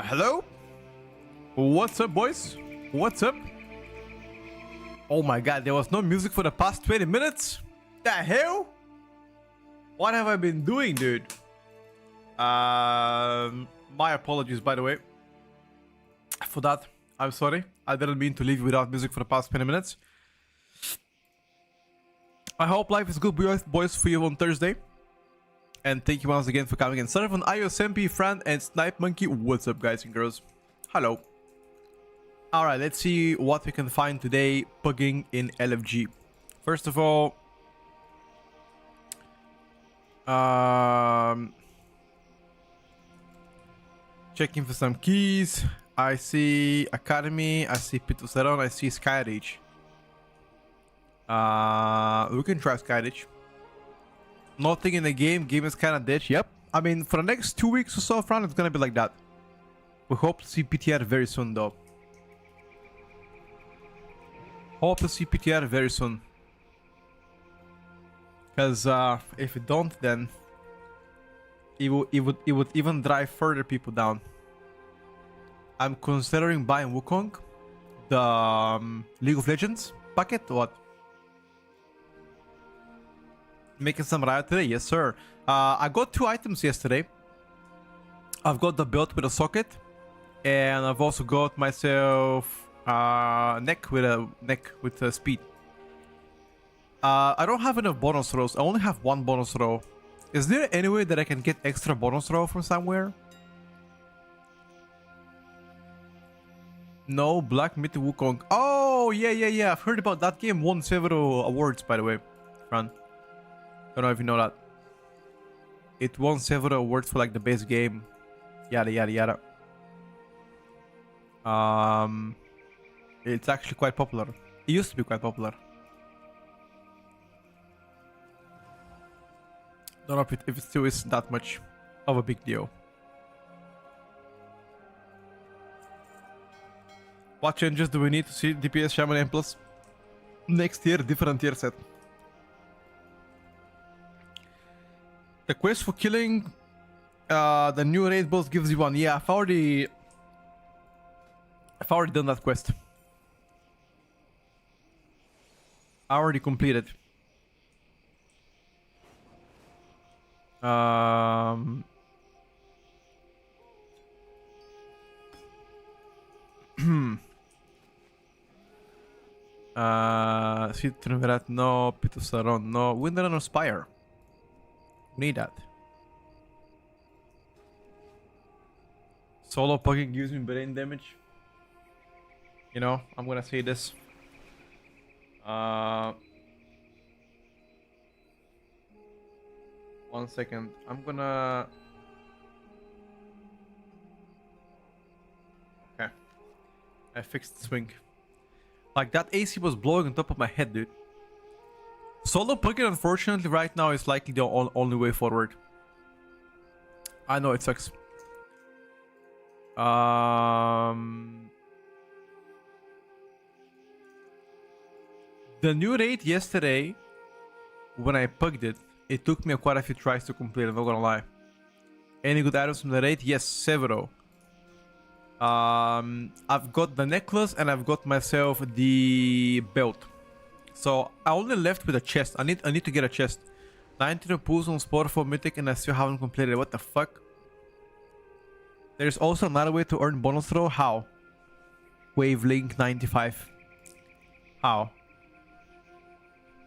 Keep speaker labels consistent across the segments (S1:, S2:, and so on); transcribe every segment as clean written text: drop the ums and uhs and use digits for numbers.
S1: Hello? What's up, boys? What's up? Oh my god, there was no music for the past 20 minutes? The hell? What have I been doing, dude? My apologies, by the way. For that, I'm sorry. I didn't mean to leave you without music for the past 20 minutes. I hope life is good, boys, for you on Thursday. And thank you once again for coming in. Serve on iOS MP, Fran, and Snipe Monkey. What's up, guys and girls? Hello. Alright, let's see what we can find today bugging in LFG. First of all, checking for some keys. I see Academy, I see Pitusaron, I see Skyreach. We can try Skyreach. Nothing in the game is kind of dead. Yep. I mean, for the next 2 weeks or so, Fran, it's gonna be like that. We hope to see PTR very soon, though. Hope to see PTR very soon. Because if we don't, then it would even drive further people down. I'm considering buying Wukong, the League of Legends packet. What? Making some riot today? Yes, sir. I got 2 items yesterday. I've got the belt with a socket, and I've also got myself neck with a speed. I don't have enough bonus rolls. I only have 1 bonus roll. Is there any way that I can get extra bonus roll from somewhere? No, Black Myth Wukong. Oh, yeah. I've heard about that game. Won several awards, by the way, Fran. Don't know if you know that. It won several awards for like the best game. Yada yada yada. It's actually quite popular. It used to be quite popular. Don't know if it still is that much of a big deal. What changes do we need to see DPS Shaman M Plus? Next year, different tier set. The quest for killing the new raid boss gives you 1. Yeah, I've already done that quest. I already completed. Citronverat, no. Pitusaron, no. Winter Spire. Need that. Solo pugging gives me brain damage. You know, I'm gonna say this. 1 second. I'm gonna... Okay. I fixed the swing. Like, that AC was blowing on top of my head, dude. Solo pugging, unfortunately, right now is likely the only way forward. I know it sucks. The new raid yesterday, when I pugged it, it took me quite a few tries to complete, I'm not gonna lie. Any good items from the raid? Yes, several. I've got the necklace and I've got myself the belt. So I only left with a chest. I need to get a chest. 19 pools on Sport for Mythic and I still haven't completed. What the fuck? There's also another way to earn bonus throw. How? Wavelink 95. How?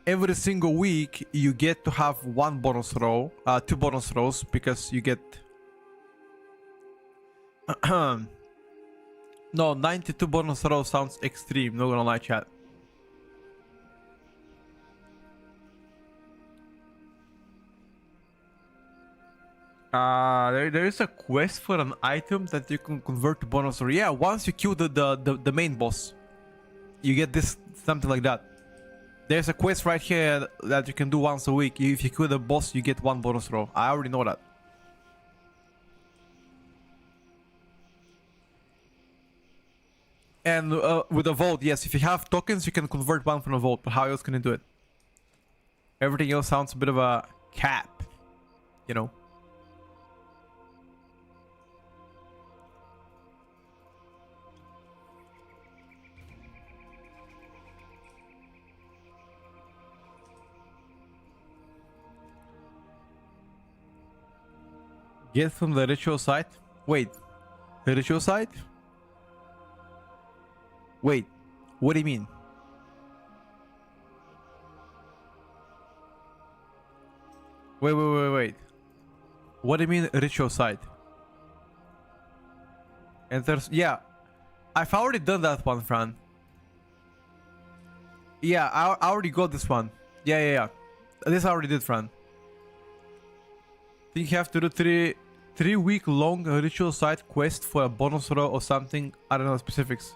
S1: Every single week you get to have 1 bonus row, 2 bonus rows, because you get no, 92 bonus rows sounds extreme, not gonna lie, chat. There is a quest for an item that you can convert to bonus row. Yeah, once you kill the main boss, you get this, something like that. There's a quest right here that you can do once a week. If you kill the boss, you get 1 bonus row. I already know that. And with a vault, yes, if you have tokens, you can convert 1 from a vault. But how else can you do it? Everything else sounds a bit of a cap, you know. Get from the ritual site? Wait, the ritual site? Wait, what do you mean? Wait. What do you mean ritual site? And there's, yeah, I've already done that one, Fran. Yeah, I already got this one. Yeah. This I already did, Fran. I think you have to do three-week long ritual site quest for a bonus row or something. I don't know the specifics.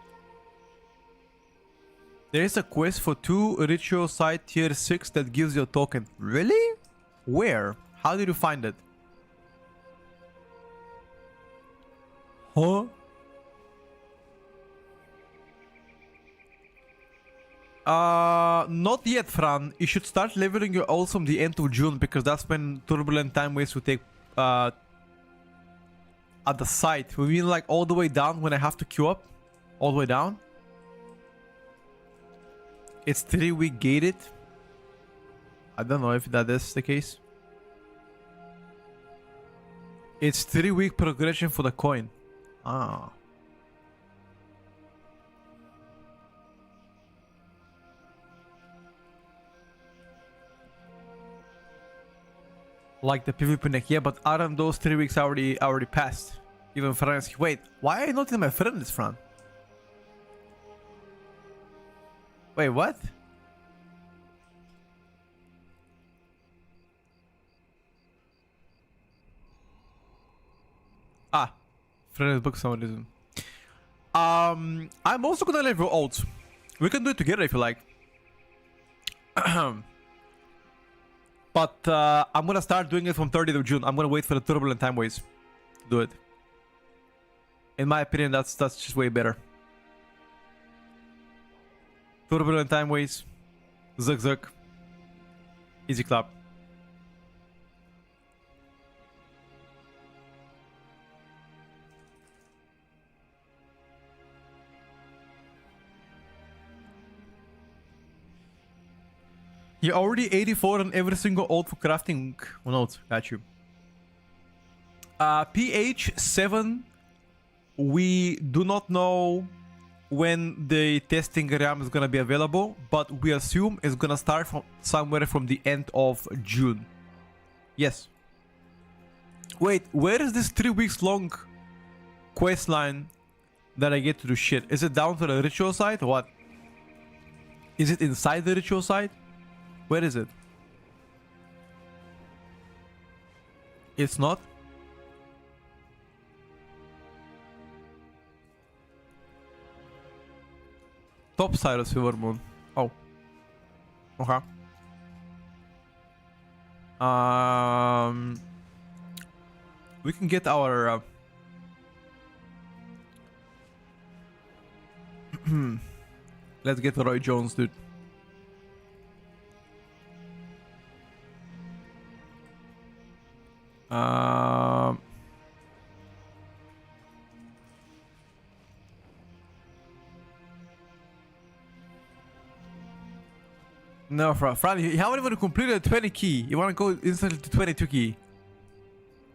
S1: There is a quest for 2 ritual site tier 6 that gives you a token. Really? Where? How did you find it? Huh? Not yet, Fran. You should start leveling your ults from the end of June, because that's when turbulent time waves will take at the site. We mean like all the way down when I have to queue up? All the way down? It's 3-week gated. I don't know if that is the case. It's 3-week progression for the coin. Ah. Like the PvP neck, yeah, but out of those 3 weeks already passed. Even friends. Wait, why are you not in my friend list, Fran? Wait, what? Ah, friend list book for some reason. I'm also gonna level ults. We can do it together if you like. But I'm gonna start doing it from 30th of June. I'm gonna wait for the turbulent time waves to do it. In my opinion, that's just way better. Turbulent time waves, zug, easy clap. You're already 84 on every single ult for crafting. One ult, got you. PH 7. We do not know when the testing RAM is gonna be available, but we assume it's gonna start from somewhere from the end of June. Yes. Wait, where is this 3 weeks long quest line that I get to do shit? Is it down to the ritual site or what? Is it inside the ritual site? Where is it? It's not? Top side of Silver Moon. Oh. Okay. We can get our let's get Roy Jones, dude. No, Fran, you haven't even completed 20 key. You want to go instantly to 22 key.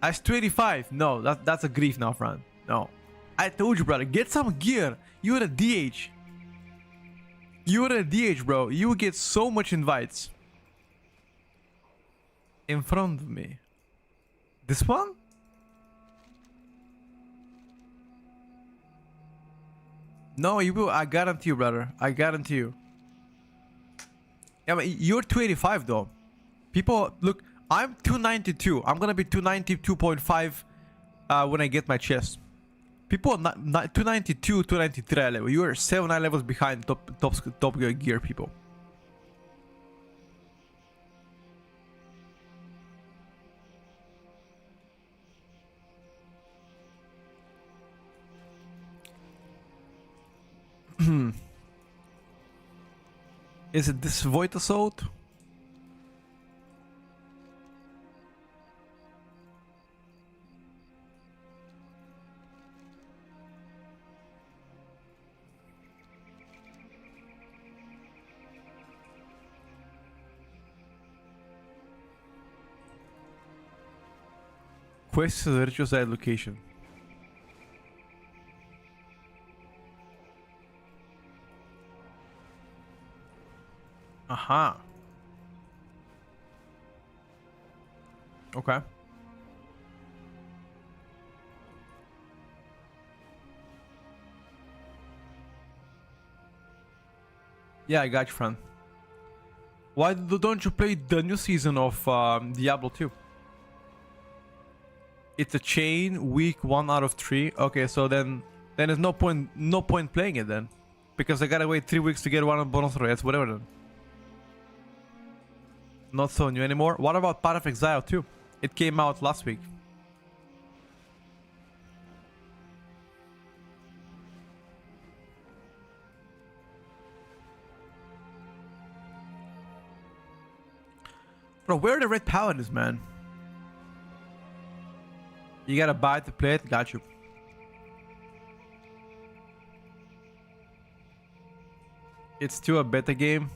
S1: That's 25. No, that's a grief now, Fran. No. I told you, brother, get some gear. You're a DH. You're a DH, bro. You will get so much invites. In front of me. This one? No, you will. I guarantee you, brother. I guarantee you. Yeah, but you're 285 though. People, look, I'm 292. I'm gonna be 292.5 when I get my chest. People are not 292, 293 level. You are 7 levels behind top gear people. Is it this Void Assault? Quest is a ritual side location. Aha. Okay. Yeah, I got you, friend. Why don't you play the new season of Diablo 2? It's a chain, week 1 out of 3. Okay, so then there's no point playing it then, because I gotta wait 3 weeks to get one of bonus rates, whatever then. Not so new anymore. What about Path of Exile 2? It came out last week. Bro, where are the red paladins, man? You gotta buy to play it? Got you. It's still a beta game?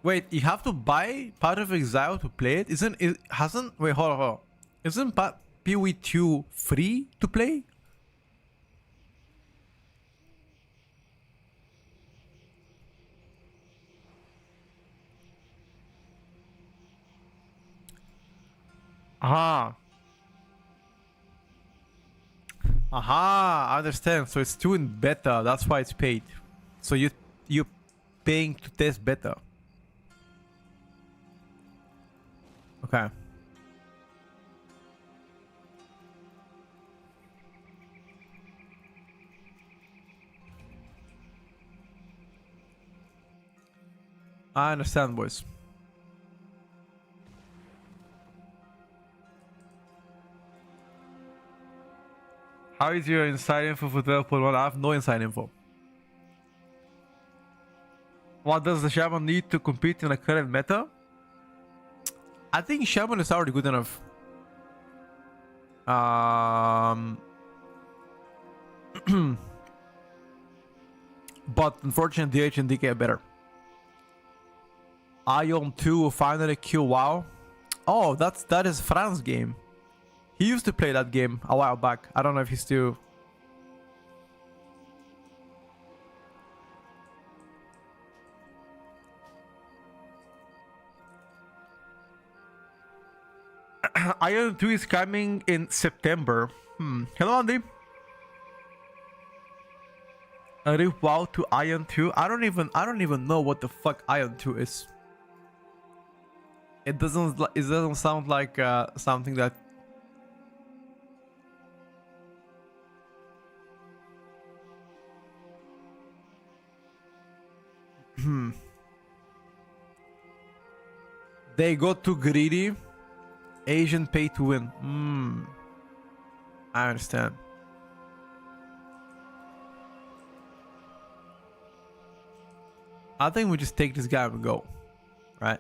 S1: Wait, you have to buy Path of Exile to play it? Wait, hold on. Isn't PoE2 free to play? Aha. Aha, I understand. So it's still in beta, that's why it's paid. So you paying to test beta. Okay. I understand, boys. How is your inside info for 12.1? I have no inside info. What does the shaman need to compete in the current meta? I think shaman is already good enough. But unfortunately, DH and DK are better. Ion 2 will finally kill WoW. Oh, that is Fran's game. He used to play that game a while back. I don't know if he's still... Ion 2 is coming in September. Hello, Andy. A rip WoW to Ion 2. I don't even know what the fuck Ion 2 is. It doesn't sound like something that... They got too greedy. Asian pay to win. I understand. I think we just take this guy and go. Right?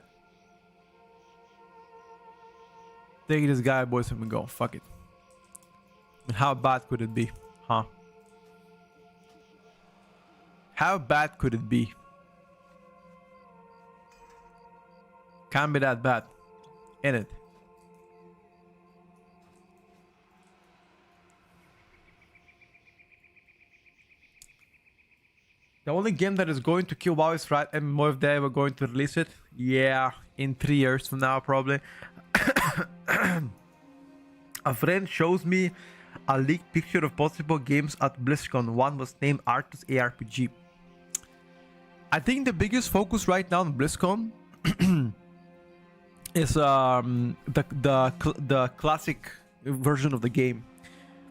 S1: Take this guy, boys, and we go. Fuck it. How bad could it be? Huh? How bad could it be? Can't be that bad. In it. The only game that is going to kill WoW is Riot MMO if they ever going to release it. Yeah, in 3 years from now probably. A friend shows me a leaked picture of possible games at BlizzCon. One was named Arcus ARPG. I think the biggest focus right now on BlizzCon is the classic version of the game,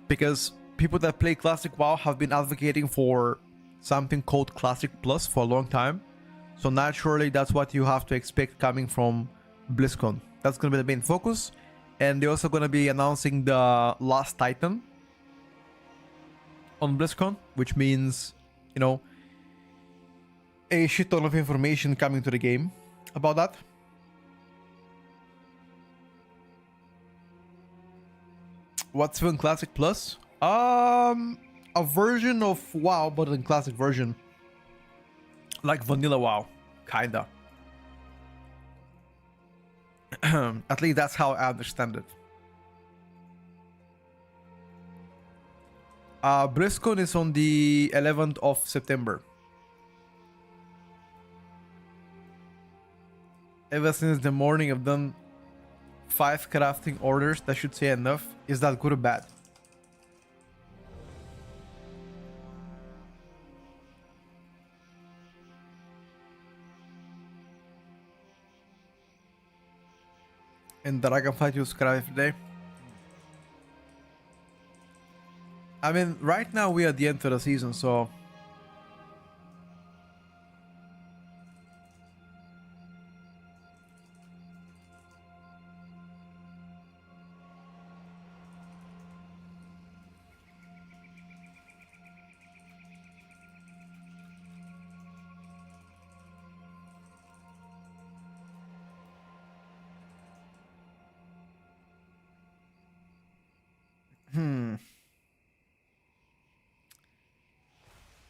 S1: because people that play classic WoW have been advocating for something called Classic Plus for a long time. So naturally, that's what you have to expect coming from BlizzCon. That's gonna be the main focus, and they're also gonna be announcing the Last Titan on BlizzCon, which means, you know, a shit ton of information coming to the game about that. What's in Classic Plus? A version of WoW, but in Classic version. Like vanilla WoW, kinda. At least that's how I understand it. BlizzCon is on the 11th of September. Ever since the morning, I've done 5 crafting orders. That should say enough. Is that good or bad? And Dragonflight you scrap every day. I mean, right now we are at the end of the season, so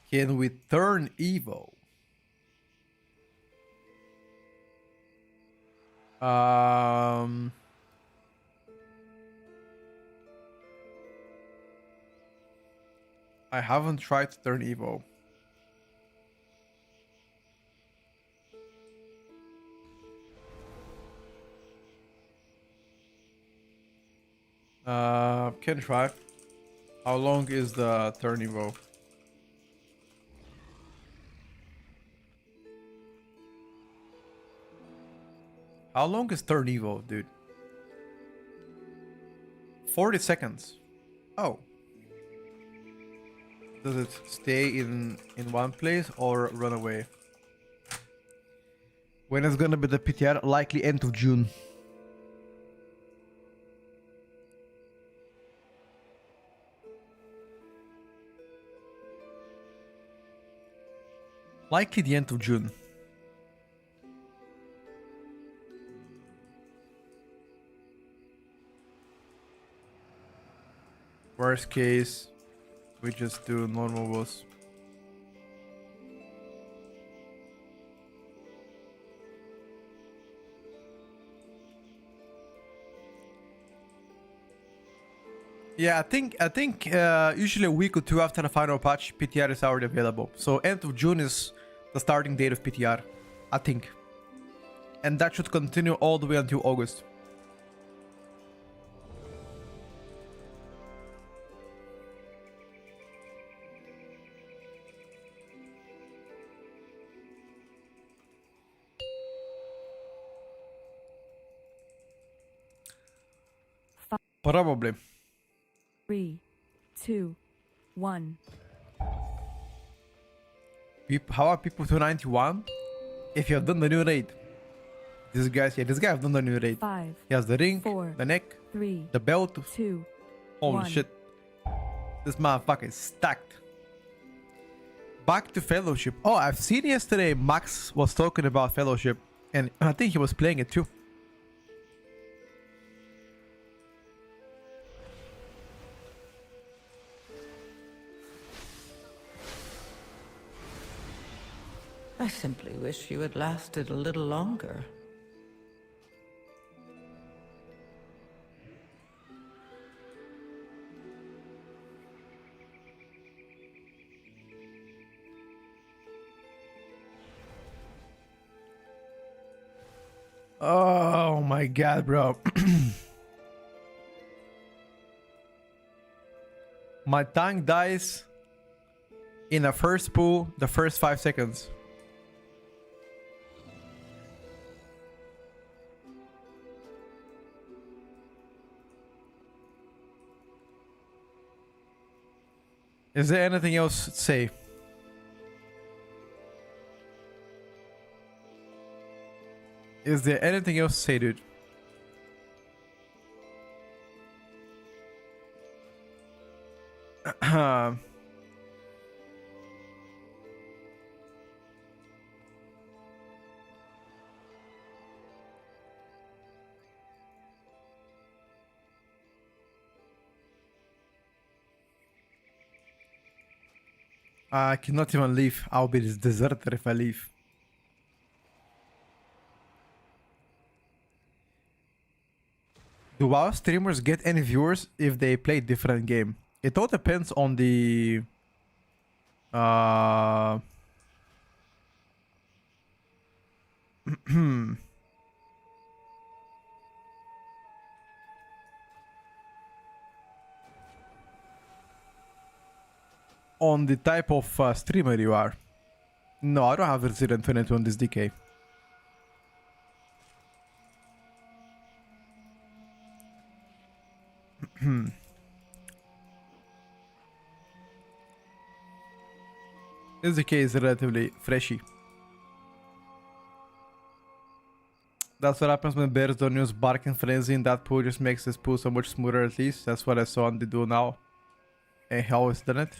S1: can we turn evil? I haven't tried to turn evil. Can try. How long is the turn evil? How long is turn evil, dude? 40 seconds. Oh. Does it stay in one place or run away? When is gonna be the PTR? Likely end of June. Likely the end of June. Worst case, we just do normal boss. Yeah, I think usually a week or two after the final patch, PTR is already available. So end of June is the starting date of PTR, I think. And that should continue all the way until August. Probably.
S2: 3, 2, 1.
S1: How are people to 91? If you have done the new raid. This guy have done the new raid.
S2: 5.
S1: He has the ring,
S2: 4,
S1: the neck,
S2: 3,
S1: the belt.
S2: 2.
S1: Holy
S2: 1.
S1: shit. This motherfucker is stacked. Back to Fellowship. Oh, I've seen yesterday Max was talking about Fellowship. And I think he was playing it too.
S3: I simply wish you had lasted a little longer.
S1: Oh my god, bro. My tank dies in a first pool the first 5 seconds. Is there anything else to say? Is there anything else to say, dude? I cannot even leave. I'll be deserted if I leave. Do WoW streamers get any viewers if they play different game? It all depends on the uh on the type of streamer you are. No, I don't have Resident 22 on this DK. This DK is relatively freshy. That's what happens when bears don't use barking frenzy, and that pool just makes this pool so much smoother at least. That's what I saw on the duel now. And he always done it.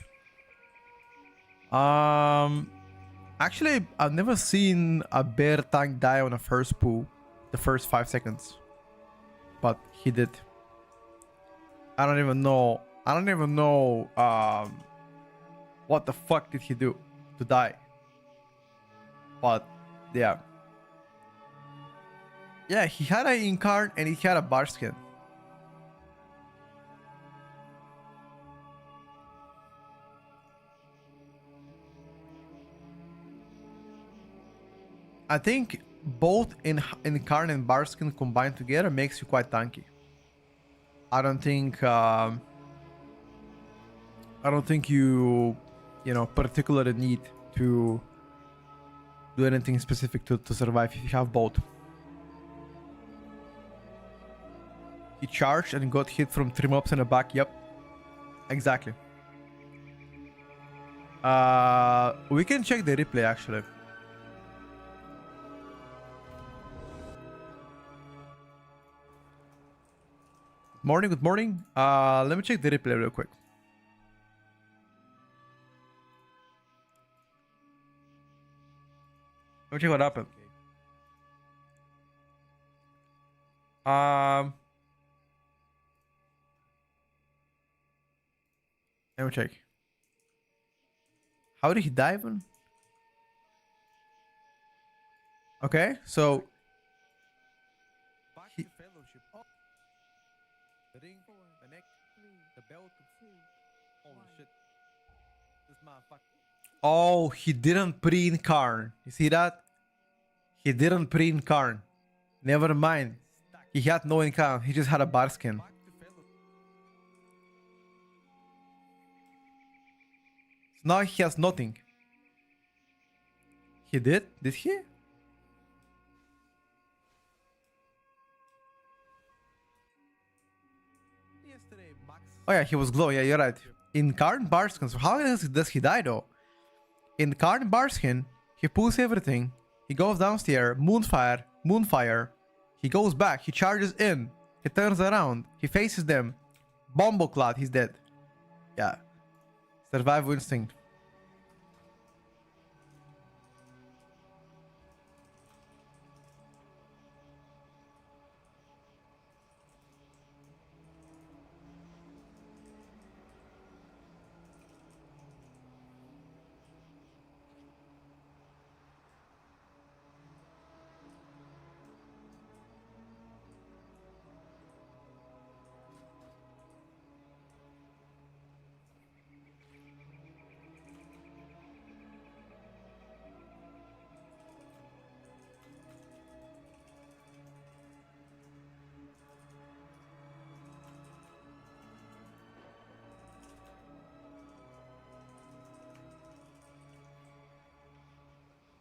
S1: Actually, I've never seen a bear tank die on a first pool the first 5 seconds. But he did. I don't even know what the fuck did he do to die. But yeah. Yeah, he had an incarn and he had a bar skin. I think both incarn and bar skin combined together makes you quite tanky. I don't think you particularly need to do anything specific to survive if you have both. He charged and got hit from 3 mobs in the back. Yep. Exactly. We can check the replay actually. Morning, good morning. Let me check the replay real quick. Let me check what happened. Let me check. How did he die even? Okay, so
S2: Back to fellowship.
S1: the ring, the neck, the belt. Holy shit. This motherfucker. Oh, he didn't pre-incarn. You see that? He didn't pre-incarn. Never mind. He had no incarn. He just had a bar skin. Now he has nothing. He did? Did he? Oh yeah, he was glow. Yeah, you're right. Incarn Barskin. So how does he die though? Incarn Barskin, he pulls everything. He goes downstairs. Moonfire. He goes back. He charges in. He turns around. He faces them. Bomboclad. He's dead. Yeah. Survival instinct.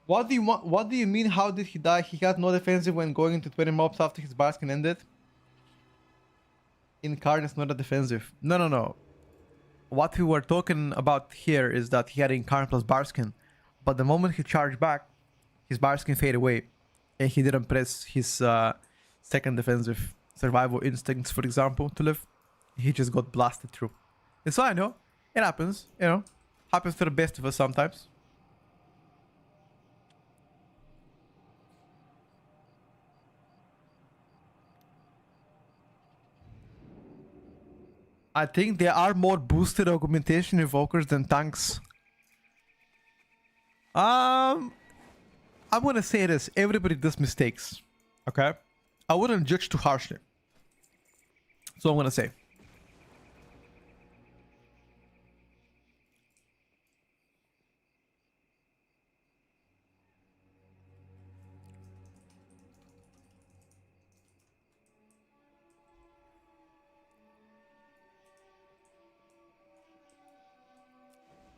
S1: What do you mean? How did he die? He had no defensive when going into 20 mobs after his Barskin ended. Incarn is not a defensive. No. What we were talking about here is that he had Incarn plus Barskin, but the moment he charged back, his Barskin faded away, and he didn't press his second defensive survival instincts, for example, to live. He just got blasted through. It's fine, no? It happens, Happens to the best of us sometimes. I think there are more boosted augmentation invokers than tanks. I'm gonna say this. Everybody does mistakes. Okay? I wouldn't judge too harshly. So I'm gonna say.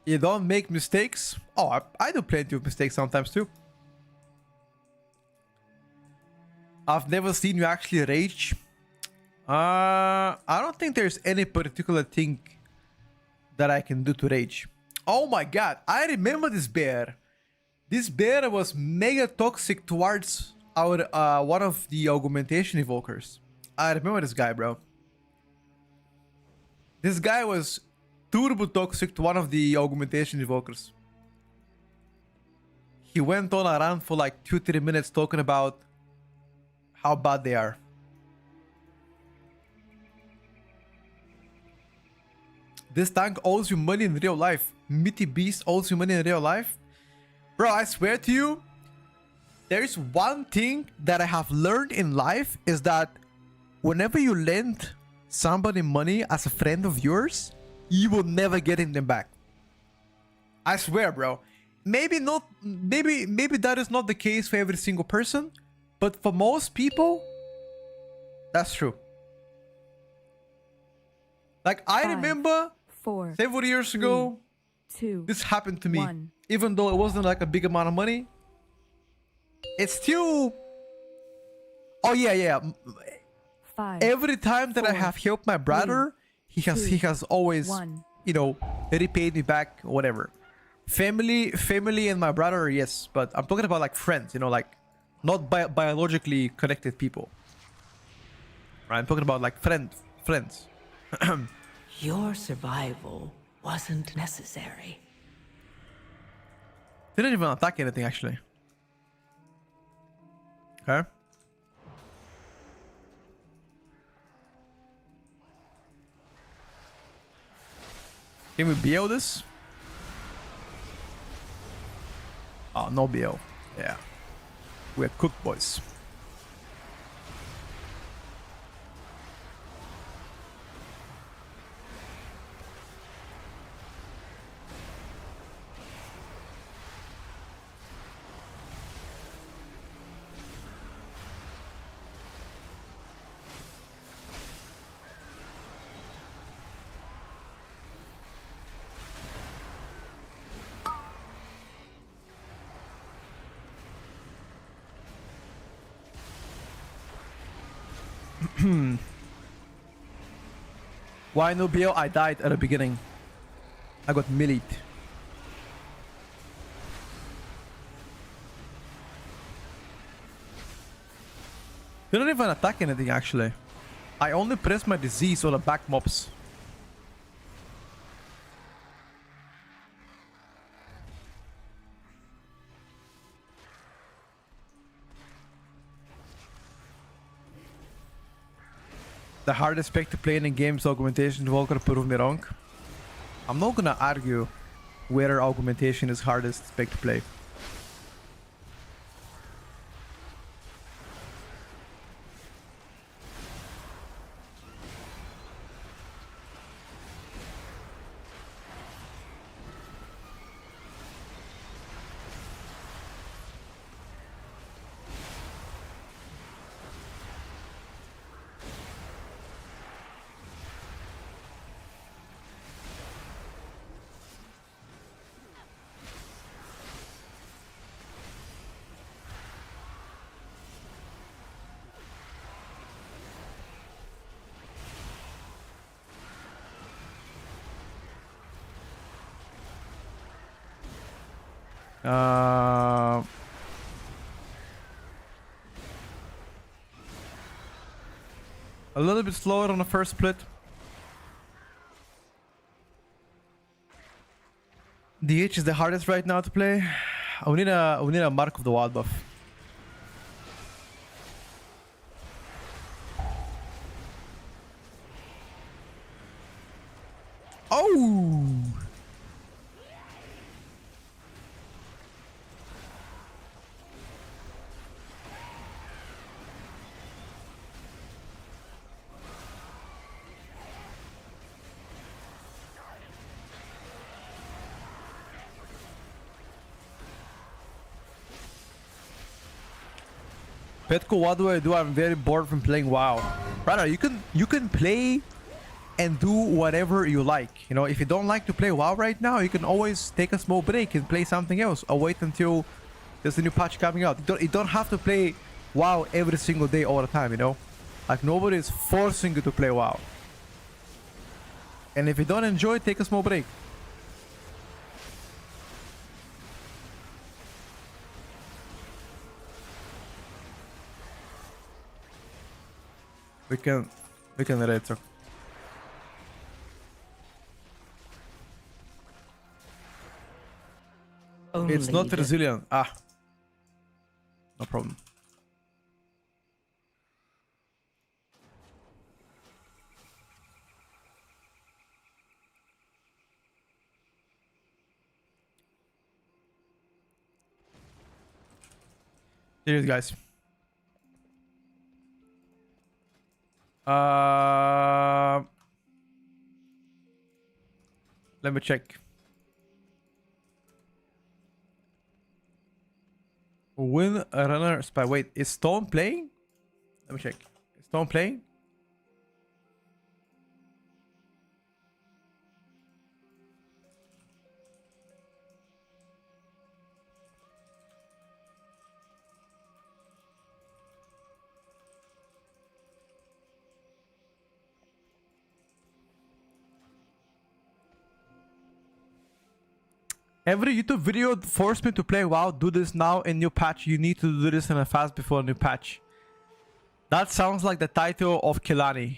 S1: You don't make mistakes? Oh, I do plenty of mistakes sometimes too. I've never seen you actually rage. I don't think there's any particular thing that I can do to rage. Oh my god, I remember this bear. This bear was mega toxic towards our one of the augmentation evokers. I remember this guy, bro. This guy was turbo toxic to one of the augmentation evokers. He went on a rant for like 2-3 minutes talking about how bad they are. This tank owes you money in real life. Meaty Beast owes you money in real life. Bro, I swear to you, there's one thing that I have learned in life is that whenever you lend somebody money as a friend of yours, you will never get them back. I swear, bro. Maybe not, maybe that is not the case for every single person, but for most people, that's true. Like, I remember
S2: 4,
S1: several years ago,
S2: 2,
S1: this happened to me.
S2: 1.
S1: Even though it wasn't like a big amount of money, it's still... Oh yeah.
S2: 5.
S1: Every time that I
S2: 4,
S1: have helped my brother, he has always,
S2: 1.
S1: you know, repaid me back, whatever. Family and my brother, yes, but I'm talking about like friends, you know, like not biologically connected people. Right? I'm talking about like friends.
S3: Your survival wasn't necessary.
S1: Didn't even attack anything actually. Okay. Can we BO this? Oh, no BO. Yeah. We're cooked, boys. Why no BO? I died at the beginning. I got millied. Didn't even attack anything actually. I only pressed my disease on the back mobs. The hardest spec to play in games, augmentation Walker proved me wrong. I'm not gonna argue whether augmentation is hardest spec to play. A little bit slower on the first split. DH is the hardest right now to play. We need a Mark of the Wild buff. Oh! Petko, what do I do? I'm very bored from playing WoW. Brother, you can play and do whatever you like. You know, if you don't like to play WoW right now, you can always take a small break and play something else, or wait until there's a new patch coming out. You don't have to play WoW every single day all the time, you know? Like, nobody is forcing you to play WoW. And if you don't enjoy, take a small break. We can retro. It's not
S3: Only
S1: resilient. Ah. No problem. Here it is, guys. Let me check. Win a runner spy. Wait, is Stone playing? Let me check. Is Stone playing? Every YouTube video forced me to play WoW. Do this now in new patch. You need to do this in a fast before a new patch. That sounds like the title of Kilani.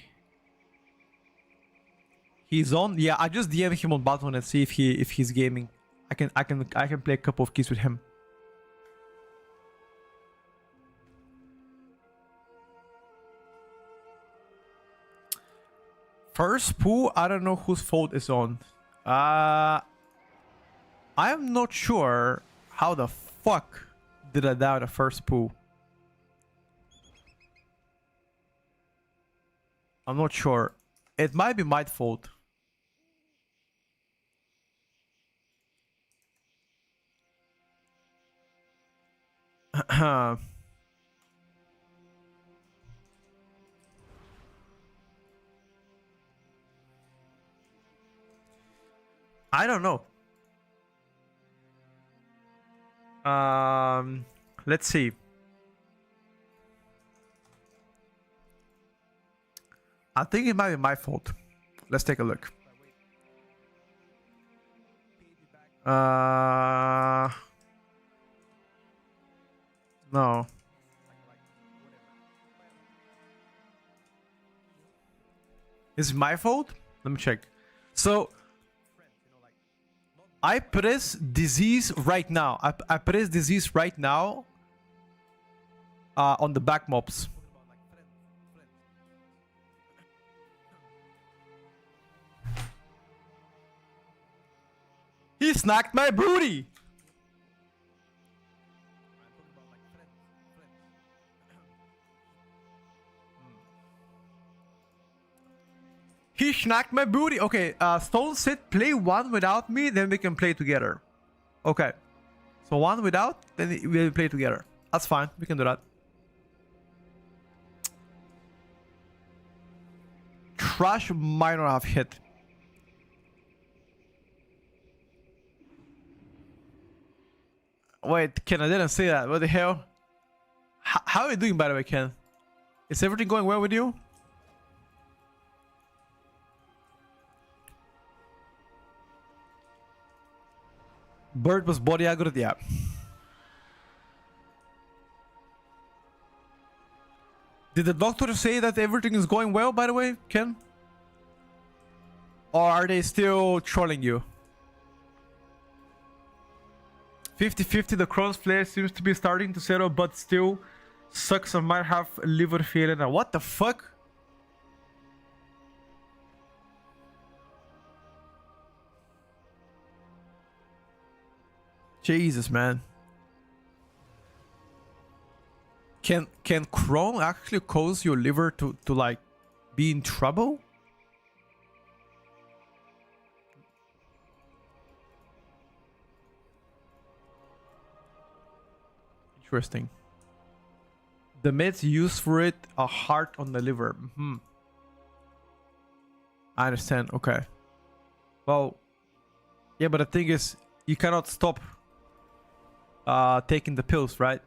S1: He's on. Yeah, I just DM him on button and see if he's gaming. I can play a couple of keys with him. First pool, I don't know whose fault is on. I am not sure how the fuck did I die the first pool. I'm not sure. It might be my fault. I don't know. Let's see. I think it might be my fault. Let's take a look. No. Is it my fault? Let me check. So I press disease right now. I press disease right now on the back mobs. He snacked my booty. He snacked my booty. Okay, Stone said play one without me, then we can play together. Okay. So one without, then we'll play together. That's fine. We can do that. Trash might not have hit. Wait, Ken, I didn't say that. What the hell? How are you doing, by the way, Ken? Is everything going well with you? Bird was body aggroed, yeah. Did the doctor say that everything is going well, by the way, Ken? Or are they still trolling you? 50-50, the Crohn's flare seems to be starting to settle, but still sucks. I might have liver failure. What the fuck? Jesus, man. Can Crohn actually cause your liver to like be in trouble? Interesting. The meds used for it are heart on the liver. I understand. Okay. Well, yeah, but the thing is, you cannot stop taking the pills, right?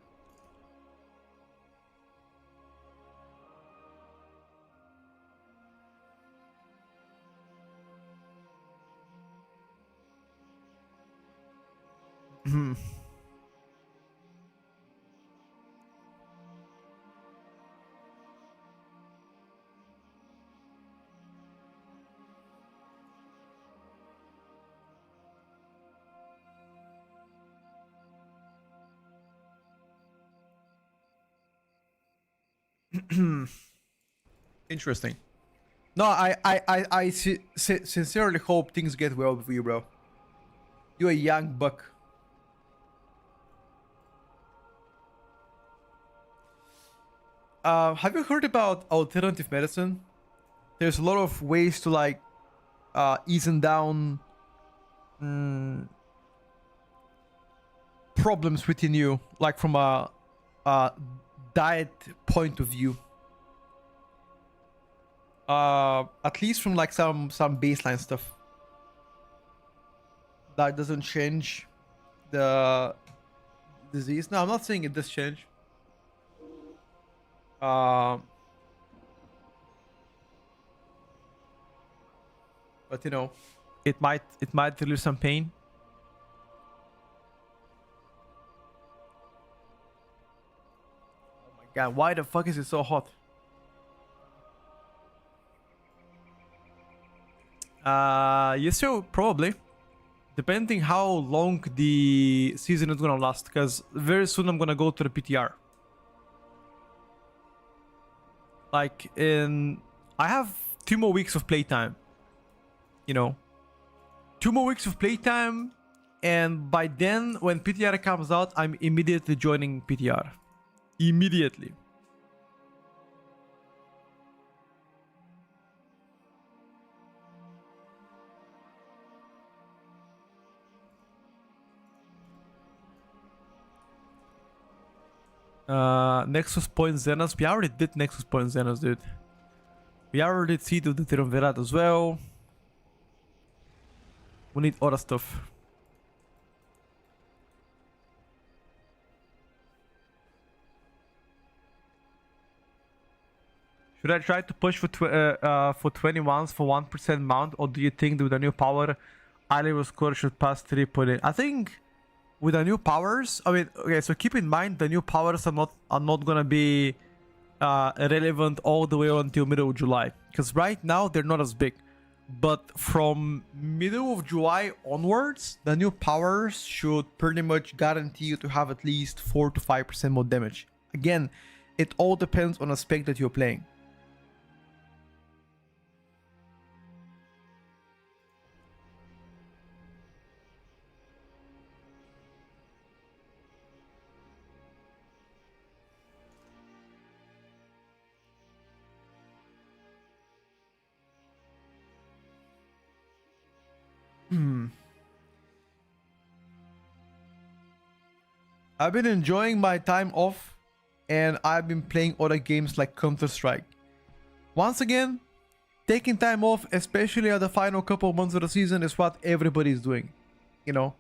S1: Interesting. No, I sincerely hope things get well with you, bro. You're a young buck. Have you heard about alternative medicine? There's a lot of ways to like easing down problems within you, like from a diet point of view. At least from like some baseline stuff. That doesn't change the disease. No, I'm not saying it does change. But you know, it might relieve some pain. Oh my god, why the fuck is it so hot? Yes, so probably. Depending how long the season is gonna last, because very soon I'm gonna go to the PTR. Like I have 2 more weeks of playtime. You know, 2 more weeks of playtime, and by then, when PTR comes out, I'm immediately joining PTR. Immediately. Nexus Point Xenos. We already did Nexus Point Xenos, dude. We already did Seed of the Triumvirate as well. We need other stuff. Should I try to push for 21s for 1% mount, or do you think that with a new power, Ilvl score should pass 3.8? I think with the new powers, I mean, okay, so keep in mind the new powers are not gonna be relevant all the way until middle of July, because right now they're not as big. But from middle of July onwards, the new powers should pretty much guarantee you to have at least 4 to 5% more damage. Again, it all depends on the spec that you're playing. I've been enjoying my time off, and I've been playing other games like Counter-Strike. Once again, taking time off, especially at the final couple of months of the season, is what everybody's doing, you know?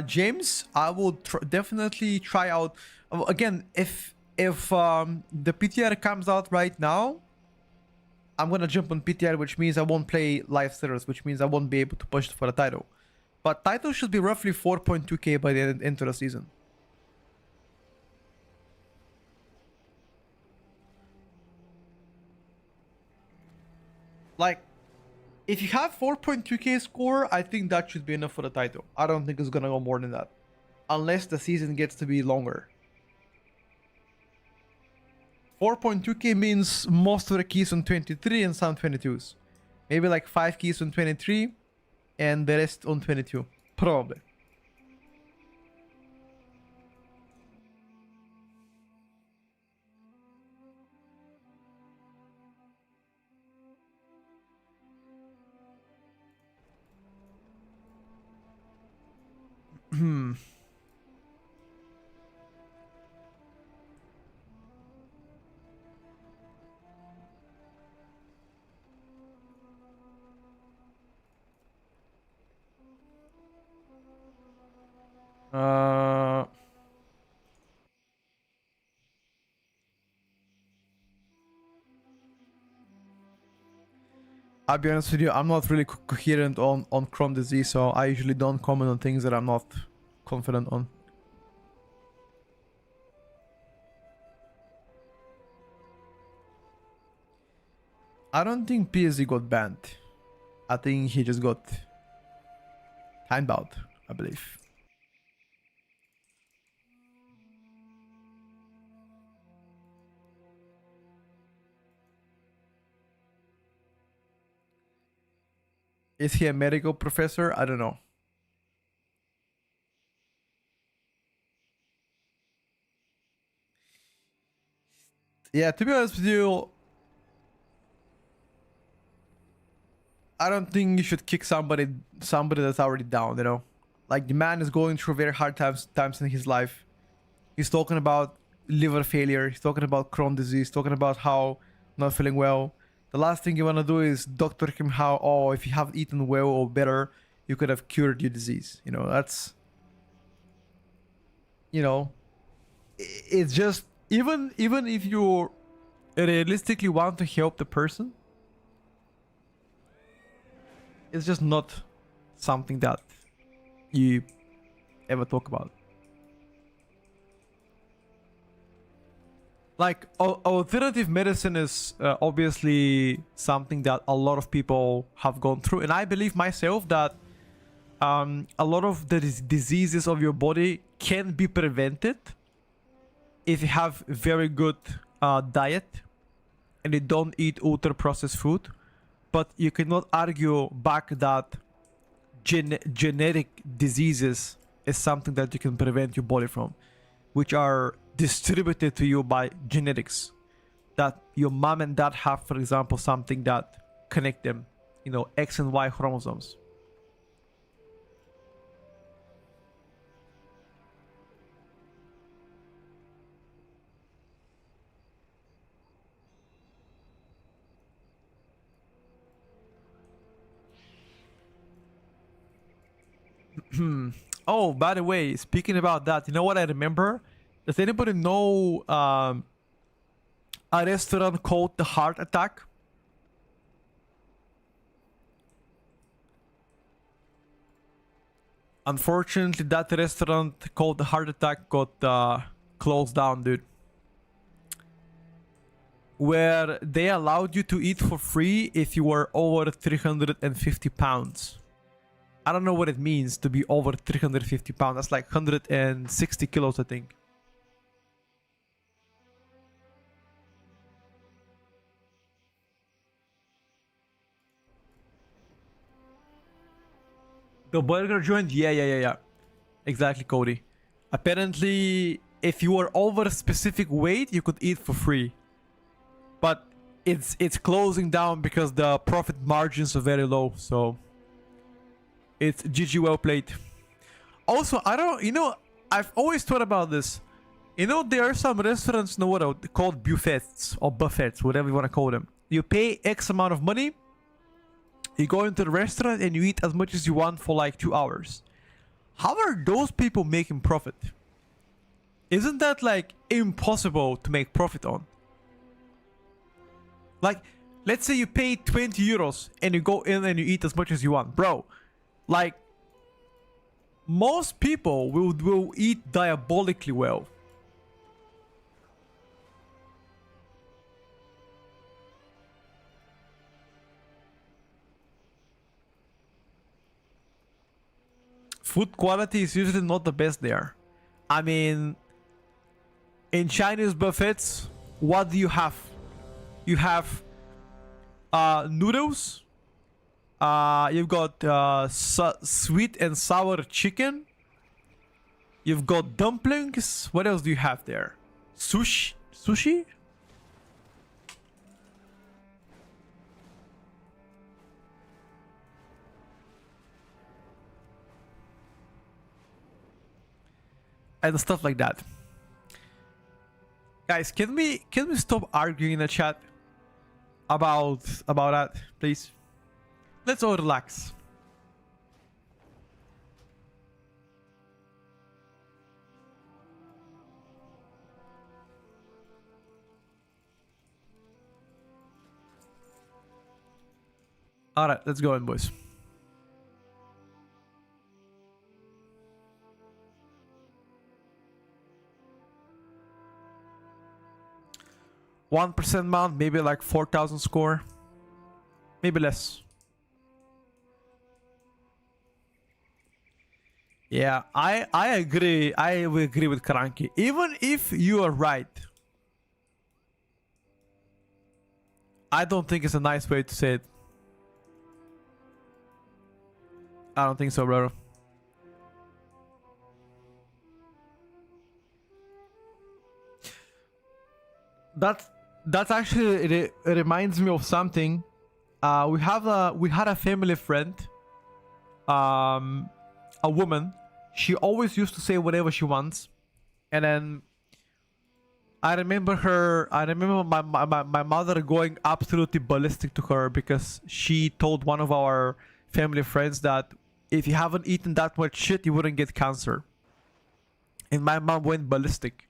S1: James, I will definitely try out again. If the PTR comes out right now, I'm gonna jump on PTR, which means I won't play live servers, which means I won't be able to push for the title. But title should be roughly 4.2k by the end of the season. Like, if you have 4.2k score, I think that should be enough for the title. I don't think it's gonna go more than that. Unless the season gets to be longer. 4.2k means most of the keys on 23 and some 22s. Maybe like 5 keys on 23. and the rest on 22. Probably. Uh, I'll be honest with you, I'm not really coherent on Crohn's disease, so I usually don't comment on things that I'm not confident on. I don't think PSG got banned. I think he just got time-bound, I believe. Is he a medical professor? I don't know. Yeah, to be honest with you, I don't think you should kick somebody that's already down, you know? Like, the man is going through very hard times in his life. He's talking about liver failure. He's talking about Crohn's disease. Talking about how not feeling well. The last thing you want to do is doctor him how, oh, if you have eaten well or better, you could have cured your disease. You know, that's... You know, it's just... Even if you realistically want to help the person, it's just not something that you ever talk about. Like, alternative medicine is obviously something that a lot of people have gone through. And I believe myself that a lot of the diseases of your body can be prevented if you have very good diet and you don't eat ultra-processed food. But you cannot argue back that genetic diseases is something that you can prevent your body from, which are distributed to you by genetics. That your mom and dad have, for example, something that connect them, you know, X and Y chromosomes. Oh, by the way, speaking about that, you know what I remember? Does anybody know a restaurant called The Heart Attack? Unfortunately, that restaurant called The Heart Attack got closed down, dude. Where they allowed you to eat for free if you were over 350 pounds. I don't know what it means to be over 350 pounds. That's like 160 kilos, I think. The burger joint? Yeah. Exactly, Cody. Apparently, if you were over a specific weight, you could eat for free. But it's closing down because the profit margins are very low, so... It's GG, well played. Also, I don't... You know, I've always thought about this. You know, there are some restaurants in the world called buffets or buffets, whatever you want to call them. You pay X amount of money, you go into the restaurant and you eat as much as you want for like 2 hours. How are those people making profit? Isn't that like impossible to make profit on? Like, let's say you pay 20 euros and you go in and you eat as much as you want. Bro, like, most people will eat diabolically well. Food quality is usually not the best there. I mean, in Chinese buffets, what do you have? You have noodles, You've got sweet and sour chicken. You've got dumplings. What else do you have there? Sushi? And stuff like that. Guys, can we stop arguing in the chat about that, please? Let's all relax. All right, let's go in, boys. %, mount, maybe like 4,000 score, maybe less. Yeah, I agree. I will agree with Karanki. Even if you are right, I don't think it's a nice way to say it. I don't think so, brother. That's actually it reminds me of something. We had a family friend, a woman. She always used to say whatever she wants, and then I remember my mother going absolutely ballistic to her because she told one of our family friends that if you haven't eaten that much shit, you wouldn't get cancer. And my mom went ballistic,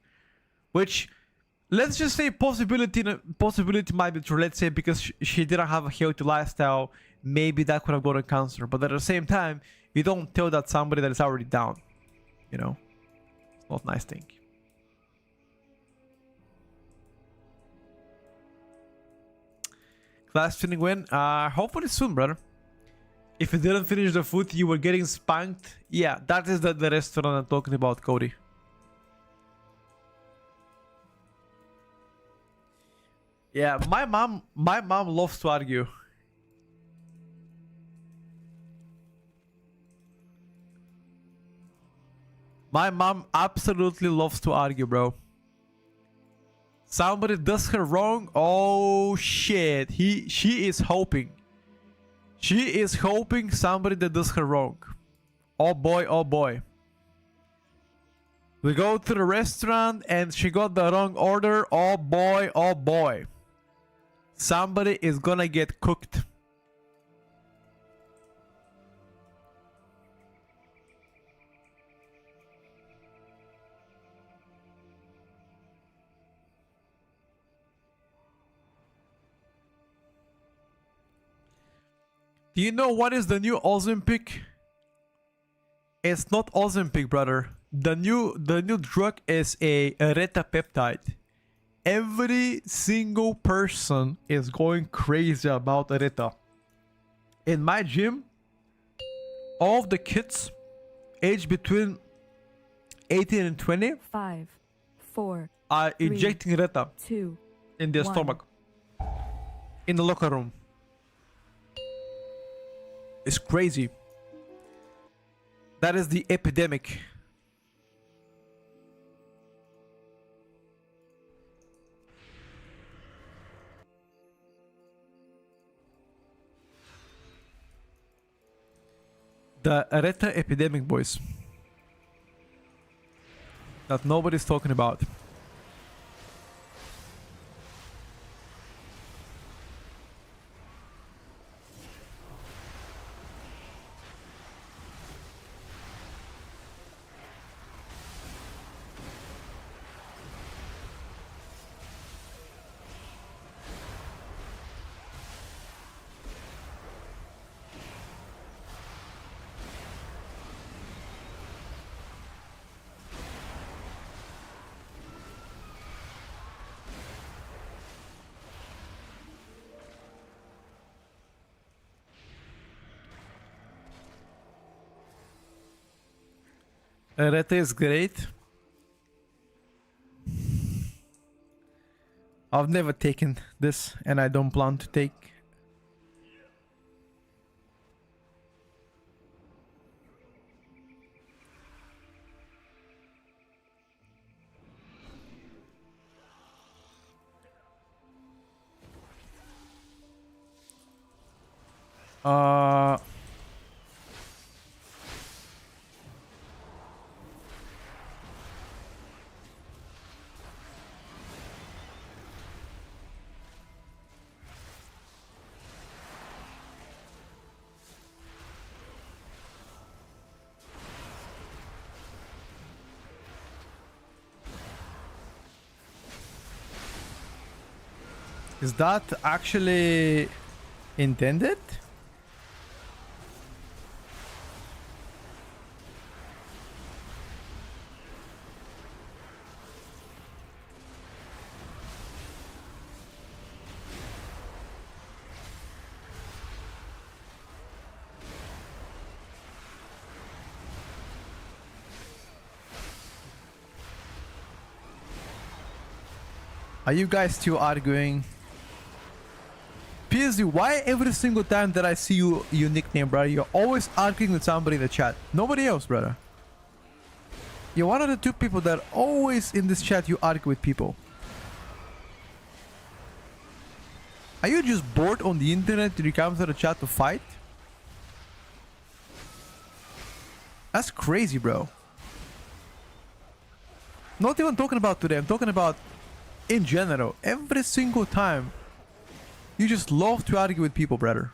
S1: which, let's just say possibility might be true. Let's say because she didn't have a healthy lifestyle, maybe that could have gotten cancer. But at the same time, you don't tell that somebody that is already down. You know, it's not a nice thing. Class feeling win? Hopefully soon, brother. If you didn't finish the food, you were getting spanked. Yeah, that is the restaurant I'm talking about, Cody. Yeah, my mom loves to argue. My mom absolutely loves to argue, bro. Somebody does her wrong. Oh shit. She is hoping. She is hoping somebody that does her wrong. Oh boy, oh boy. We go to the restaurant and she got the wrong order. Oh boy, oh boy. Somebody is gonna get cooked. Do you know what is the new Ozempic? It's not Ozempic, brother. The new drug is a eretapeptide. Every single person is going crazy about Ereta. In my gym, all of the kids aged between 18 and 20
S2: 5, 4,
S1: are injecting Ereta
S2: 2,
S1: in their
S2: 1.
S1: stomach. In the locker room. It's crazy. That is the epidemic. The Ereta epidemic, boys. That nobody's talking about. Ereta is great. I've never taken this and I don't plan to take. Uh, is that actually intended? Are you guys still arguing? PSD, why every single time that I see your nickname, brother, you're always arguing with somebody in the chat? Nobody else, brother. You're one of the two people that always in this chat you argue with people. Are you just bored on the internet and you come to the chat to fight? That's crazy, bro. Not even talking about today, I'm talking about in general. Every single time you just love to argue with people, brother.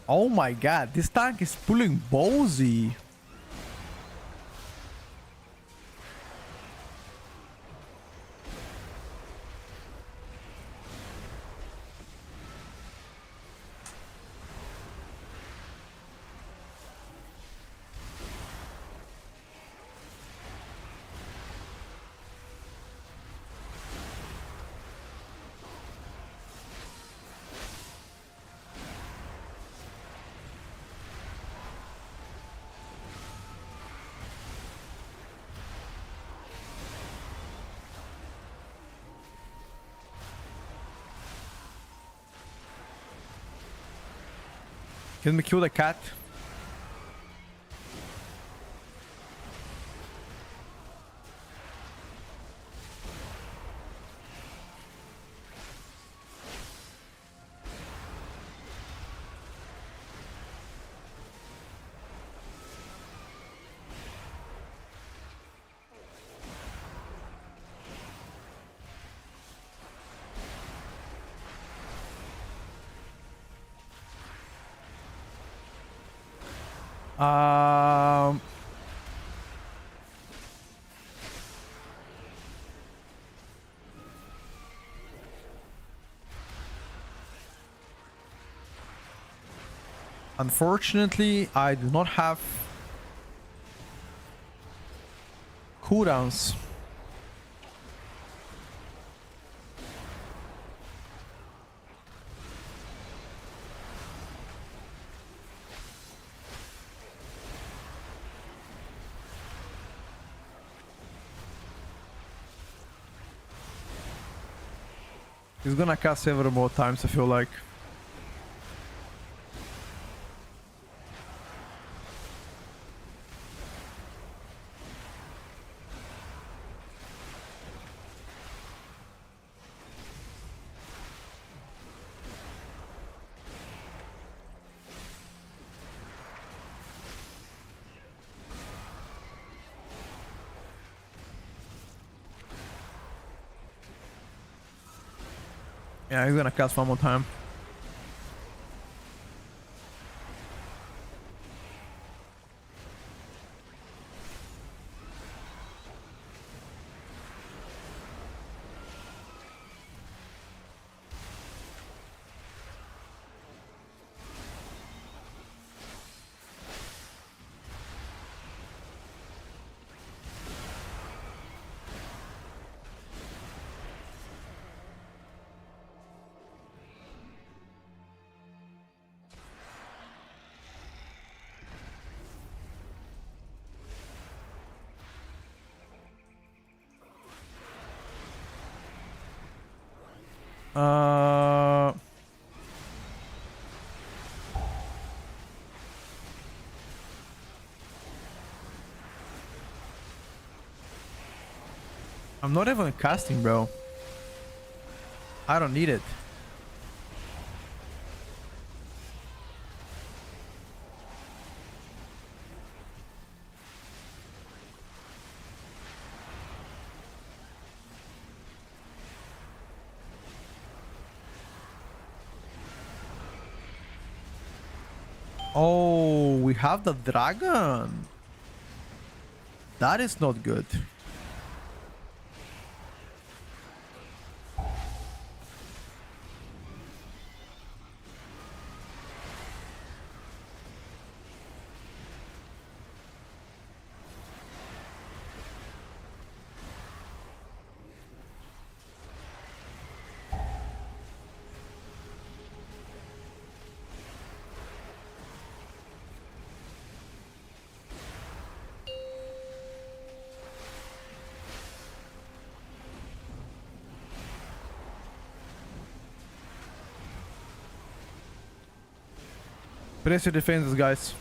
S1: Oh my god, this tank is pulling ballsy. Can we kill the cat? Um, Unfortunately, I do not have cooldowns. He's gonna cast several more times, I feel like. Yeah, he's gonna cast one more time. I'm not even casting, bro. I don't need it. Oh, we have the dragon. That is not good. Press your defenses, guys.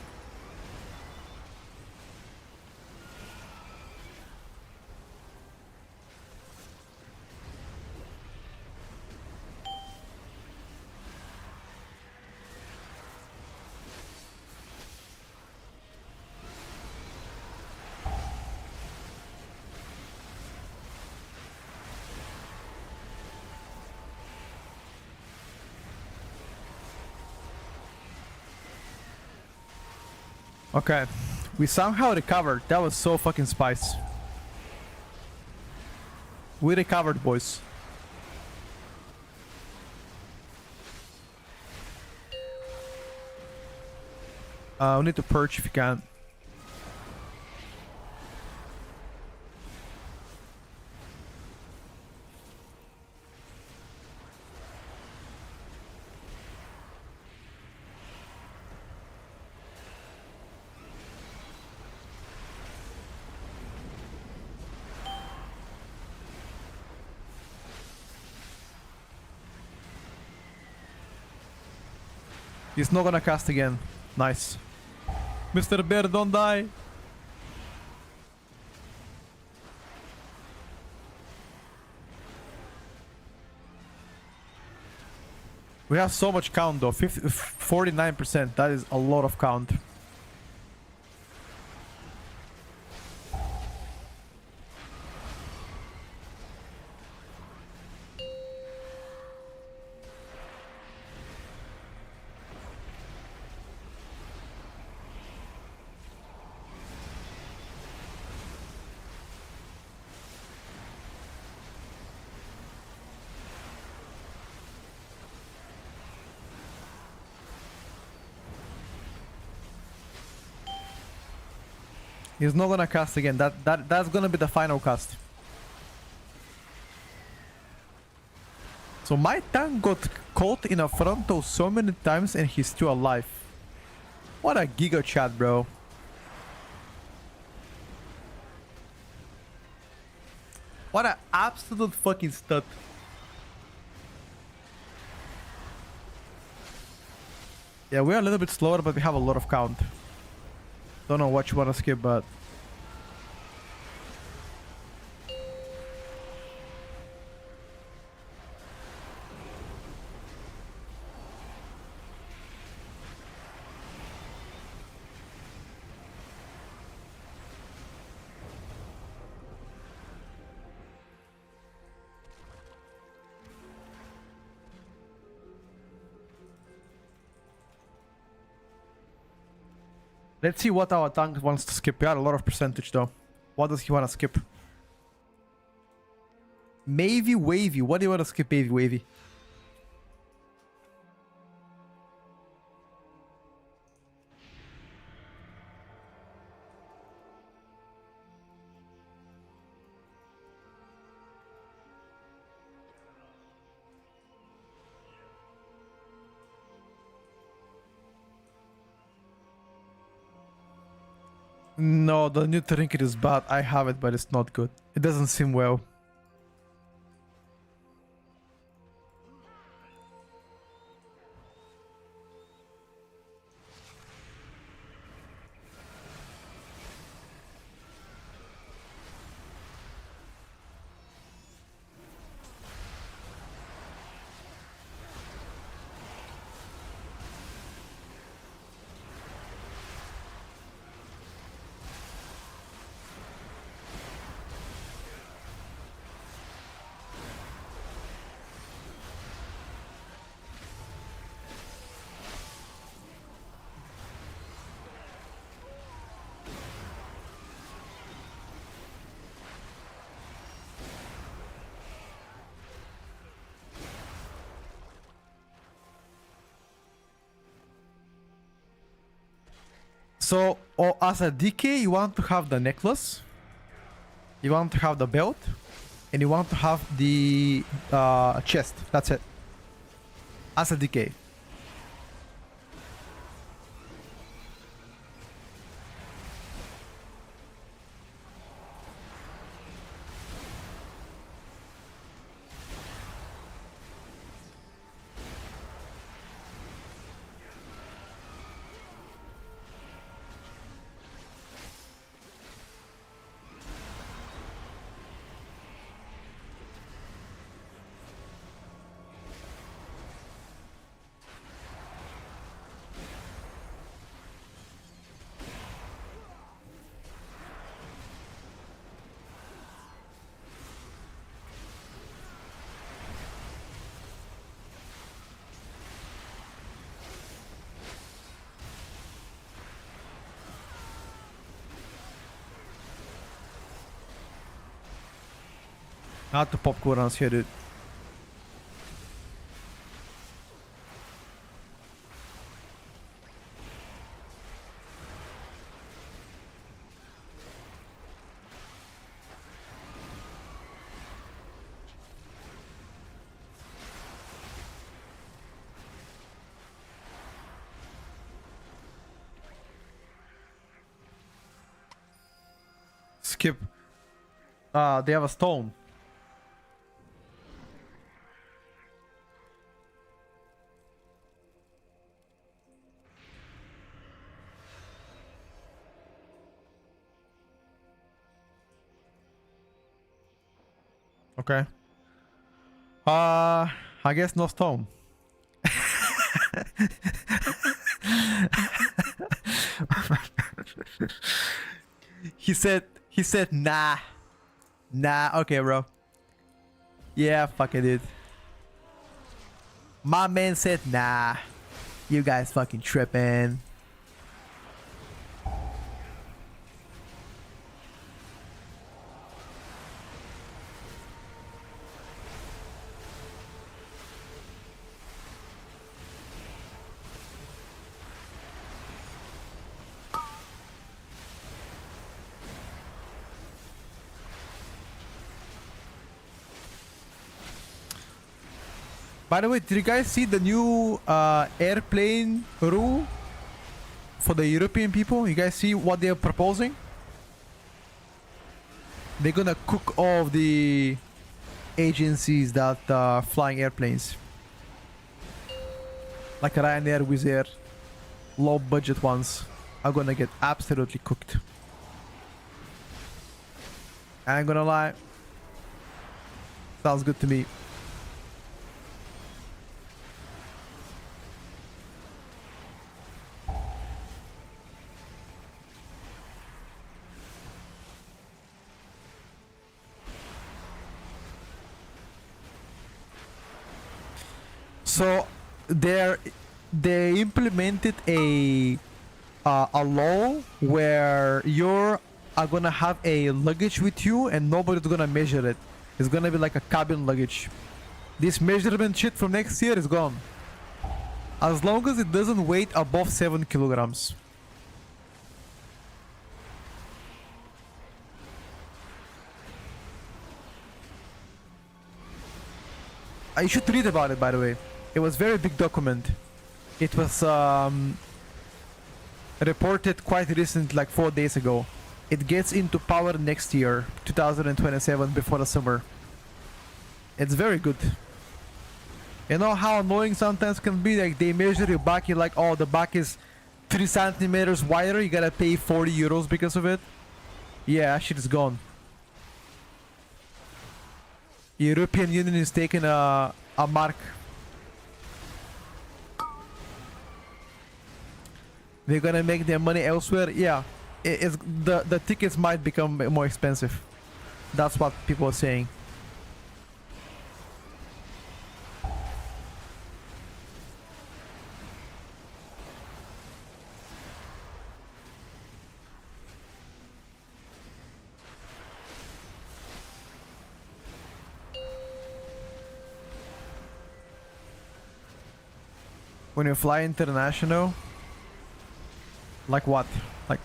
S1: Okay, we somehow recovered. That was so fucking spice. We recovered, boys. We need to purge if you can. He's not gonna cast again. Nice. Mr. Bear, don't die. We have so much count though. 49%. That is a lot of count. He's not gonna cast again. That's gonna be the final cast. So my tank got caught in a frontal so many times and he's still alive. What a giga chat, bro. What an absolute fucking stud. Yeah, we're a little bit slower, but we have a lot of count. Don't know what you want to skip, but... Let's see what our tank wants to skip. We got a lot of percentage though. What does he want to skip? Maybe Wavy. What do you want to skip, Maybe Wavy? No, the new trinket is bad. I have it, but it's not good. It doesn't seem well. So, or as a DK, you want to have the necklace, you want to have the belt, and you want to have the chest. That's it. As a DK. Not to pop cooldowns here, dude. Skip. They have a stone. Okay. I guess no stone. He said nah. Nah, okay, bro. Yeah, fuck it, dude. My man said nah. You guys fucking tripping. By the way, did you guys see the new airplane rule for the European people? You guys see what they're proposing? They're gonna cook all of the agencies that are flying airplanes. Like Ryanair, Wizz Air, low budget ones are gonna get absolutely cooked. I ain't gonna lie. Sounds good to me. So they implemented a law where you're gonna have a luggage with you and nobody's gonna measure it. It's gonna be like a cabin luggage. This measurement shit from next year is gone. As long as it doesn't weigh above 7 kilograms. I should read about it, by the way. It was a very big document. It was reported quite recent, like 4 days ago. It gets into power next year, 2027, before the summer. It's very good. You know how annoying sometimes can be? Like they measure your back, you're like, oh, the back is 3 centimeters wider, you gotta pay 40 euros because of it. Yeah, that shit is gone. European Union is taking a mark. They're gonna make their money elsewhere. Yeah, the tickets might become more expensive. That's what people are saying. When you fly international, Like what? Like...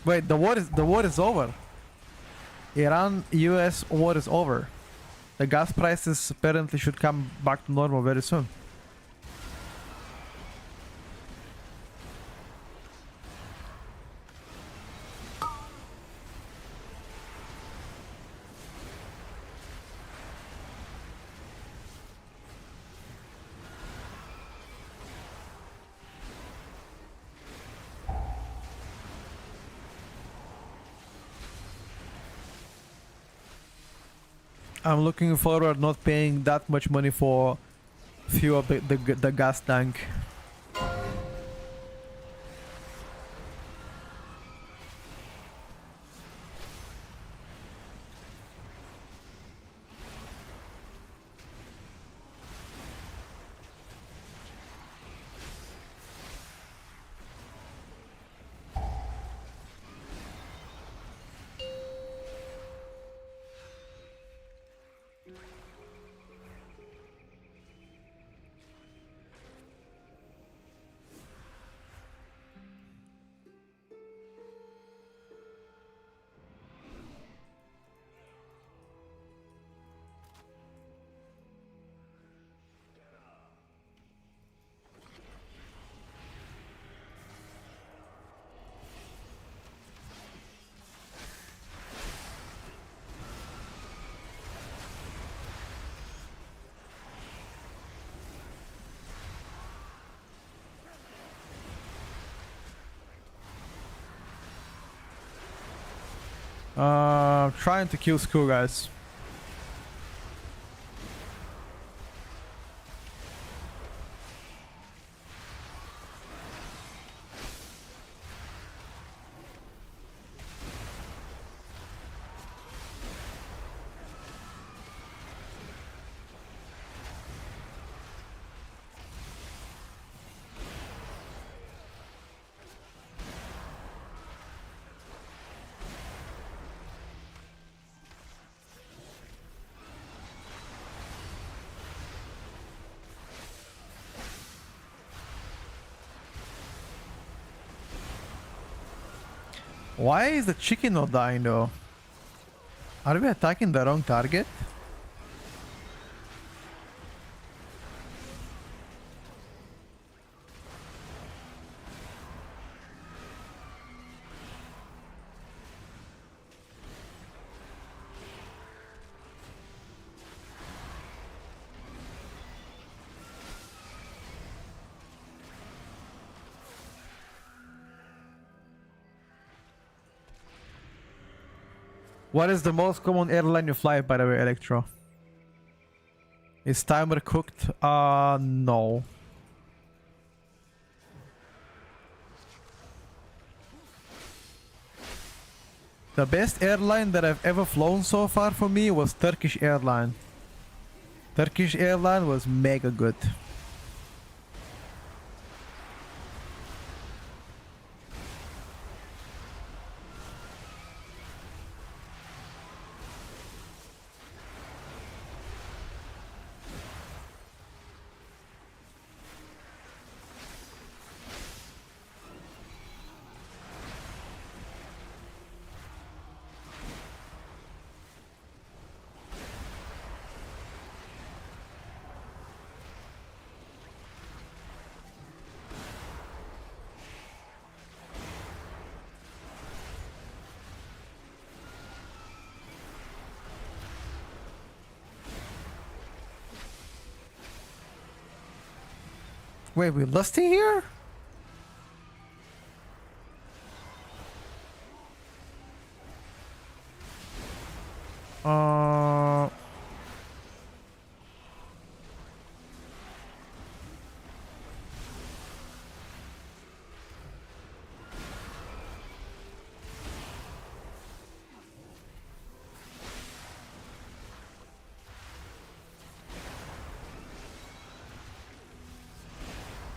S1: Wait, the war is over. Iran-US war is over. The gas prices apparently should come back to normal very soon. I'm looking forward not paying that much money for fuel the gas tank. Trying to kill school guys. Why is the chicken not dying though? Are we attacking the wrong target? What is the most common airline you fly, by the way, Electro? Is timer cooked? No. The best airline that I've ever flown so far for me was Turkish Airline. Turkish Airline was mega good. Wait, we're lusting here?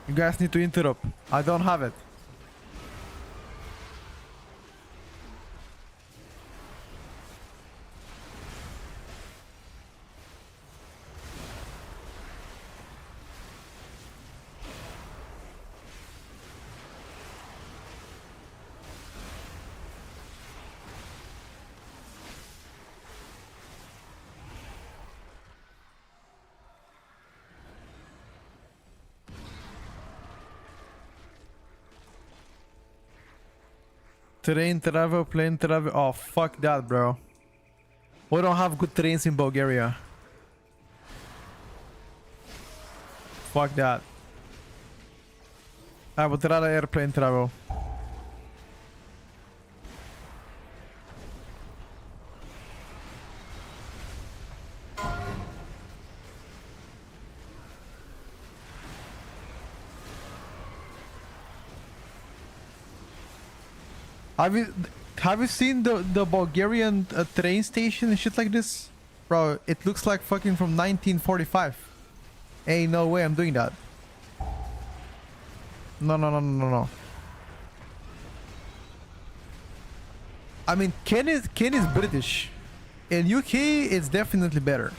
S1: You guys need to interrupt. I don't have it. Train travel, plane travel. Oh, fuck that, bro. We don't have good trains in Bulgaria. Fuck that. I would rather airplane travel. Have you seen the Bulgarian train station and shit like this? Bro, it looks like fucking from 1945. Ain't no way I'm doing that. No, no, no, no, no, no. I mean, Ken is British. In UK, it's definitely better.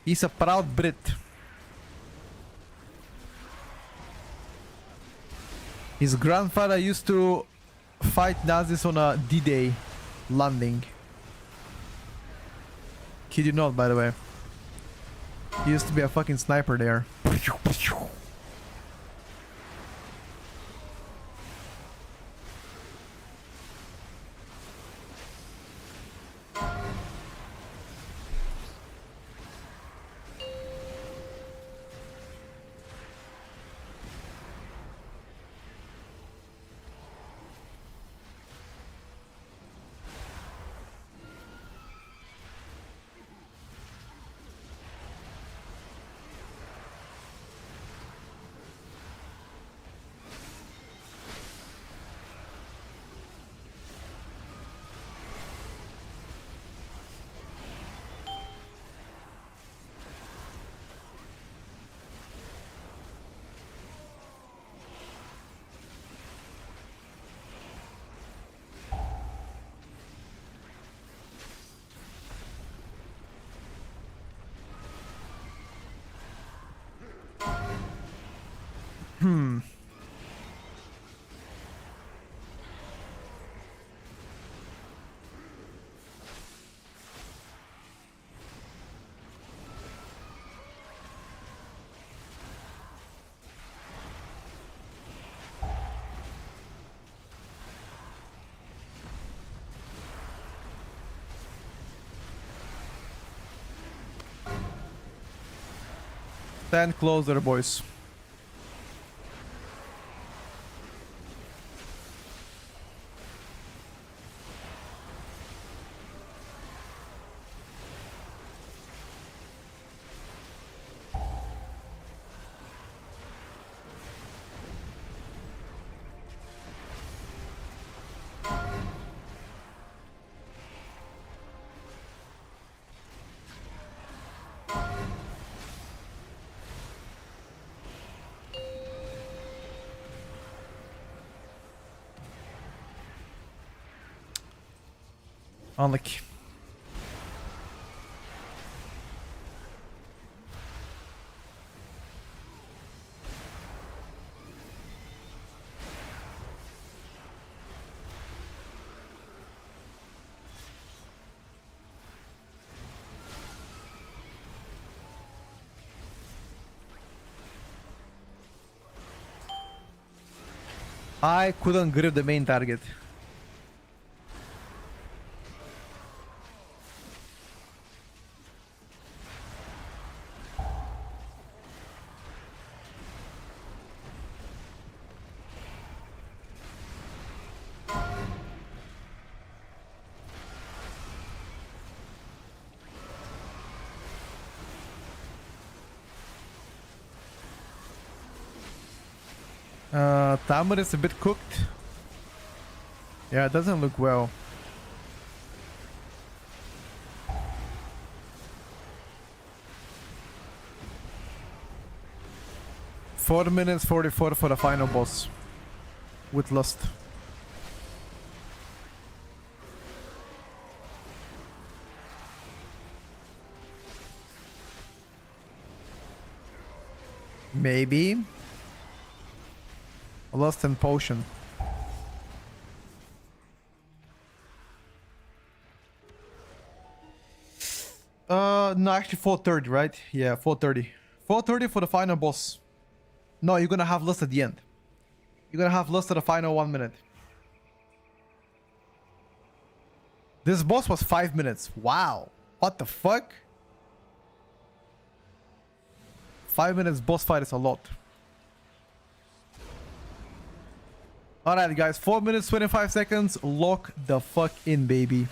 S1: He's a proud Brit. His grandfather used to fight Nazis on a D-Day landing. Kid you not, by the way. He used to be a fucking sniper there. Stand closer, boys. Unlucky. I couldn't grip the main target. Tamar is a bit cooked. Yeah, it doesn't look well. Four minutes 44 for the final boss with Lust. Maybe. Lust and potion. No, actually 4:30, right? Yeah, 4:30. 4:30 for the final boss. No, you're gonna have Lust at the end. You're gonna have Lust at the final 1 minute. This boss was 5 minutes. Wow. What the fuck? 5 minutes boss fight is a lot. Alright guys, 4 minutes 25 seconds. Lock the fuck in, baby.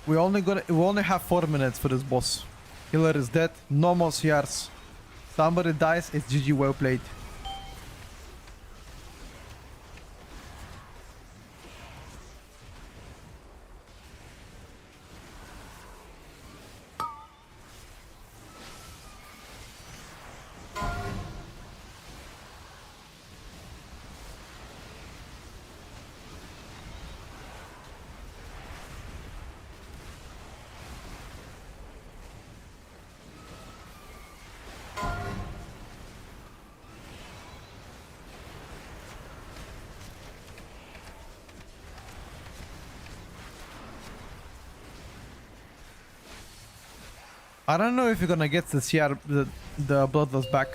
S1: We only have 4 minutes for this boss. Killer is dead. No more CRs. Somebody dies. It's GG. Well played. I don't know if you're gonna get the the Bloodlust back.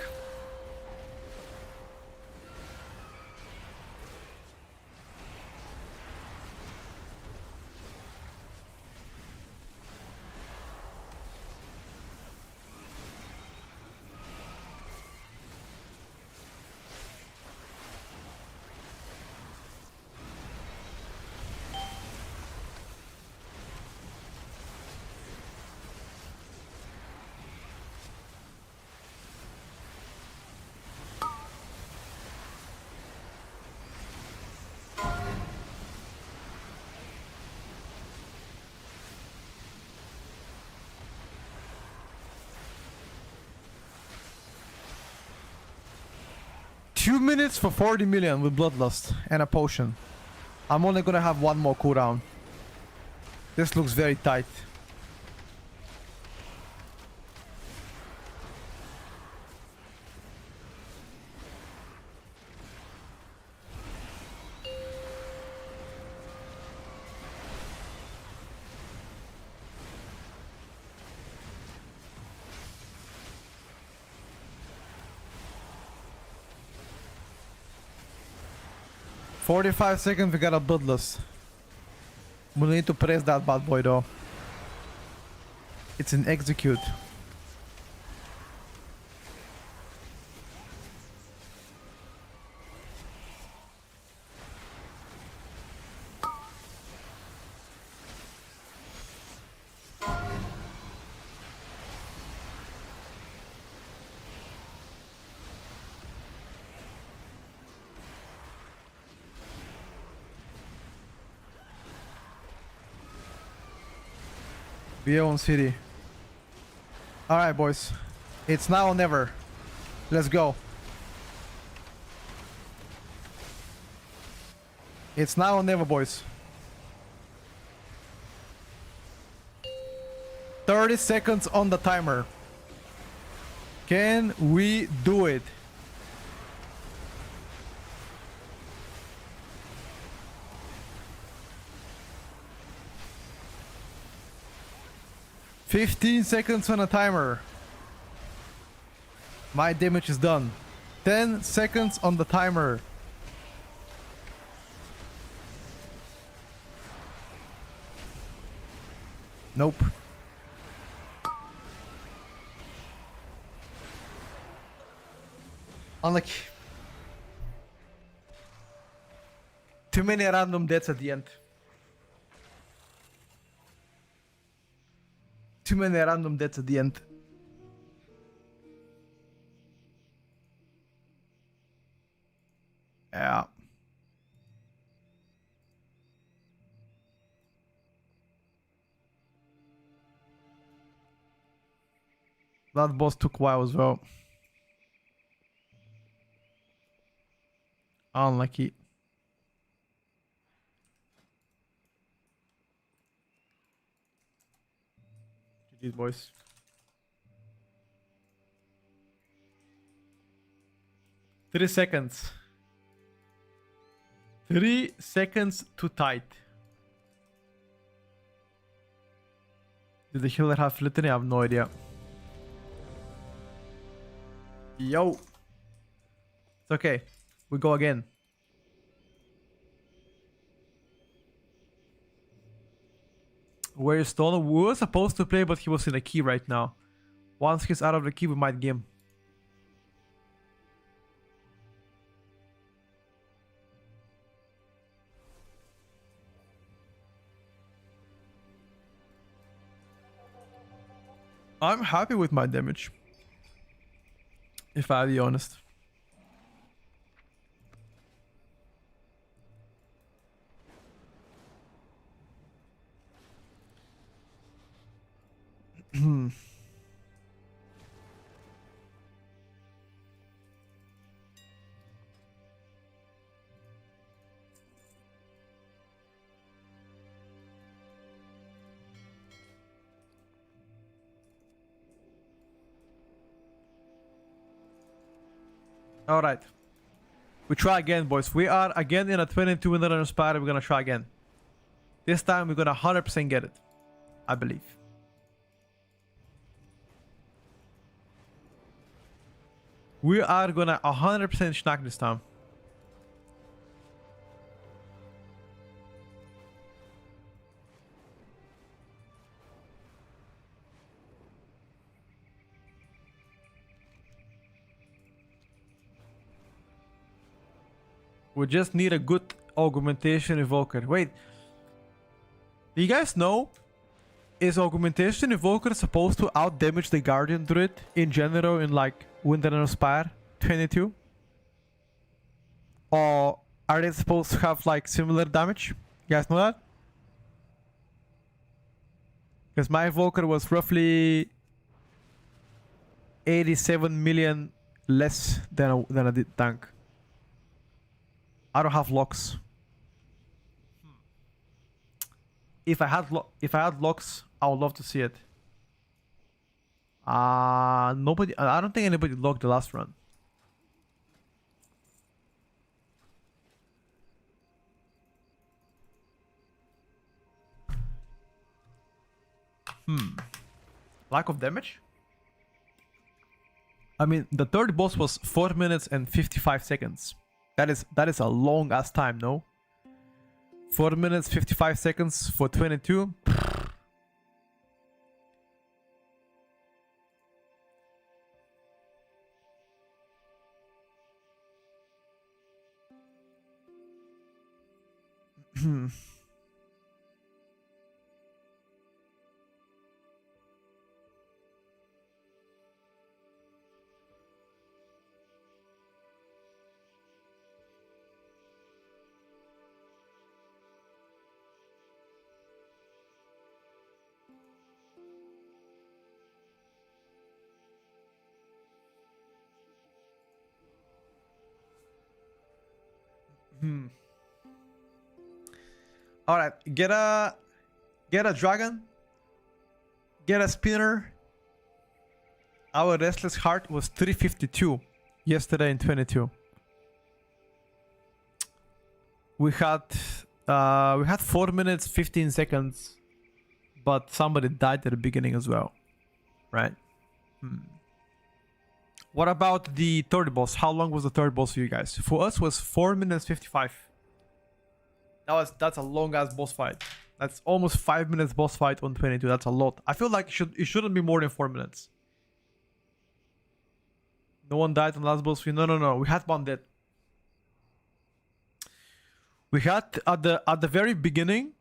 S1: Two minutes for 40 million with Bloodlust and a potion. I'm only gonna have one more cooldown. This looks very tight. "45 seconds, we got a Bloodlust. We need to press that bad boy though. It's in execute. Beyond City. Alright, boys. It's now or never. Let's go. It's now or never, boys. 30 seconds on the timer. Can we do it? "15 seconds on a timer. My damage is done. 10 seconds on the timer. Nope. Unlucky. Too many random deaths at the end. Too many random deaths at the end. Yeah. That boss took a while as well. Unlucky. GG's, boys. Three seconds. 3 seconds too tight. Did the healer have litany? I have no idea. Yo. It's okay. We go again. Where is Stone? We were supposed to play, but he was in a key right now. Once he's out of the key, we might game. I'm happy with my damage. If I'll be honest. Alright. We try again, boys. We are again in a 22 winner inspired. We're gonna try again. This time we're gonna 100% get it. I believe. We are gonna 100% schnack this time. We just need a good augmentation evoker. Wait. Do you guys know? Is augmentation evoker supposed to out damage the guardian druid in general in like Wind and Spire 22? Or are they supposed to have like similar damage? You guys know that? Because my evoker was roughly 87 million less than a tank. I don't have locks. If I had locks, I would love to see it. Nobody. I don't think anybody locked the last run. Lack of damage? I mean, the third boss was 4 minutes and 55 seconds. That is a long ass time, no? 4 minutes 55 seconds for 22. All right, get a dragon, get a spinner. Our restless heart was 352 yesterday in 22. We had 4 minutes 15 seconds, but somebody died at the beginning as well, right? What about the third boss? How long was the third boss for you guys? For us was 4 minutes 55. That's a long ass boss fight. That's almost 5 minutes boss fight on 22. That's a lot. I feel like it shouldn't be more than 4 minutes. No one died on the last boss fight. No. We had one dead. We had at the very beginning,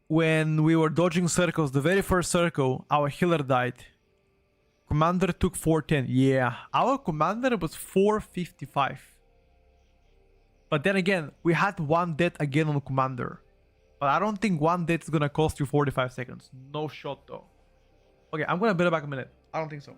S1: when we were dodging circles, the very first circle, our healer died. Commander took 410. Yeah, our commander was 455. But then again, we had one death again on commander. But I don't think one death is gonna cost you 45 seconds. No shot though. Okay, I'm gonna build it back a minute. I don't think so.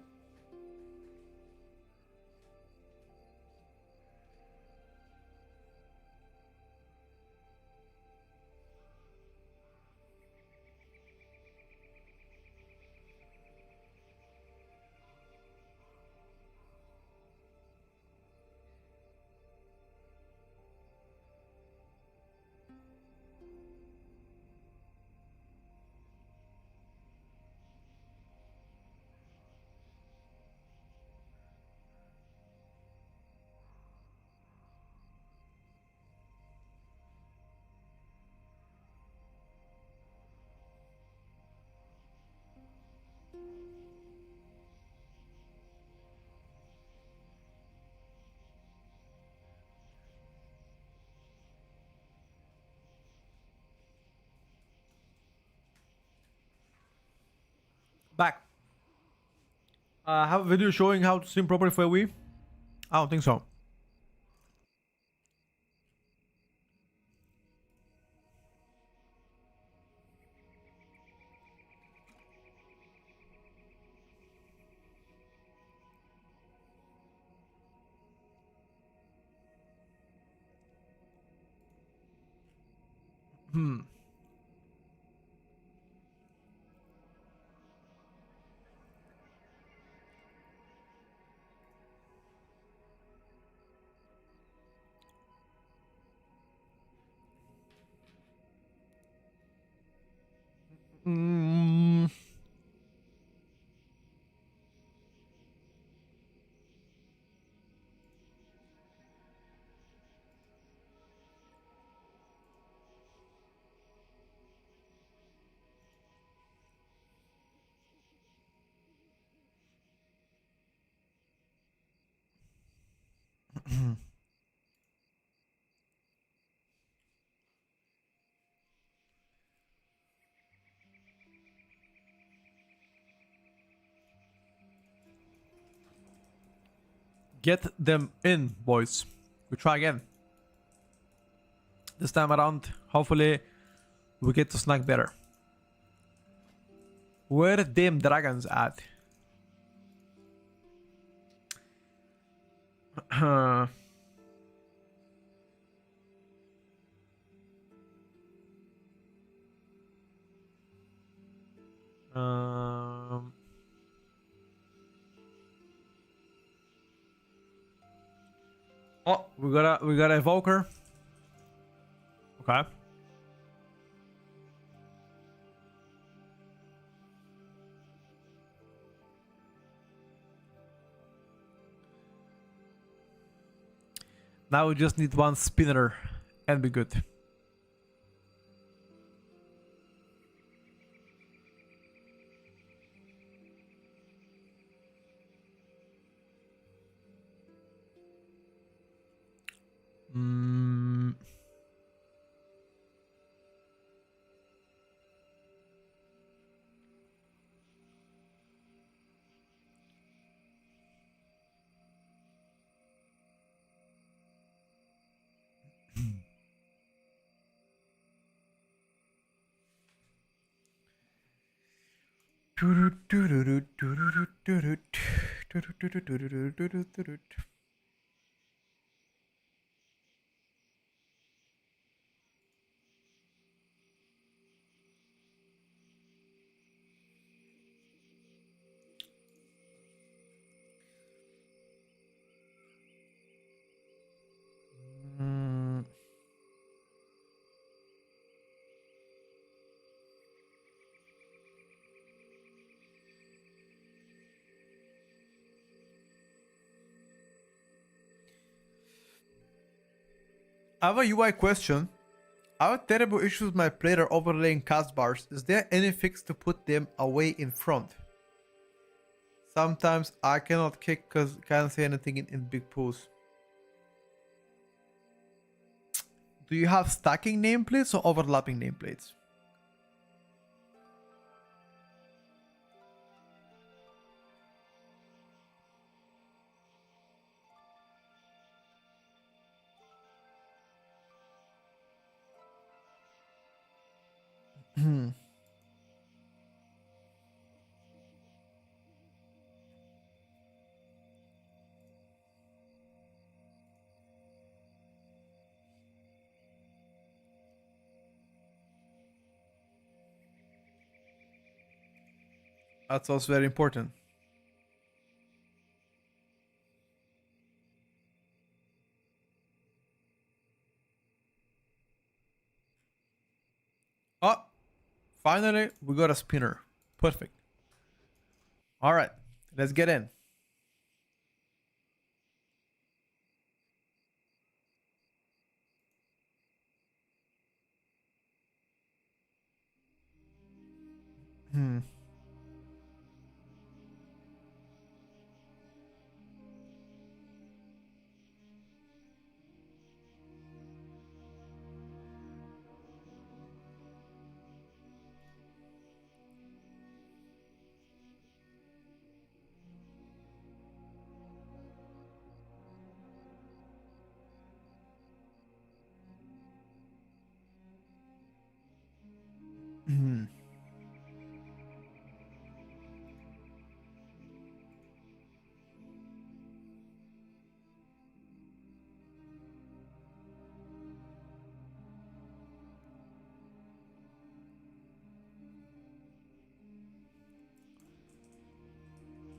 S1: Have a video showing how to stream properly for a Wii? I don't think so. Hmm. Mm. Get them in, boys. We try again. This time around, hopefully, we get to snack better. Where them dragons at? um, oh, we got a evoker. Okay. Now we just need one spinner and be good. Mm. Mm. I have a UI question. I have terrible issues with my player overlaying cast bars. Is there any fix to put them away in front? Sometimes I cannot kick because can't say anything in big pools. Do you have stacking nameplates or overlapping nameplates? That's also very important. Oh, finally, we got a spinner. Perfect. All right, let's get in. Hmm.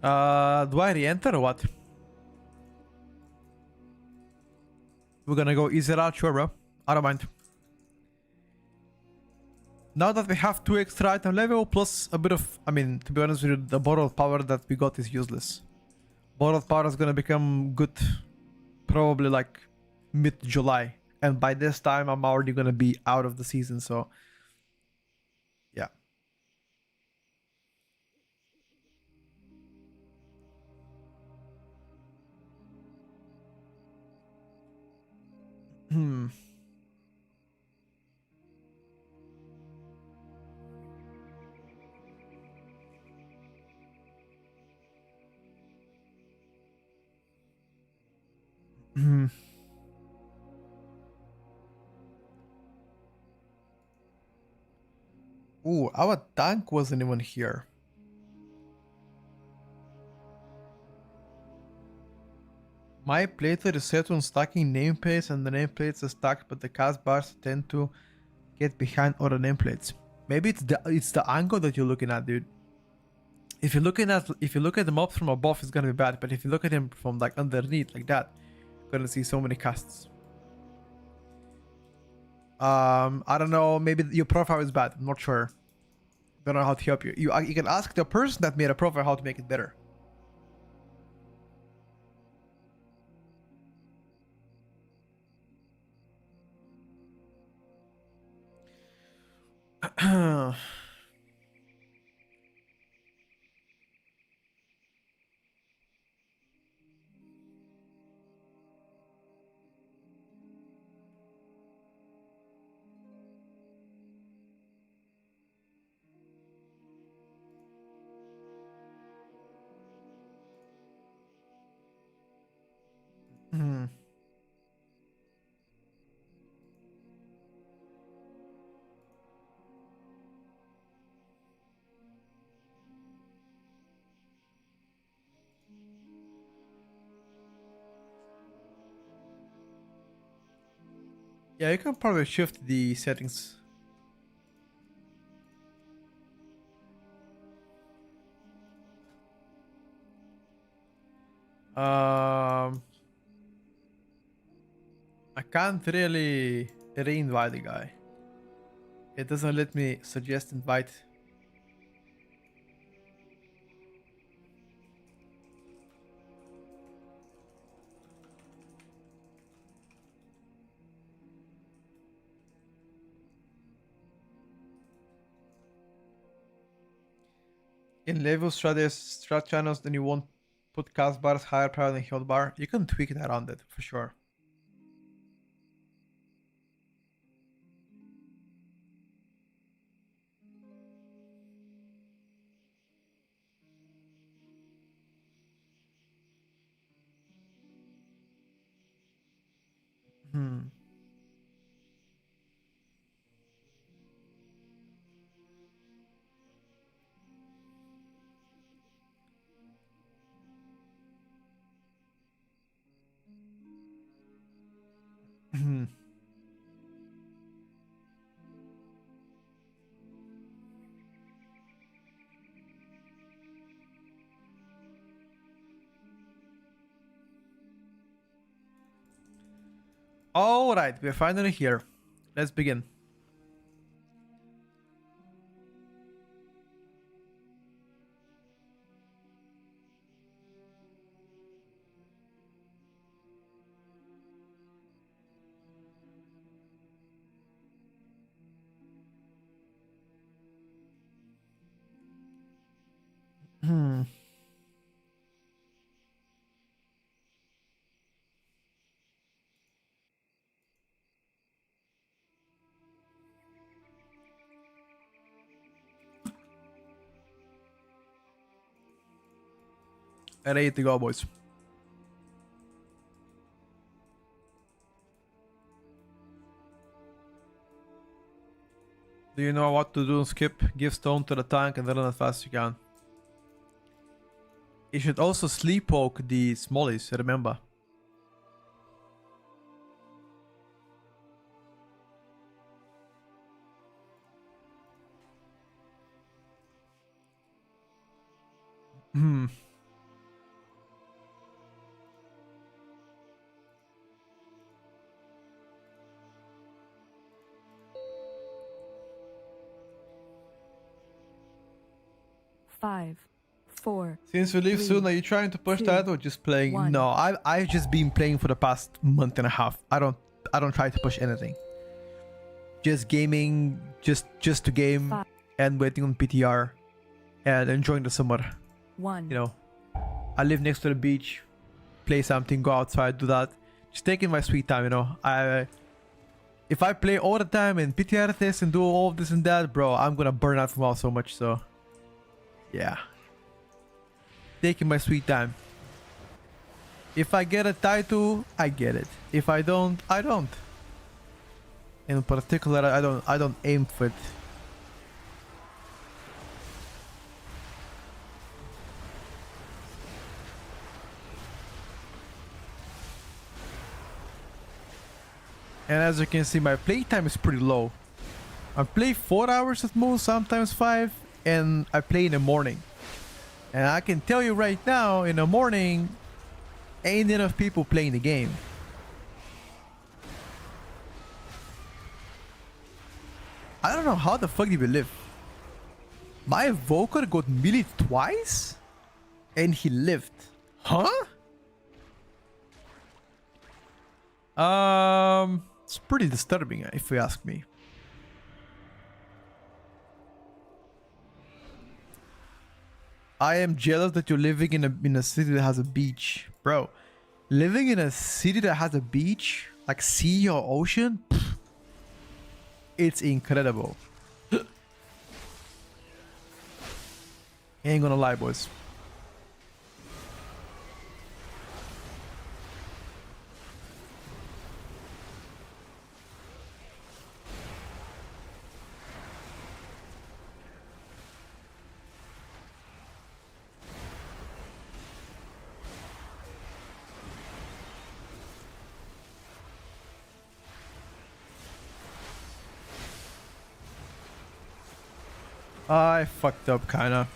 S1: Do I re-enter or what? We're gonna go easy route, sure, bro. I don't mind. Now that we have 2 extra item level plus a bit of, I mean, to be honest with you, the borrowed power that we got is useless. Borrowed power is gonna become good probably like mid-July. And by this time, I'm already gonna be out of the season, so yeah. Hmm. Hmm. Ooh, our tank wasn't even here. My plater is set on stacking nameplates and the nameplates are stacked, but the cast bars tend to get behind other nameplates. Maybe it's the angle that you're looking at, dude. If you look at the mob from above, it's gonna be bad. But if you look at him from like underneath, like that, you're gonna see so many casts. I don't know. Maybe your profile is bad. I'm not sure. Don't know how to help you. You can ask the person that made a profile how to make it better. Hmm. Yeah, you can probably shift the settings. I can't really re-invite the guy. It doesn't let me suggest invite. In level strat channels, then you won't put cast bars higher power than health bar. You can tweak that around it for sure. Hmm. Hmm. All right, we're finally here. Let's begin. Hmm. Ready to go, boys. Do you know what to do? Skip, give stone to the tank, and run as fast as you can. You should also sleepwalk the smallies, remember. Hmm.
S2: 5, 4.
S1: Since we leave
S2: 3,
S1: soon, are you trying to push
S2: 2,
S1: that or just playing?
S2: 1.
S1: No, I've just been playing for the past month and a half. I don't try to push anything. Just gaming, just to game
S2: 5,
S1: and waiting on PTR and enjoying the summer.
S2: 1.
S1: You know, I live next to the beach, play something, go outside, do that. Just taking my sweet time, you know. If I play all the time and PTR this and do all this and that, bro, I'm gonna burn out from WoW so much. So, yeah, taking my sweet time. If I get a title, I get it. If I don't, I don't. In particular, I don't aim for it. And as you can see, my playtime is pretty low. I play 4 hours at most, sometimes 5, and I play in the morning. And I can tell you right now, in the morning, ain't enough people playing the game. I don't know how the fuck did we live. My evoker got melee twice? And he lived. Huh? It's pretty disturbing if you ask me. I am jealous that you're living in a city that has a beach. Bro, living in a city that has a beach, like sea or ocean, pff, it's incredible. Ain't gonna lie, boys. I fucked up, kinda.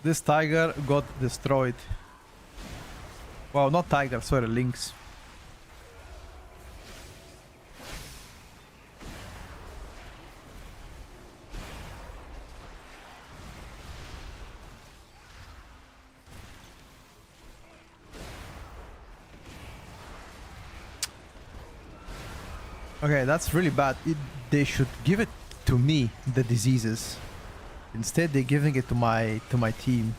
S1: This tiger got destroyed. Well, not tiger, sorry, lynx. Okay, that's really bad. They should give it to me, the diseases. Instead, they're giving it to my team.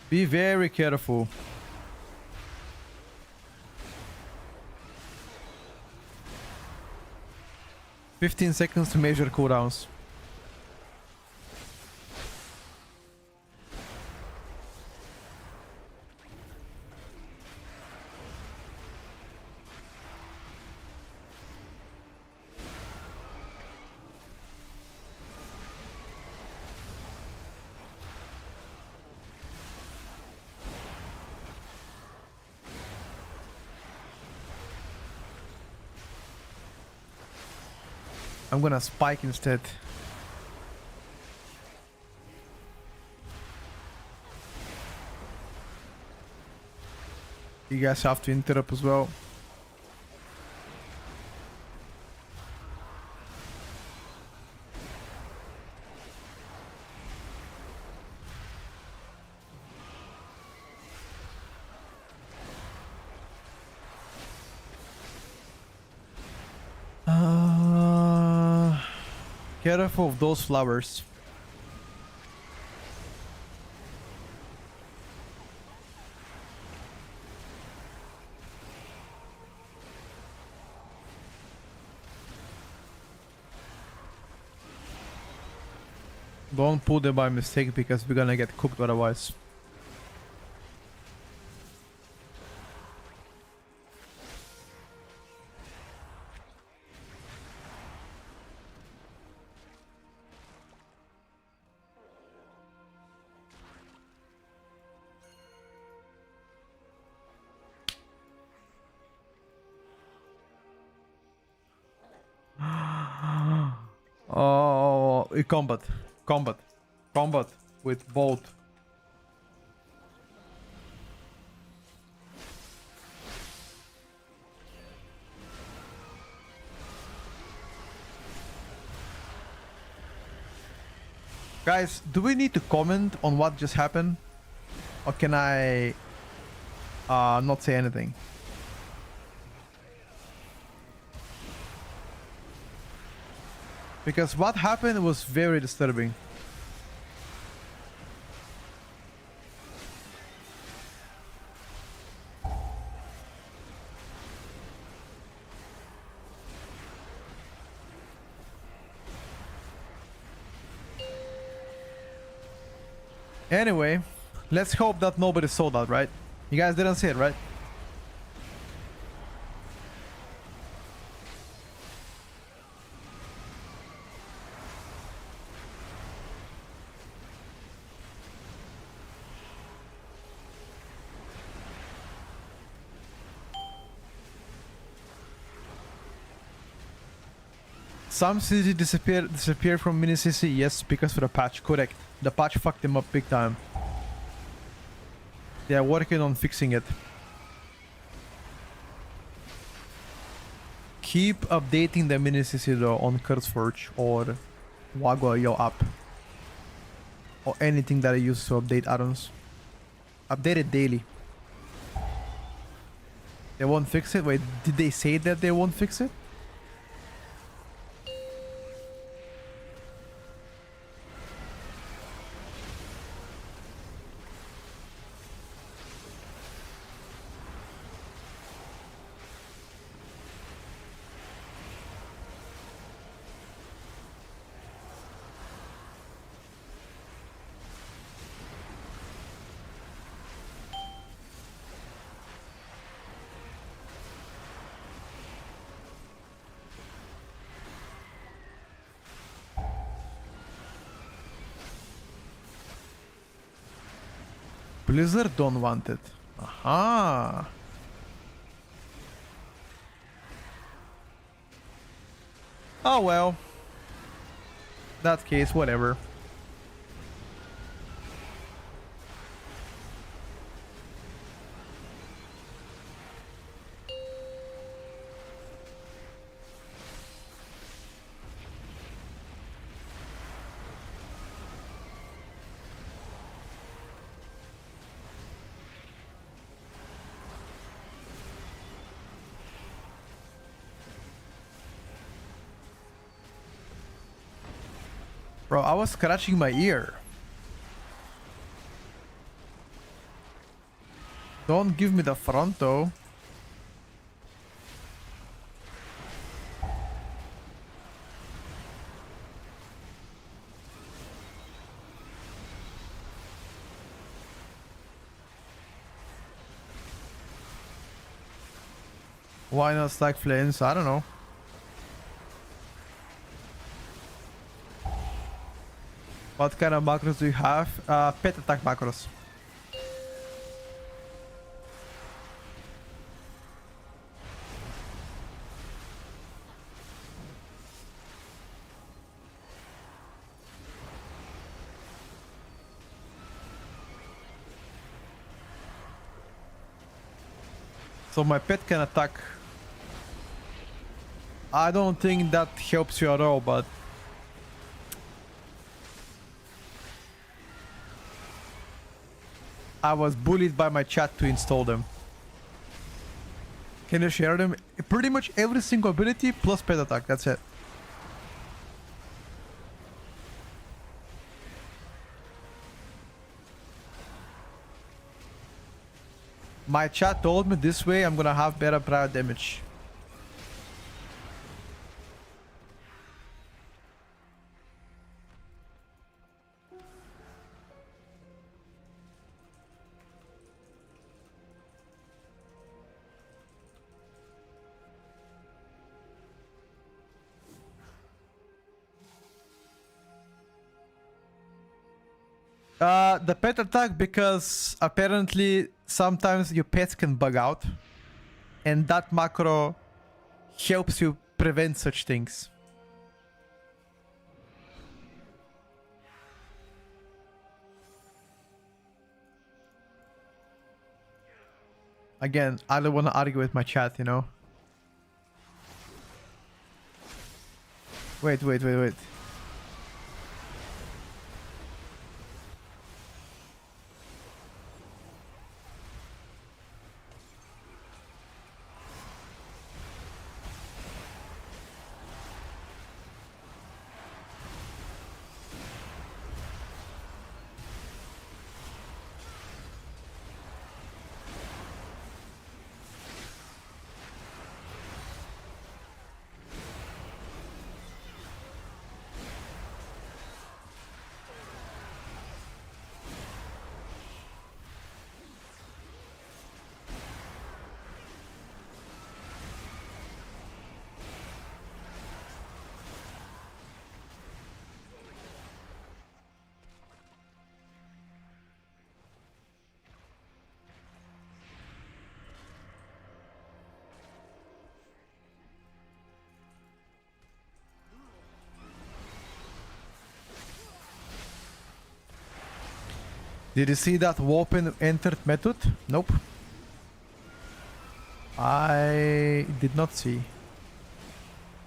S1: Be very careful. "15 seconds to measure cooldowns." I'm gonna spike instead. You guys have to interrupt as well. Careful of those flowers. Don't pull them by mistake because we're gonna get cooked otherwise. Oh, combat, combat, combat with bolt. Guys, do we need to comment on what just happened? Or can I not say anything? Because what happened was very disturbing. Anyway, let's hope that nobody saw that, right? You guys didn't see it, right? Some CG disappeared from mini CC, yes, because of the patch, correct. The patch fucked them up big time. They are working on fixing it. Keep updating the mini CC though on Kurzforge or Wagwa Yo app. Or anything that I use to update add-ons. Update it daily. They won't fix it? Wait, did they say that they won't fix it? Blizzard don't want it. Aha. Oh well. That case, whatever. Bro, I was scratching my ear. Don't give me the front though. Why not stack flames? I don't know. What kind of macros do you have? Pet attack macros. So my pet can attack. I don't think that helps you at all, but I was bullied by my chat to install them. Can you share them? Pretty much every single ability plus pet attack, that's it. My chat told me this way I'm gonna have better prior damage. The pet attack, because apparently sometimes your pets can bug out, and that macro helps you prevent such things. Again, I don't want to argue with my chat, you know? Wait. Did you see that Warpen entered method? Nope. I did not see.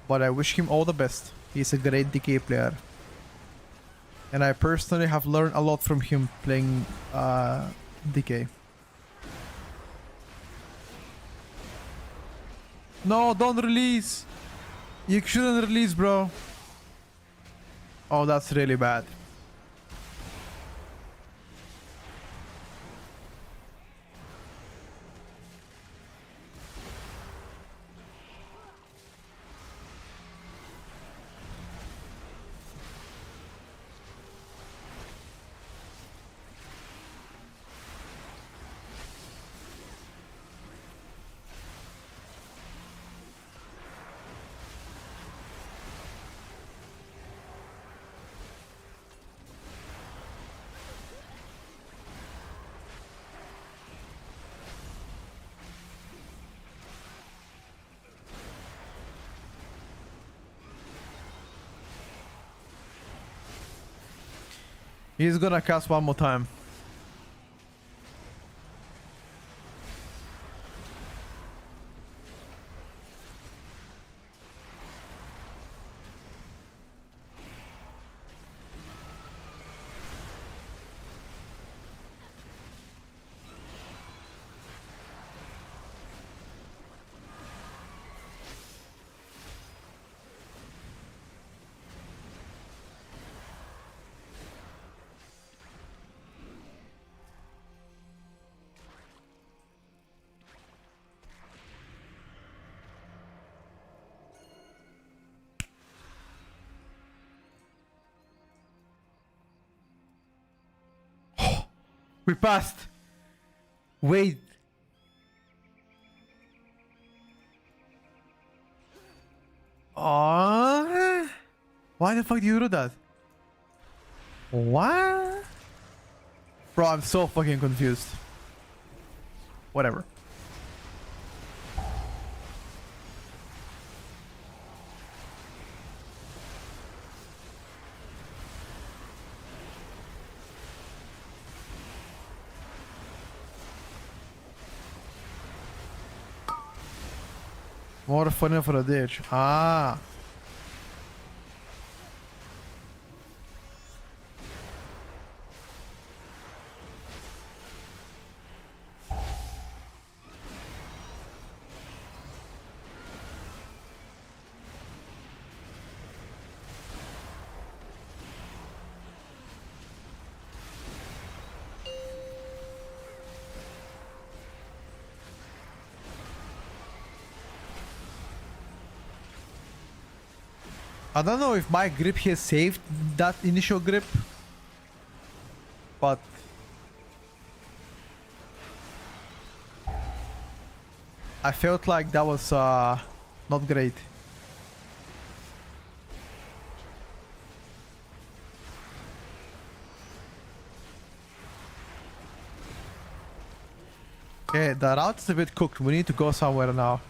S1: But I wish him all the best. He's a great DK player. And I personally have learned a lot from him playing DK. No, don't release! You shouldn't release, bro. Oh, that's really bad. He's gonna cast one more time. We passed. Wait. Oh, why the fuck do you do that? What? Bro, I'm so fucking confused. Whatever. More funny for a ditch. Ah. I don't know if my grip has saved that initial grip, but I felt like that was not great. Okay, the route is a bit cooked. We need to go somewhere now.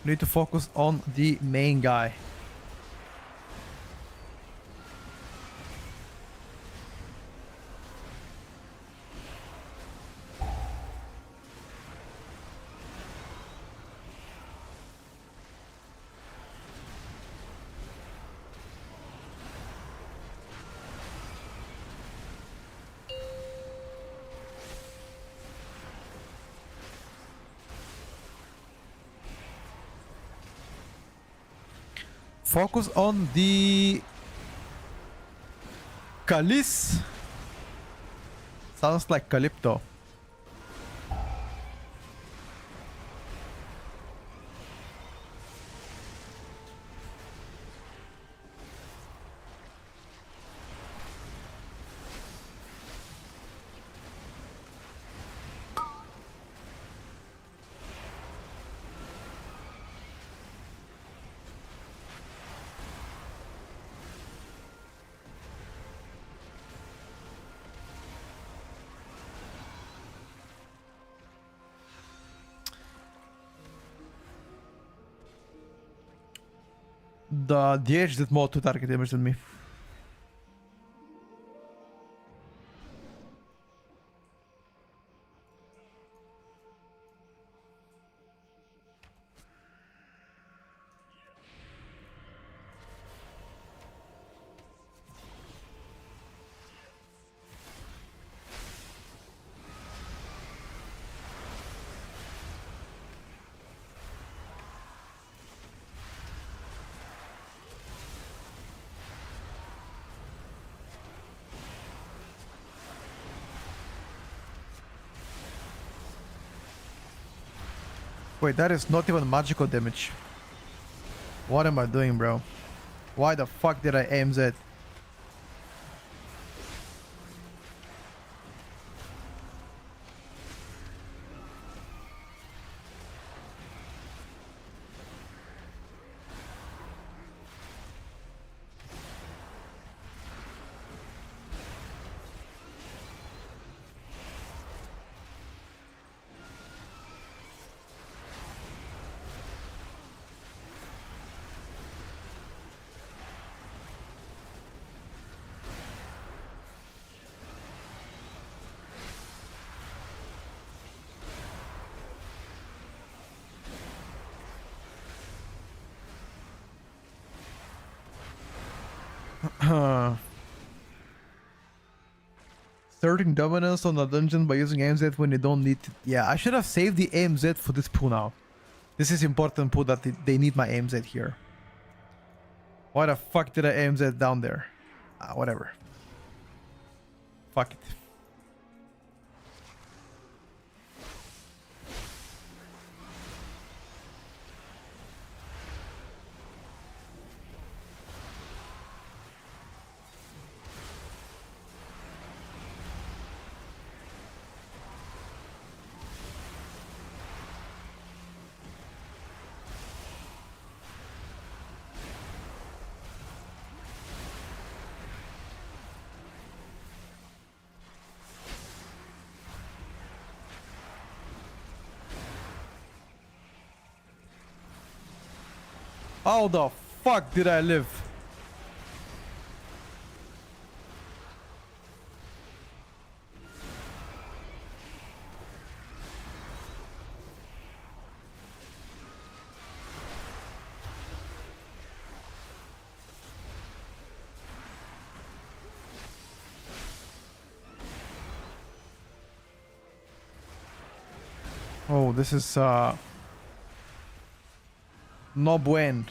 S1: Need to focus on the main guy. Focus on the Kalis. Sounds like Calypto. The DH did more to target damage than me. Wait, that is not even magical damage. What am I doing, bro? Why the fuck did I aim that? Starting dominance on a dungeon by using AMZ when you don't need it. Yeah, I should have saved the AMZ for this pool now. This is important pool that they need my AMZ here. Why the fuck did I AMZ down there? Whatever. Fuck it. How the fuck did I live? Oh, this is no bueno.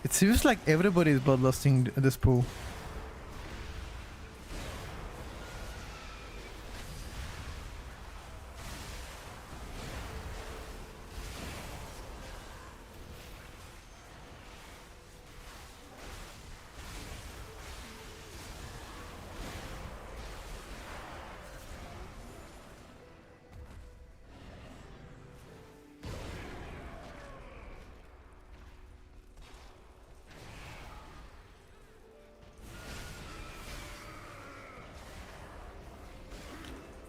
S1: It seems like everybody is bloodlusting this pool.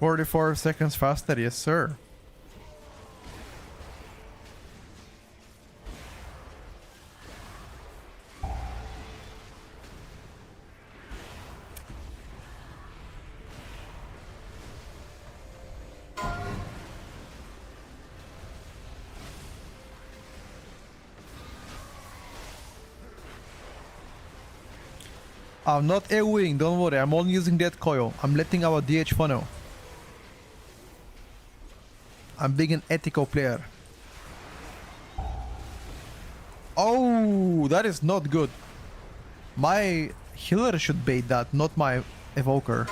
S1: "44 seconds faster, yes sir." I'm not AoEing, don't worry, I'm only using that coil. I'm letting our DH funnel. I'm being an ethical player. Oh, that is not good. My healer should bait that, not my evoker.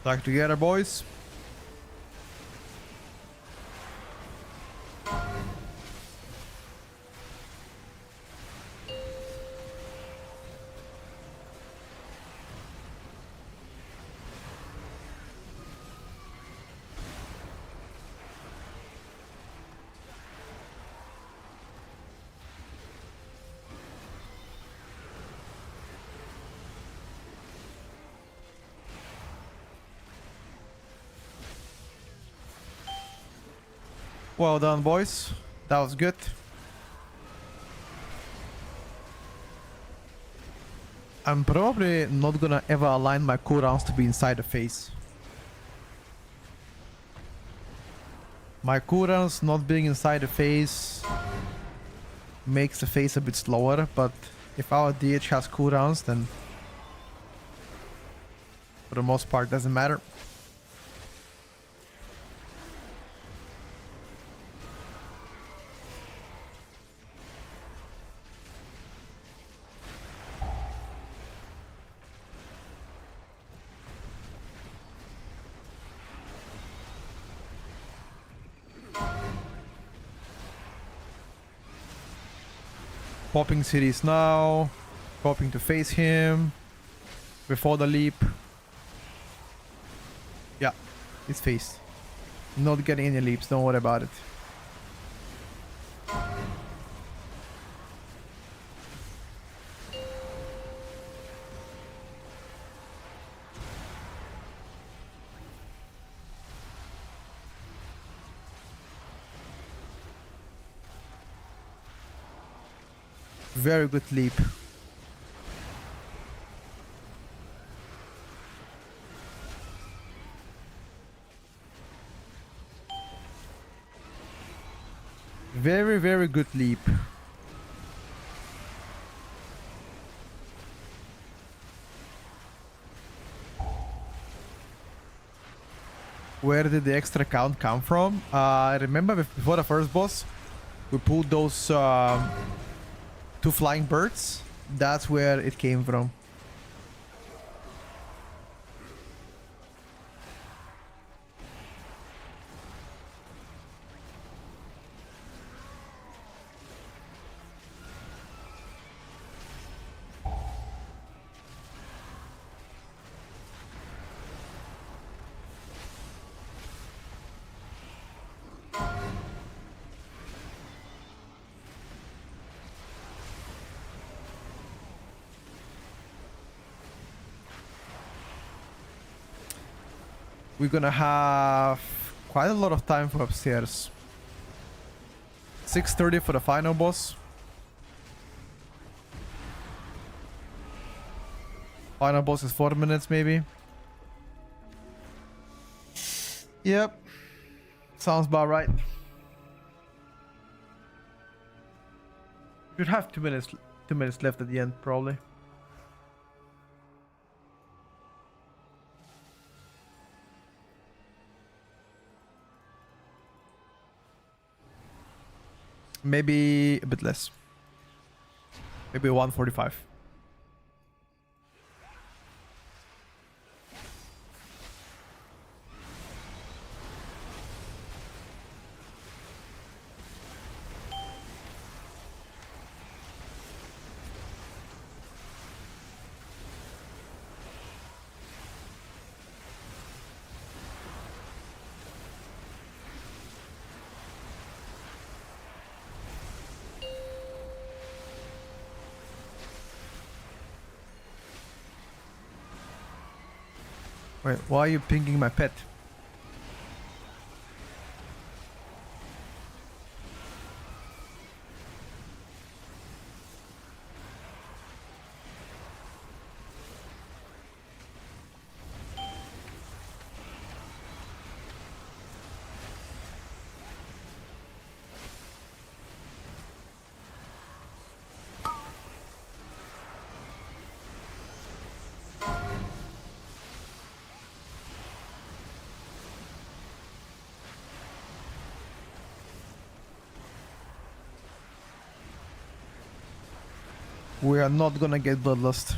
S1: Back together, boys. Well done, boys. That was good. I'm probably not gonna ever align my cooldowns to be inside the face. My cooldowns not being inside the face makes the face a bit slower, but if our DH has cooldowns, then for the most part doesn't matter. Popping cities now. Popping to face him. Before the leap. Yeah, it's faced. Not getting any leaps, don't worry about it. Very good leap. Very, very good leap. Where did the extra count come from? I remember before the first boss, we pulled those 2 flying birds. That's where it came from. We're gonna have quite a lot of time for upstairs. 6:30 for the final boss. Final boss is 4 minutes maybe. Yep. Sounds about right. Should have 2 minutes left at the end probably. Maybe a bit less. Maybe 1:45. Wait, why are you pinging my pet? We are not gonna get bloodlust.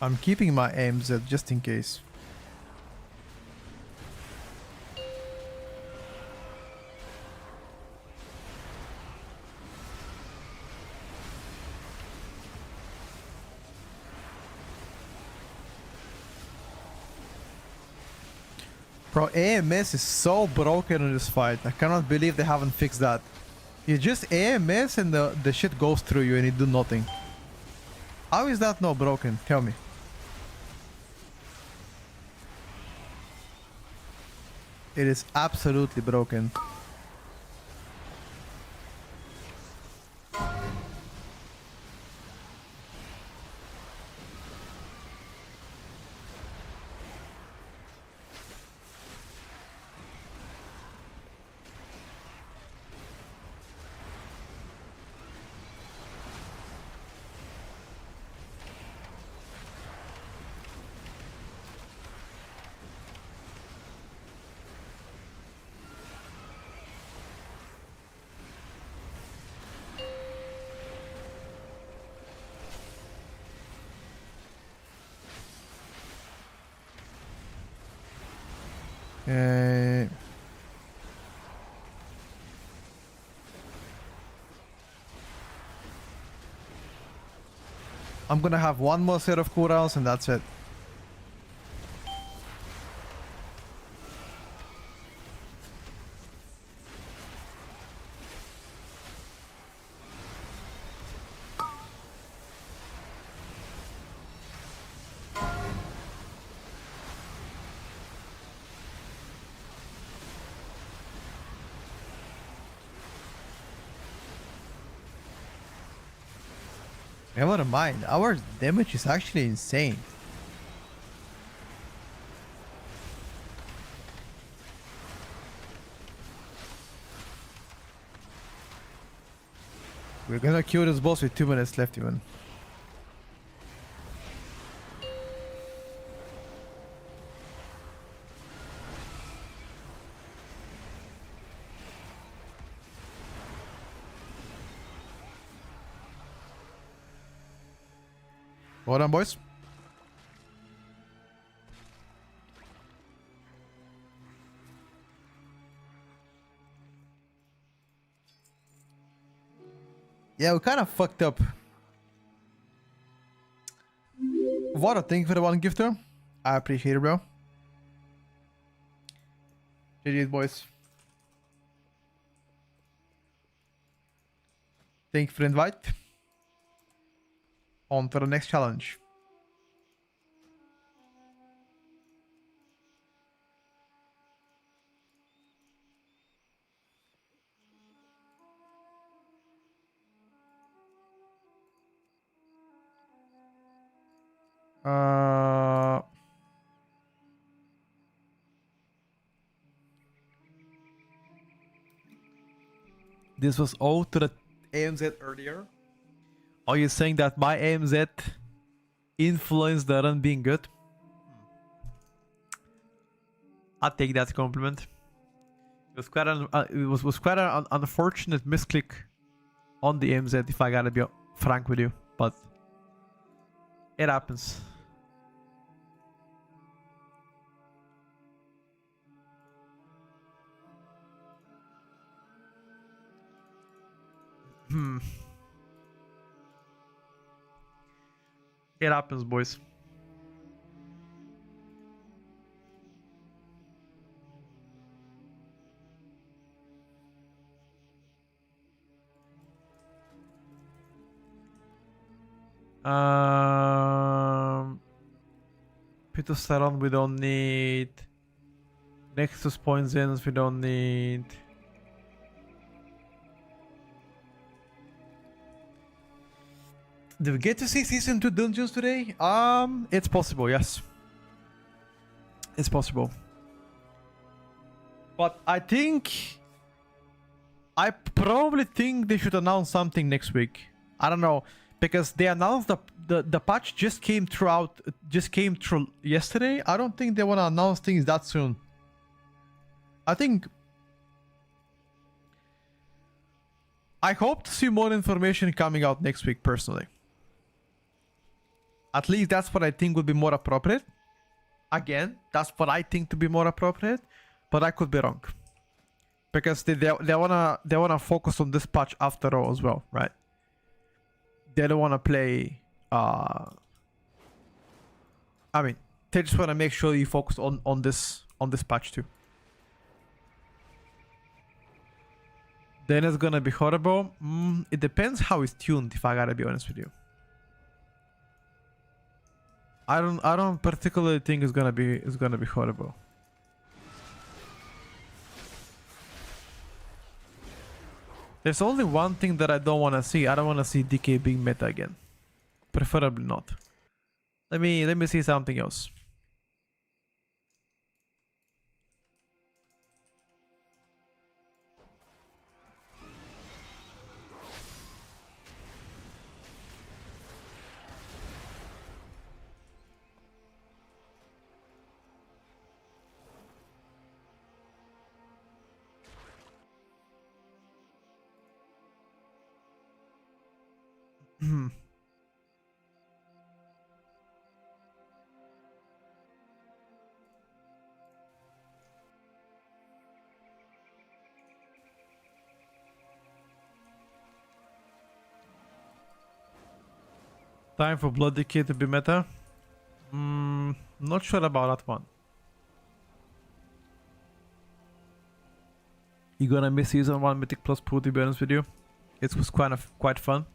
S1: I'm keeping my AMZ just in case. Bro, AMS is so broken in this fight. I cannot believe they haven't fixed that. You just AMS and the shit goes through you and it do nothing. How is that not broken? Tell me. It is absolutely broken. I'm gonna have one more set of cooldowns and that's it. Never mind, our damage is actually insane. We're gonna kill this boss with 2 minutes left even. Well done, boys. Yeah, we kind of fucked up. What thank you for the one gifter. I appreciate it, bro. GG's, boys. Thank you for the invite. On to the next challenge. This was all to the AMZ earlier. Are you saying that my AMZ influenced the run being good? I'll take that compliment. It was quite an unfortunate misclick on the AMZ, if I gotta be frank with you, but it happens. It happens, boys. Pitosteron we don't need. Nexus poisons we don't need. Did we get to see season 2 dungeons today? It's possible, yes. It's possible. But I probably think they should announce something next week. I don't know, because they announced the patch just came through yesterday. I don't think they want to announce things that soon. I hope to see more information coming out next week, personally. At least that's what I think would be more appropriate. Again, that's what I think to be more appropriate, but I could be wrong. Because they wanna focus on this patch after all as well, right? They don't wanna play I mean, they just wanna make sure you focus on this patch too. Then it's gonna be horrible. It depends how it's tuned, if I gotta be honest with you. I don't particularly think it's gonna be horrible. There's only one thing that I don't want to see. I don't want to see DK being meta again. Preferably not. Let me see something else. Time for Blood Decay to be meta? Not sure about that one. You're gonna miss season 1 Mythic Plus pool, to be honest with you. It was quite fun.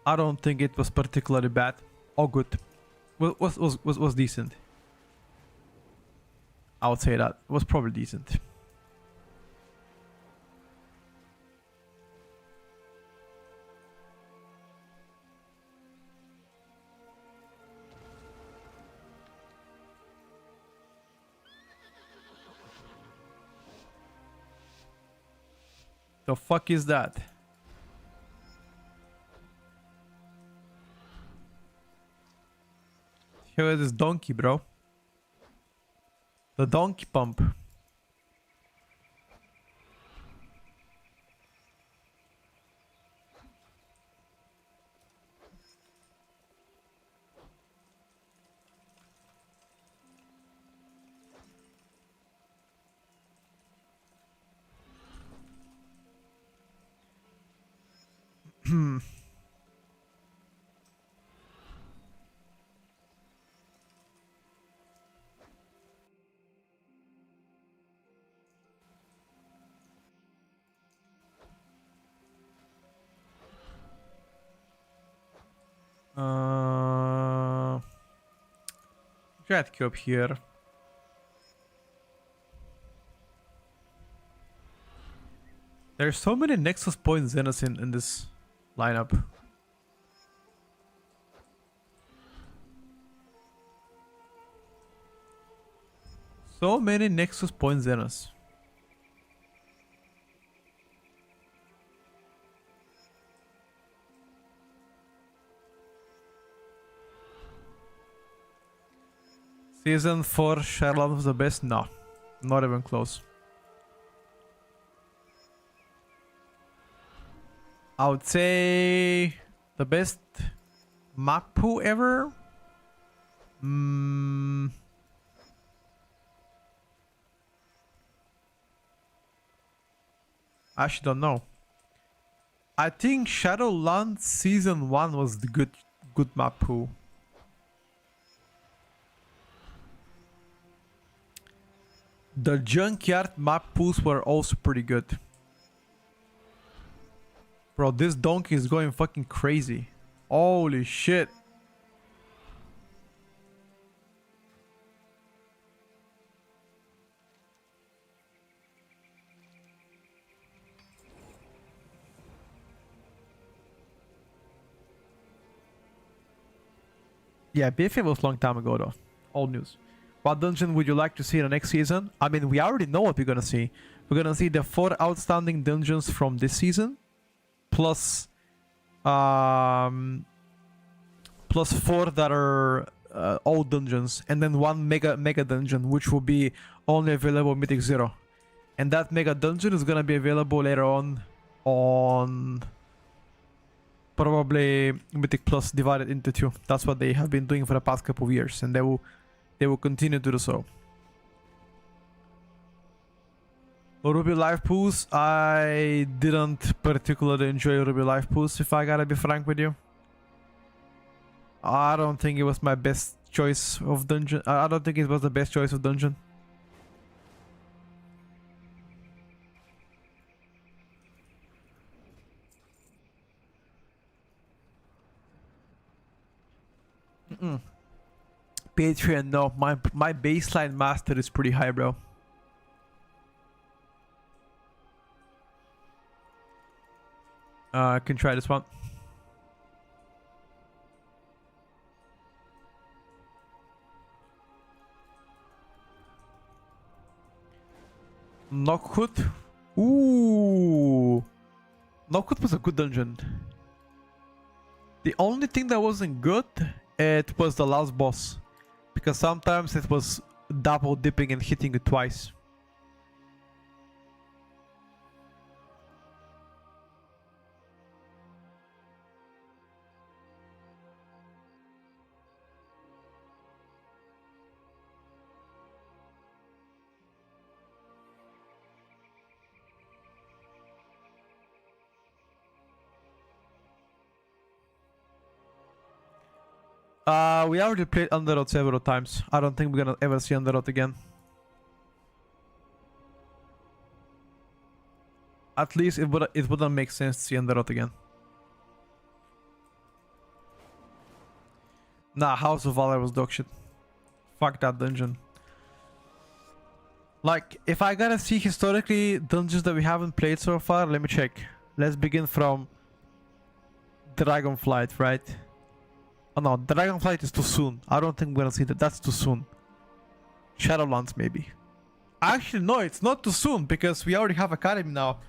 S1: I don't think it was particularly bad or good. Was decent. I would say that. It was probably decent. The fuck is that? Here is this donkey, bro. The donkey pump. Jet cube here. There's so many Nexus points in this lineup. So many Nexus points in us. Season 4 Charlotte was the best? No, not even close. I would say the best map pool ever. I actually don't know. I think Shadowlands Season 1 was the good map pool. The Junkyard map pools were also pretty good. Bro, this donkey is going fucking crazy. Holy shit. Yeah, BFA was a long time ago though. Old news. What dungeon would you like to see in the next season? I mean, we already know what we're gonna see. We're gonna see the 4 outstanding dungeons from this season. Plus 4 that are old dungeons. And then 1 mega dungeon, which will be only available Mythic 0. And that mega dungeon is gonna be available later on probably Mythic Plus divided into 2. That's what they have been doing for the past couple of years, and they will continue to do so. Ruby Live pools, I didn't particularly enjoy Ruby Live pools, if I gotta be frank with you. I don't think it was my best choice of dungeon. I don't think it was the best choice of dungeon. Patreon, no. My baseline master is pretty high, bro. I can try this one. Knockhood. Ooh. Knockhood was a good dungeon. The only thing that wasn't good, it was the last boss. Because sometimes it was double dipping and hitting it twice. We already played Underworld several times. I don't think we're gonna ever see Underworld again. At least it wouldn't make sense to see Underworld again. Nah, House of Valor was dog shit. Fuck that dungeon. Like, if I gotta see historically dungeons that we haven't played so far, let me check. Let's begin from Dragonflight, right? Oh no, Dragonflight is too soon. I don't think we're gonna see that. That's too soon. Shadowlands, maybe. Actually, no, it's not too soon because we already have Academy now.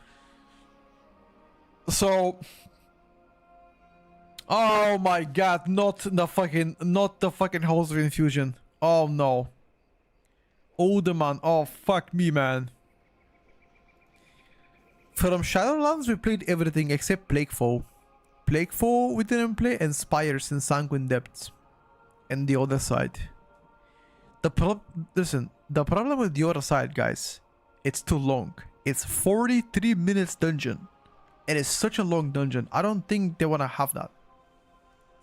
S1: So, oh my god, not the fucking Halls of Infusion. Oh no. Alderman, oh fuck me, man. From Shadowlands, we played everything except Plaguefall. Plaguefall we didn't play, and Spires and Sanguine Depths. And the other side. The problem with the other side, guys, it's too long. It's 43 minutes dungeon. And it's such a long dungeon. I don't think they want to have that.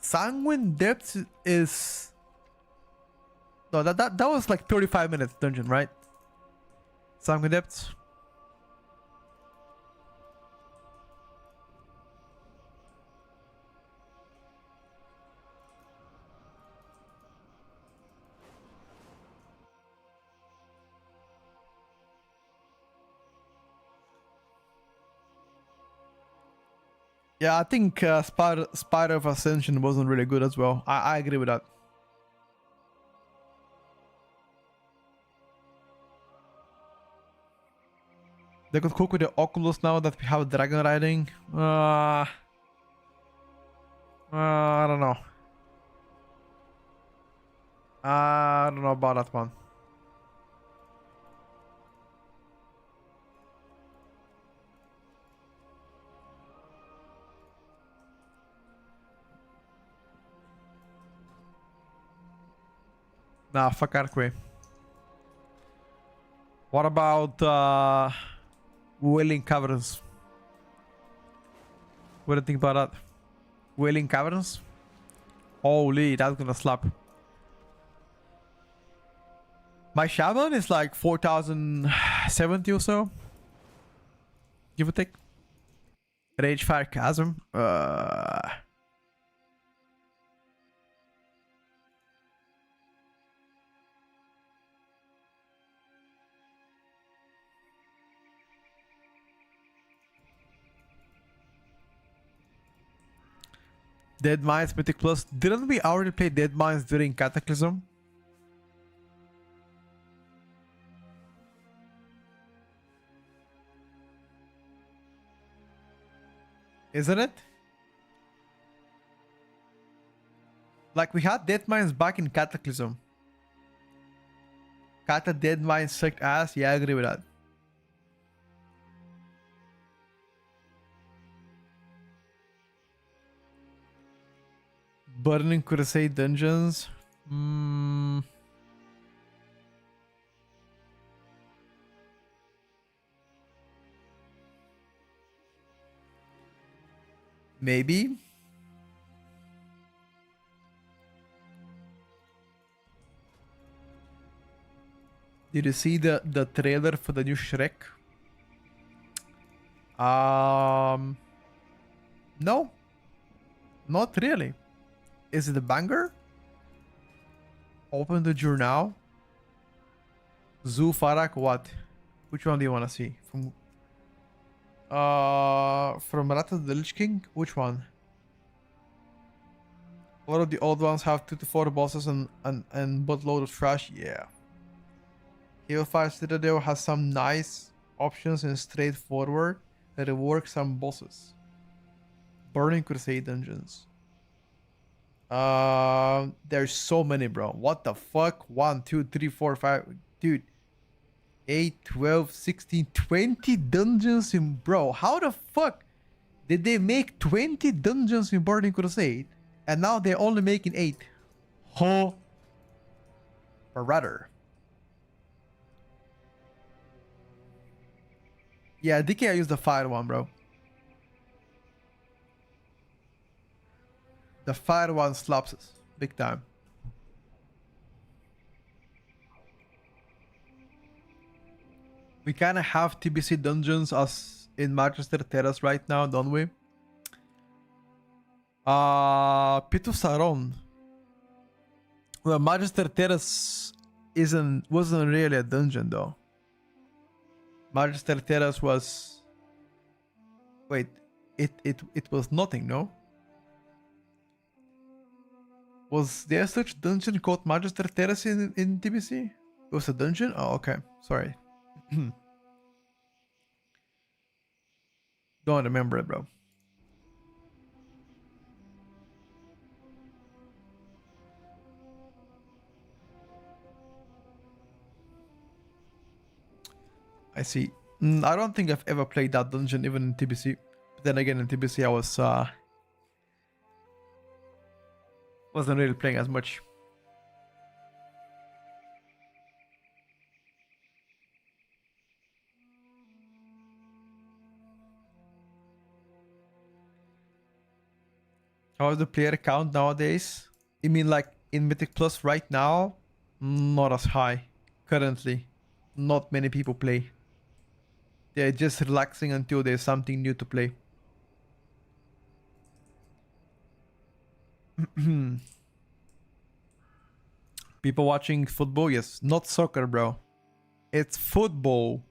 S1: Sanguine Depths is... No, that was like 35 minutes dungeon, right? Sanguine Depths. Yeah, I think Spider of Ascension wasn't really good as well. I agree with that. They could cook with the Oculus now that we have dragon riding. I don't know. I don't know about that one. Nah, fuck Archway. What about Wailing Caverns? What do you think about that? Wailing Caverns? Holy, that's gonna slap. My shaman is like 4070 or so. Give or take. Rage Fire Chasm. Dead Mines Mythic Plus. Didn't we already play Dead Mines during Cataclysm? Isn't it? Like we had Dead Mines back in Cataclysm. Kata Dead Mines sucked ass. Yeah, I agree with that. Burning Crusade Dungeons. Maybe. Did you see the trailer for the new Shrek? No. Not really. Is it a banger? Open the journal. Zoo Farak, what? Which one do you want to see? From Wrath of the Lich King? Which one? A lot of the old ones have 2 to 4 bosses and buttload of trash. Yeah. Hellfire Citadel has some nice options and straightforward that rework some bosses. Burning Crusade dungeons. There's so many, bro. What the fuck? 1, 2, 3, 4, 5. Dude. 8, 12, 16, 20 dungeons in... Bro, how the fuck did they make 20 dungeons in Burning Crusade? And now they're only making 8. Huh? Or rather... Yeah, DK I use the fire one, bro. The fire one slaps us. Big time. We kind of have TBC dungeons as in Manchester Terrace right now, don't we? Pit of Saron. Well, Manchester Terrace wasn't really a dungeon though. Manchester Terrace was... Wait, it was nothing, no? Was there such dungeon called Manchester Terrace in TBC? It was a dungeon? Oh, okay. Sorry. Don't remember it, bro. I see. I don't think I've ever played that dungeon even in TBC. But then again, in TBC I wasn't really playing as much. How is the player count nowadays? You mean like in Mythic Plus right now? Not as high. Currently. Not many people play. They're just relaxing until there's something new to play. People watching football? Yes. Not soccer, bro. It's football.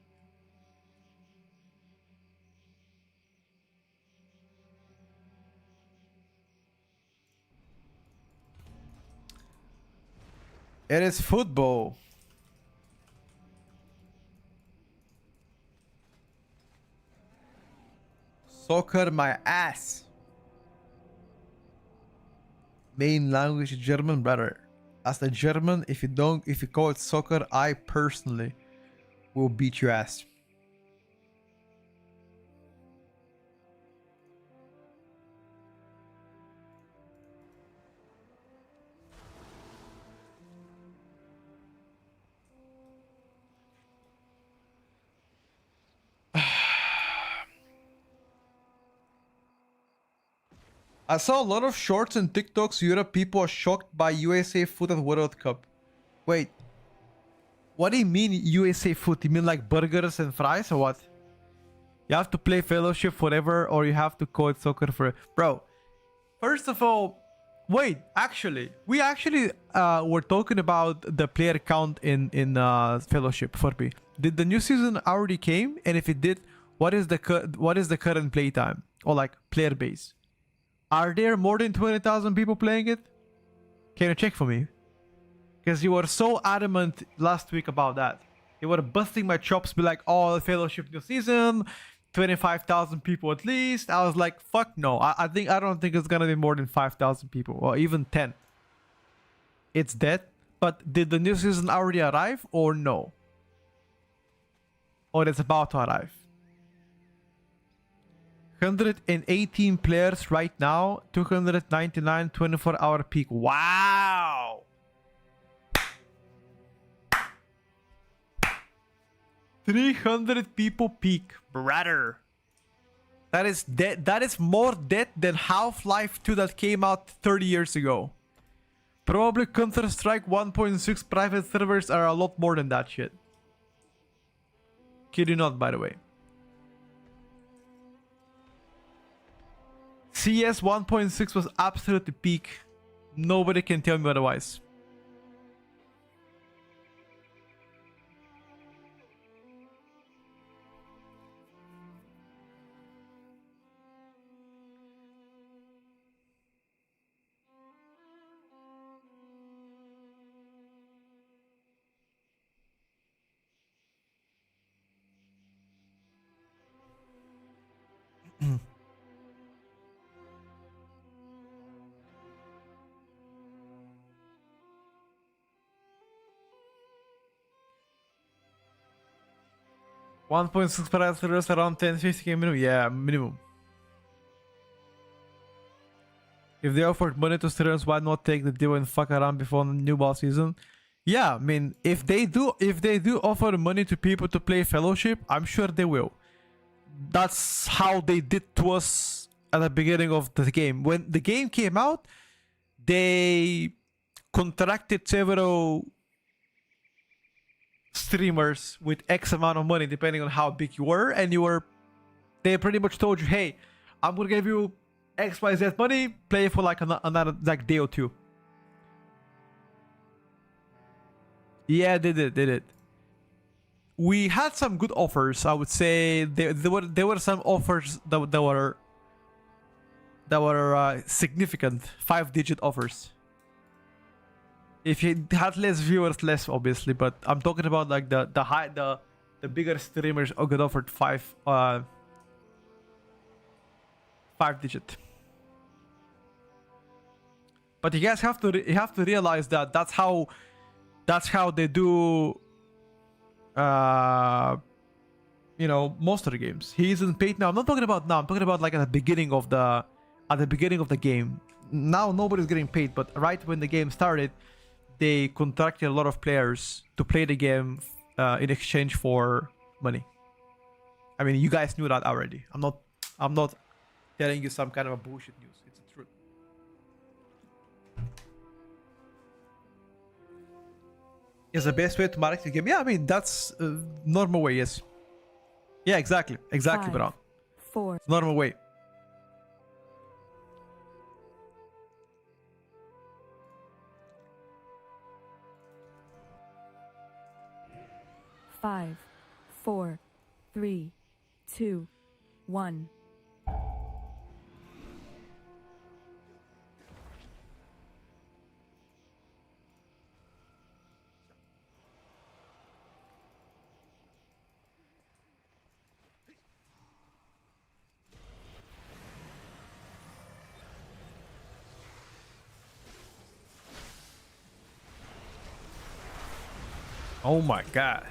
S1: It is football. Soccer my ass. Main language German, brother. As a German, if you call it soccer, I personally will beat your ass. I saw a lot of shorts and TikToks. Europe people are shocked by USA food at World Cup. Wait, what do you mean USA food? You mean like burgers and fries or what? You have to play Fellowship forever, or you have to code soccer for bro. First of all, wait. Actually, we were talking about the player count in Fellowship for me. Did the new season already came? And if it did, what is the current play time or like player base? Are there more than 20,000 people playing it? Can you check for me? Because you were so adamant last week about that. You were busting my chops, be like, oh, Fellowship new season, 25,000 people at least. I was like, fuck no. I don't think it's gonna be more than 5,000 people or even 10. It's dead. But did the new season already arrive or no? Or it's about to arrive? 118 players right now, 299 24-hour peak. Wow! 300 people peak, brother. That is dead. That is more dead than Half-Life 2 that came out 30 years ago. Probably Counter-Strike 1.6 private servers are a lot more than that shit. Kid you not, by the way. CS 1.6 was absolutely peak. Nobody can tell me otherwise. One point six parameters around 10-50k minimum. Yeah, minimum. If they offered money to streamers, why not take the deal and fuck around before the new ball season? Yeah, I mean, if they do offer money to people to play Fellowship, I'm sure they will. That's how they did to us at the beginning of the game. When the game came out, they contracted several streamers with X amount of money, depending on how big you were, and they pretty much told you, hey, I'm gonna give you XYZ money, play for like another like day or two. Yeah, they did. We had some good offers, I would say. There were some offers that were significant 5-digit offers. If you had less viewers, less obviously, but I'm talking about like the bigger streamers got offered 5-digit. But you guys have to realize that that's how they do most of the games. He isn't paid now. I'm not talking about now. I'm talking about like at the beginning of the game. Now nobody's getting paid, but right when the game started, they contracted a lot of players to play the game in exchange for money. I mean, you guys knew that already. I'm not telling you some kind of a bullshit news. It's the truth. is the best way to market the game. Yeah, I mean, that's normal way, yes. Yeah, exactly. Exactly,
S2: 5,
S1: Brown.
S2: 4,
S1: Normal way.
S2: five, 4, 3, 2, 1.
S1: Oh my god.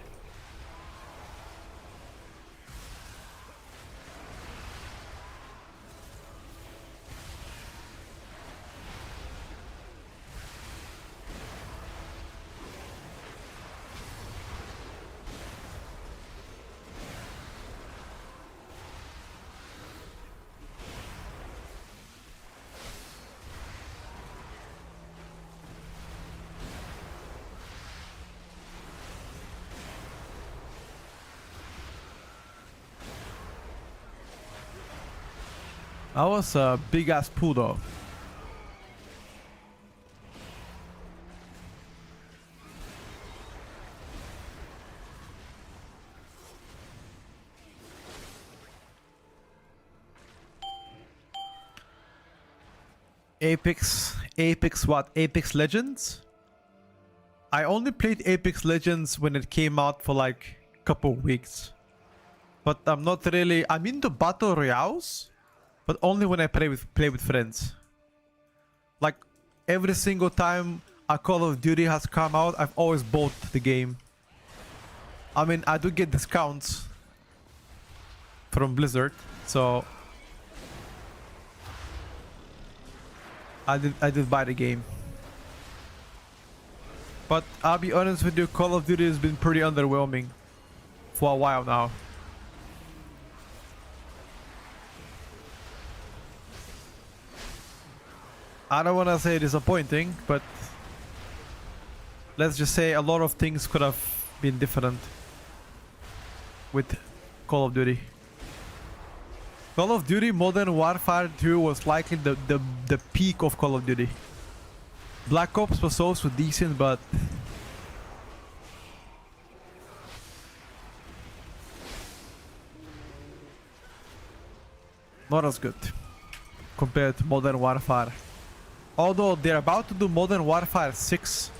S1: That was a big ass pool though. Apex what? Apex Legends? I only played Apex Legends when it came out for like a couple weeks. But I'm not really... I'm into Battle Royales, but only when I play with friends. Like, every single time a Call of Duty has come out, I've always bought the game. I mean, I do get discounts from Blizzard, so... I did buy the game. But I'll be honest with you, Call of Duty has been pretty underwhelming for a while now. I don't want to say disappointing, but let's just say a lot of things could have been different with Call of Duty. Call of Duty Modern Warfare 2 was likely the peak of Call of Duty. Black Ops was also decent, but not as good compared to Modern Warfare. Although they're about to do Modern Warfare 6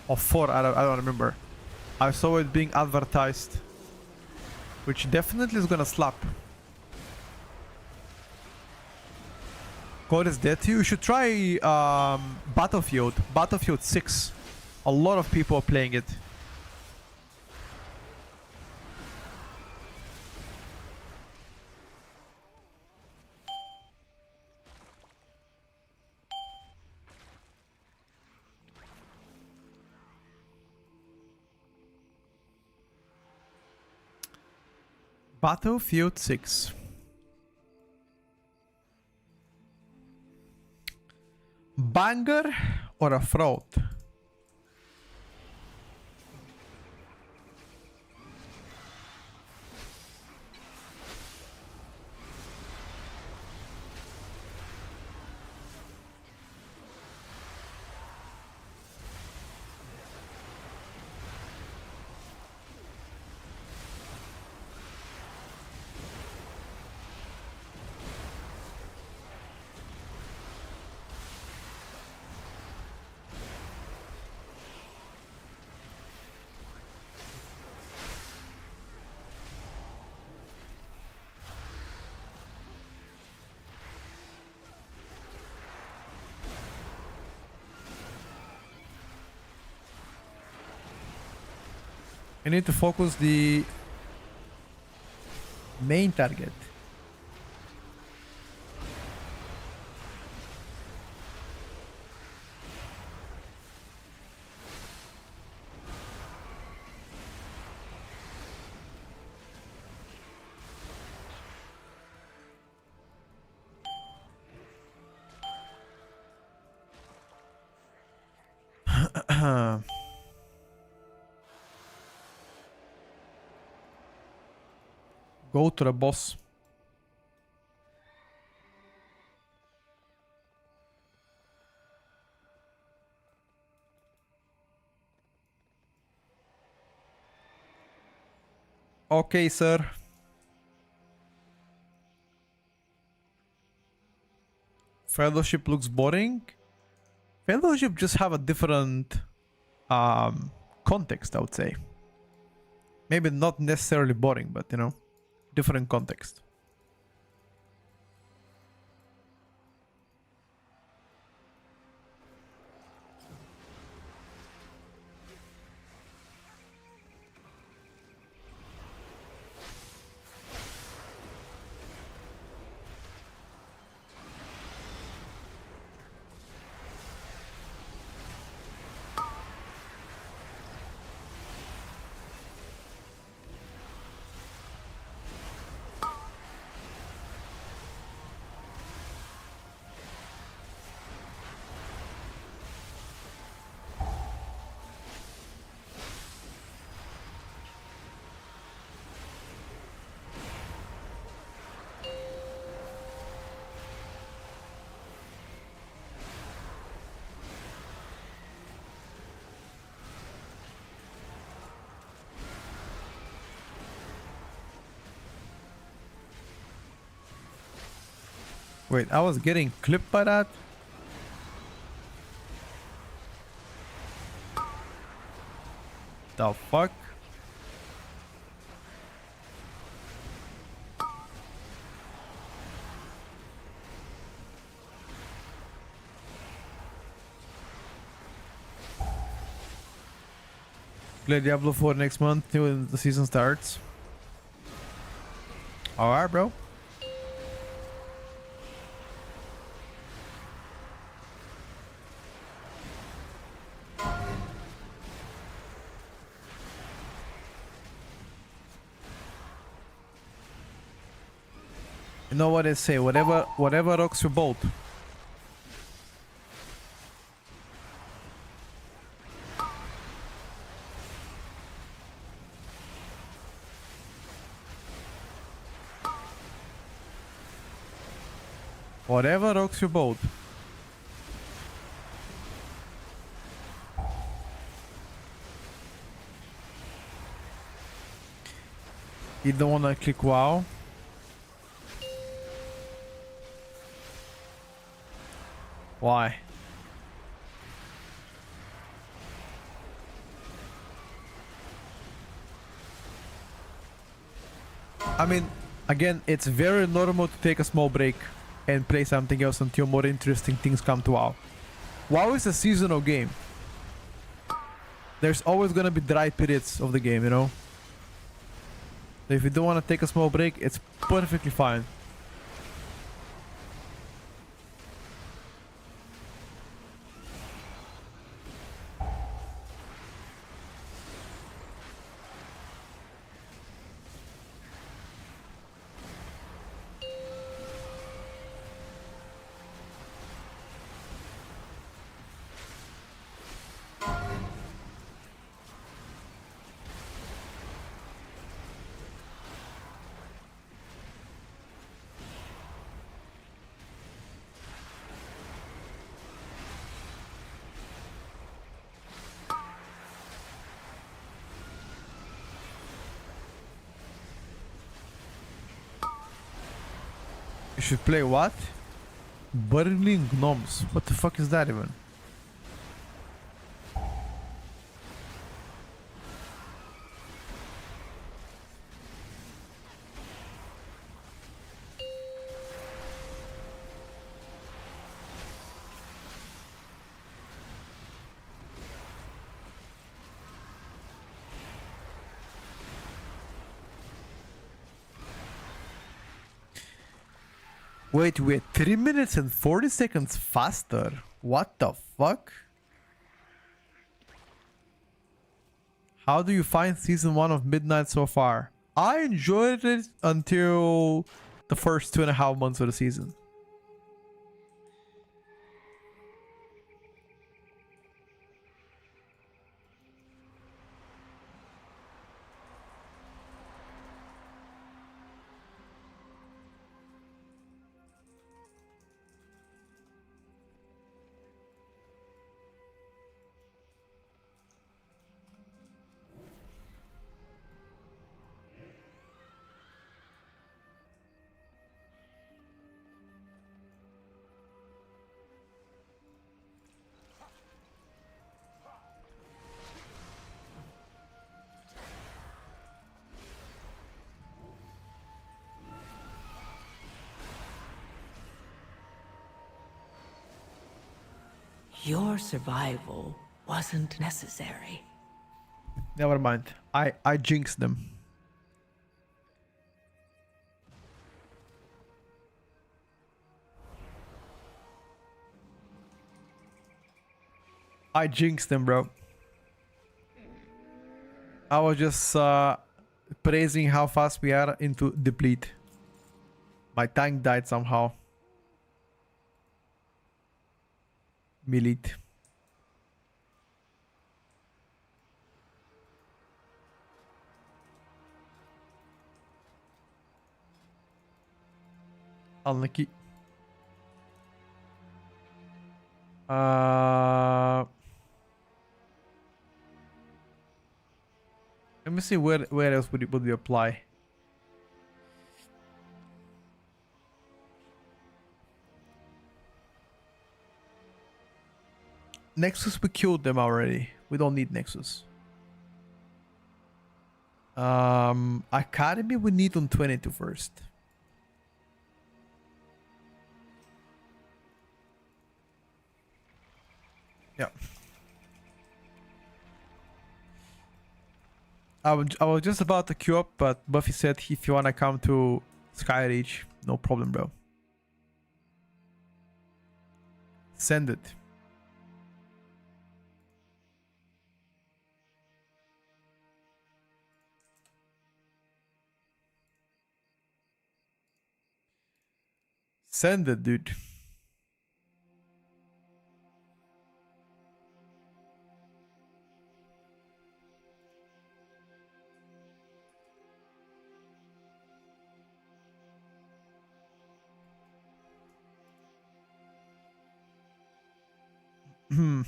S1: or 4, I don't remember. I saw it being advertised, which definitely is gonna slap. God is dead to you. You should try Battlefield 6. A lot of people are playing it. Battlefield 6. Banger or a fraud? You need to focus the main target. Go to the boss. Okay, sir. Fellowship looks boring. Fellowship just have a different context, I would say. Maybe not necessarily boring, but you know, different context. Wait, I was getting clipped by that? The fuck? Play Diablo 4 next month when the season starts. Alright, bro. You know what they say, whatever rocks your boat. Whatever rocks your boat. You don't wanna click WoW? Why? I mean, again, it's very normal to take a small break and play something else until more interesting things come to WoW. WoW is a seasonal game. There's always gonna be dry periods of the game, you know? So if you don't want to take a small break, it's perfectly fine. You should play what? Burning Gnomes. What the fuck is that even? Wait, we're 3 minutes and 40 seconds faster. What the fuck? How do you find season 1 of Midnight so far? I enjoyed it until the first 2.5 months of the season.
S3: Your survival wasn't necessary.
S1: Never mind. I jinxed them. I jinxed them, bro. I was just praising how fast we are into deplete. My tank died somehow. Milite. Unlucky. Let me see where else would we apply. Nexus, we killed them already. We don't need Nexus. Academy we need on 22 first. Yeah. I was just about to queue up, but Buffy said if you wanna come to Skyreach, no problem, bro. Send it. Send it, dude. Hmm.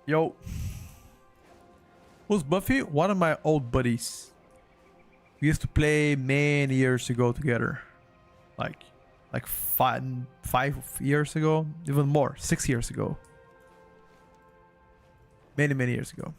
S1: Yo. Who's Buffy? One of my old buddies. We used to play many years ago together. Like 5 years ago, even more, 6 years ago. Many years ago.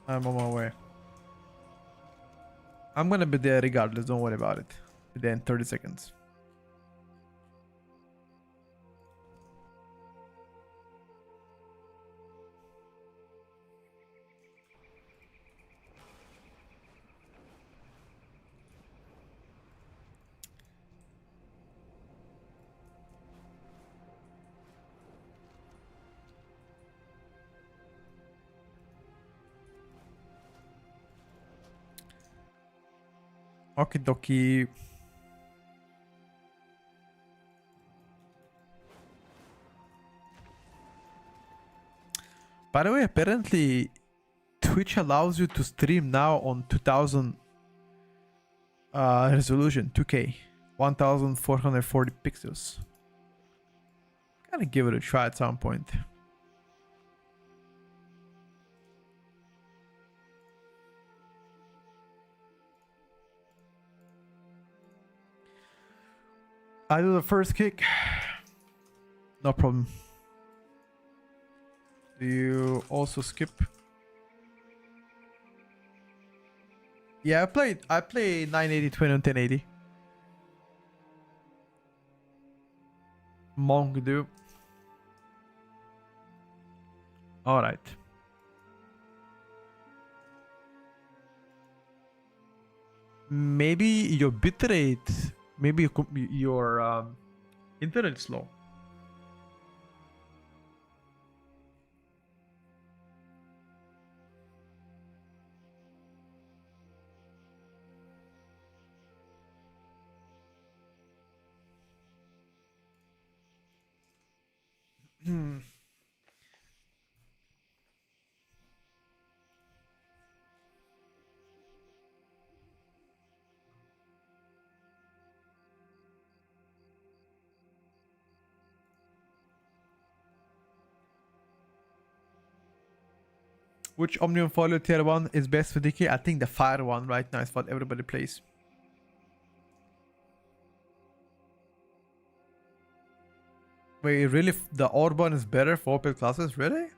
S1: I'm on my way. I'm gonna be there regardless, don't worry about it. Be there in 30 seconds. Okie dokie. By the way, apparently Twitch allows you to stream now on 2000 resolution, 2K, 1440 pixels. Gotta give it a try at some point. I do the first kick. No problem. Do you also skip? Yeah, I play 980, 20 and 1080. Monk do. Alright. Maybe your bitrate, maybe your internet is slow. Which Omnium Folio tier 1 is best for DK? I think the fire one right now is what everybody plays. Wait, really? The Orban is better for OP classes? Really?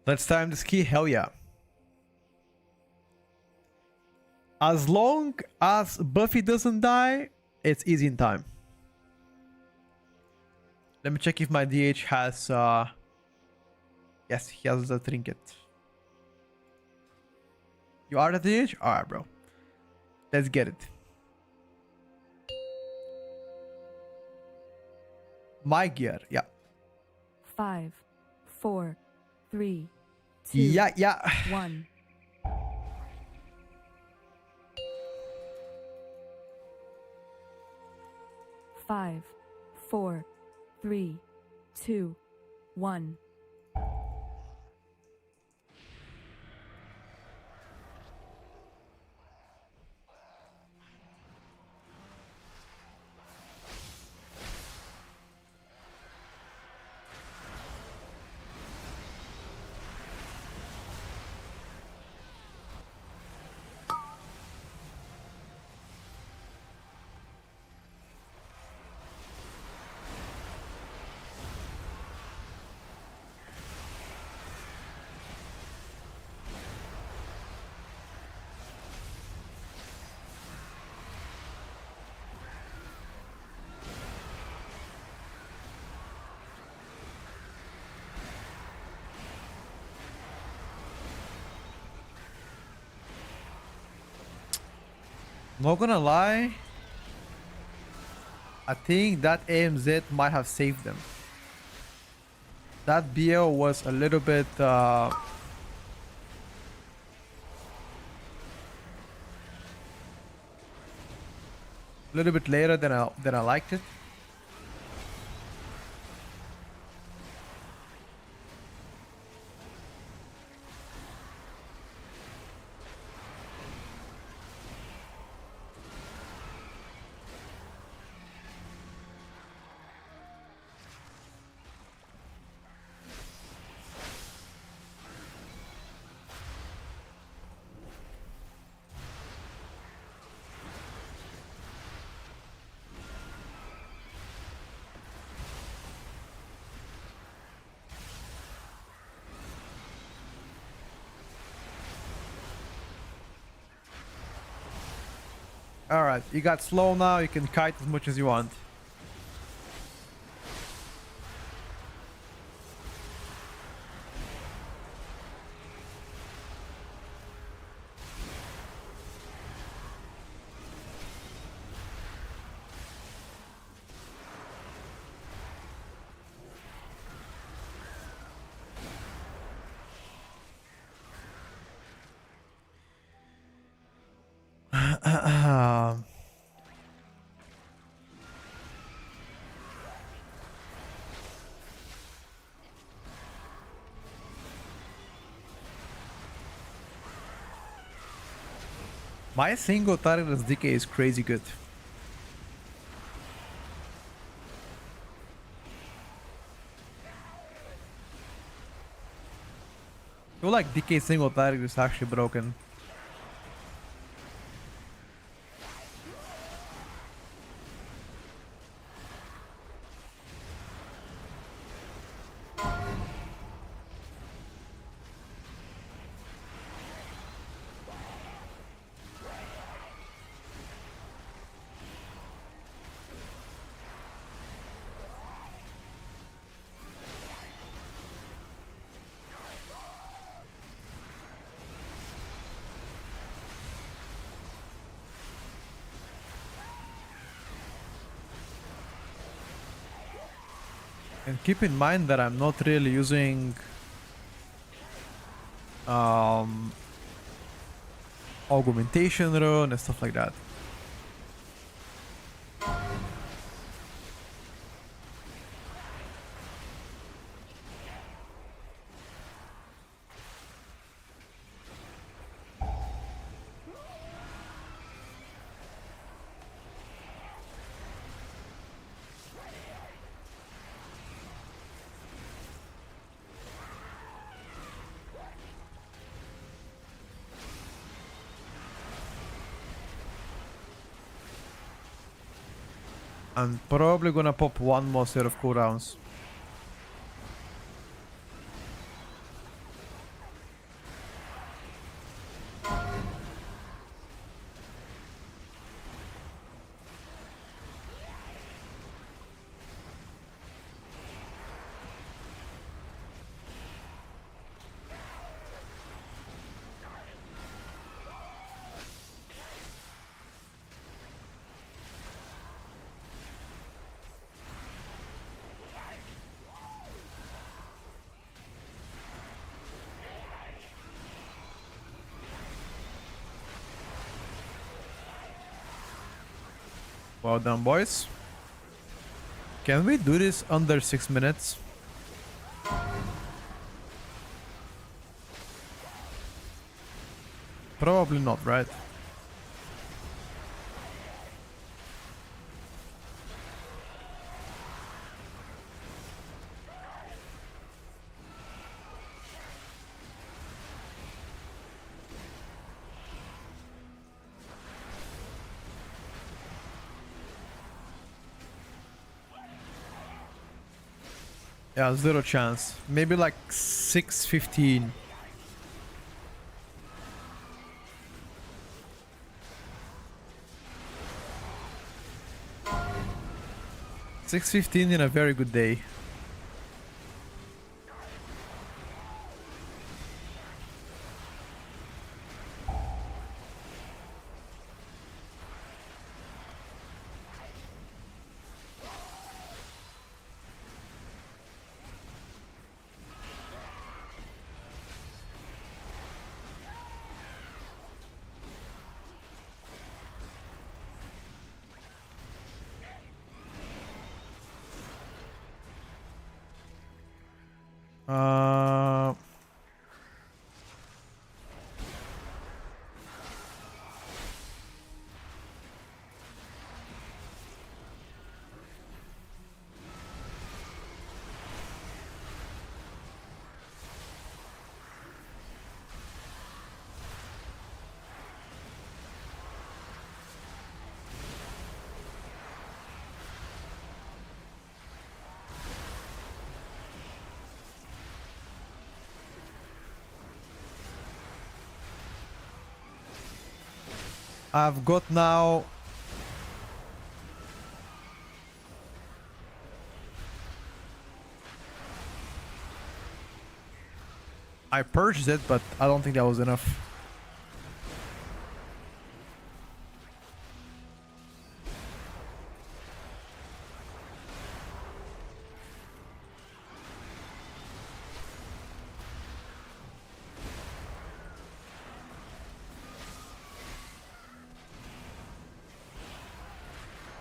S1: Let's time this key. Hell yeah. As long as Buffy doesn't die, it's easy in time. Let me check if my DH has... Yes, he has the trinket. You are the DH? Alright, bro. Let's get it. My gear, yeah.
S2: 5, 4, 3, 2,
S1: Yeah.
S2: 1. Five, 4, 3, 2, 1.
S1: Not gonna lie, I think that AMZ might have saved them. That BL was a little bit later than I liked it. Alright, you got slow now, you can kite as much as you want. My single target as DK is crazy good. I feel like DK single target is actually broken. And keep in mind that I'm not really using augmentation rune and stuff like that. I'm probably gonna pop one more set of cooldowns. Well done, boys. Can we do this under 6 minutes? Probably not, right? Yeah, zero chance. Maybe like 6:15. $6.15 in a very good day. Uh, I've got now. I purged it, but I don't think that was enough.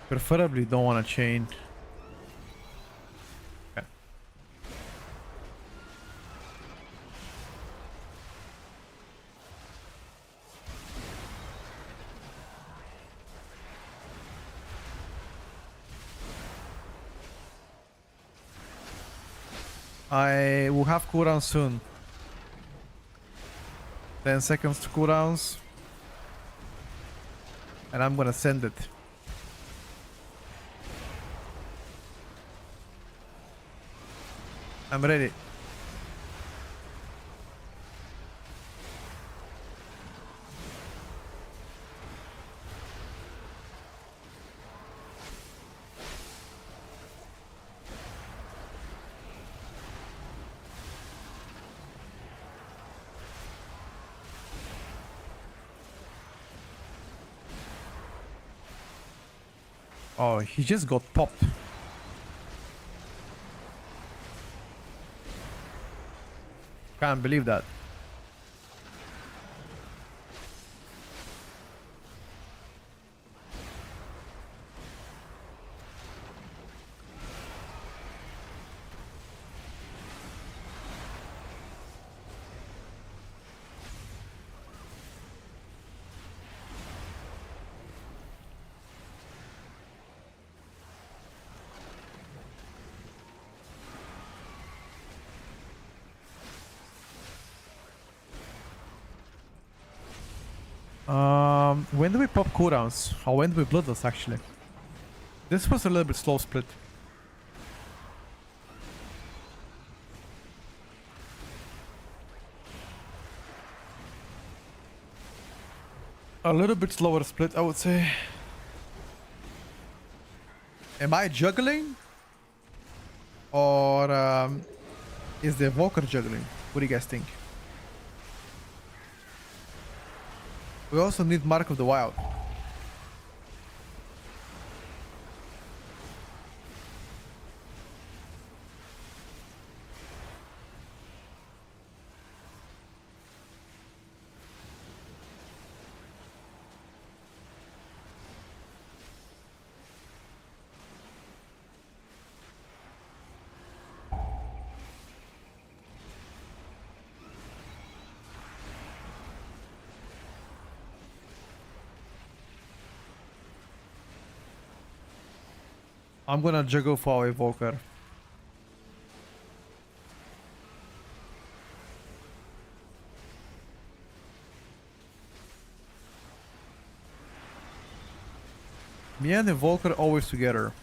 S1: Preferably don't want to chain. Okay. I will have cooldown soon. 10 seconds to cooldowns. And I'm gonna send it. I'm ready. Oh, he just got popped. Can't believe that. When do we pop cooldowns? Or when do we bloodless actually? This was a little bit slow split. A little bit slower split, I would say. Am I juggling? Or is the Evoker juggling? What do you guys think? We also need Mark of the Wild. I'm gonna juggle for our Evoker. Me and Evoker always together.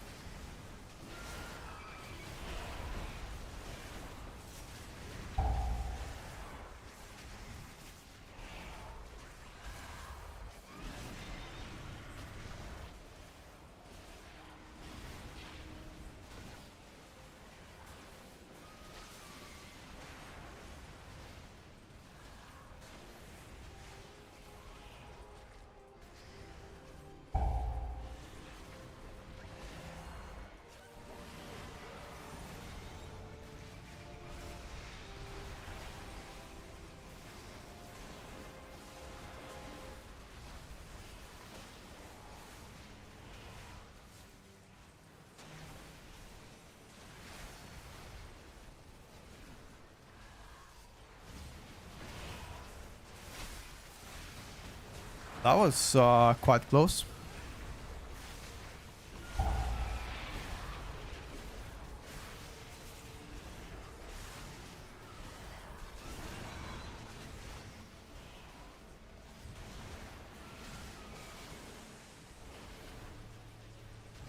S1: That was quite close.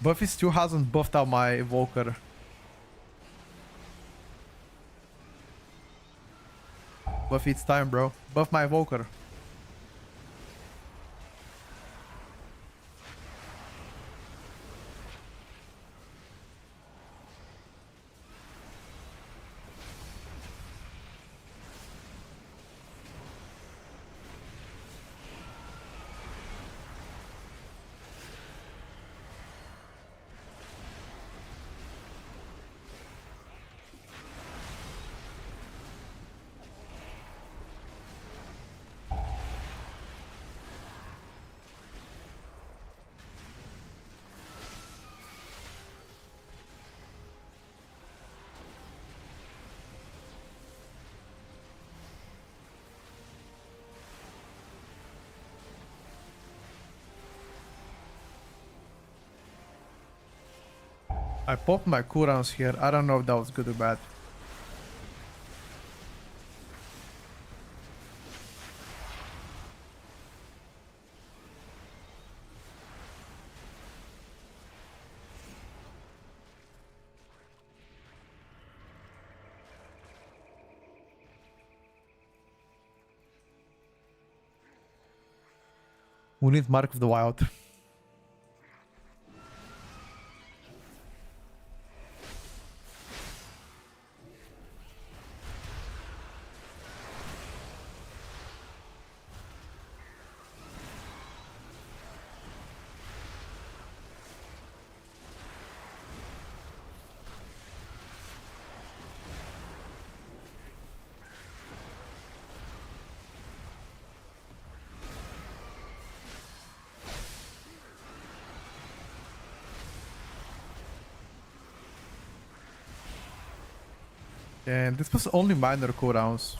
S1: Buffy still hasn't buffed out my Evoker. Buffy, it's time, bro. Buff my Evoker. I popped my cooldowns here. I don't know if that was good or bad. We need Mark of the Wild. And this was only minor cooldowns.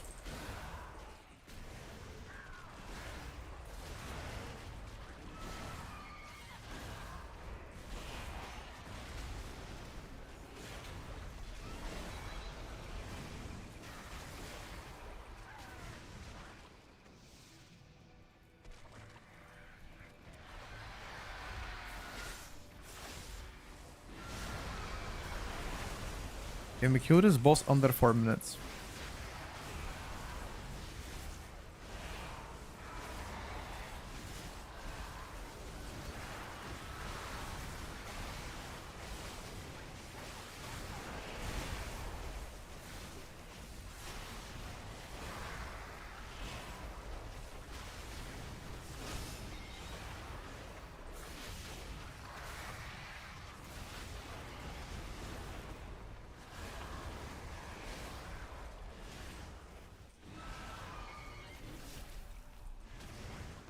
S1: Can we kill this boss under 4 minutes?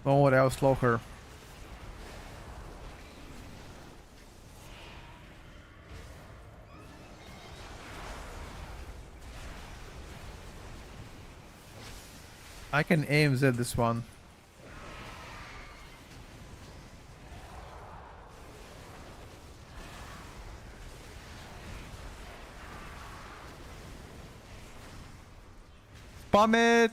S1: Don't worry, I'll slow her. I can aim Z this one. Spam it!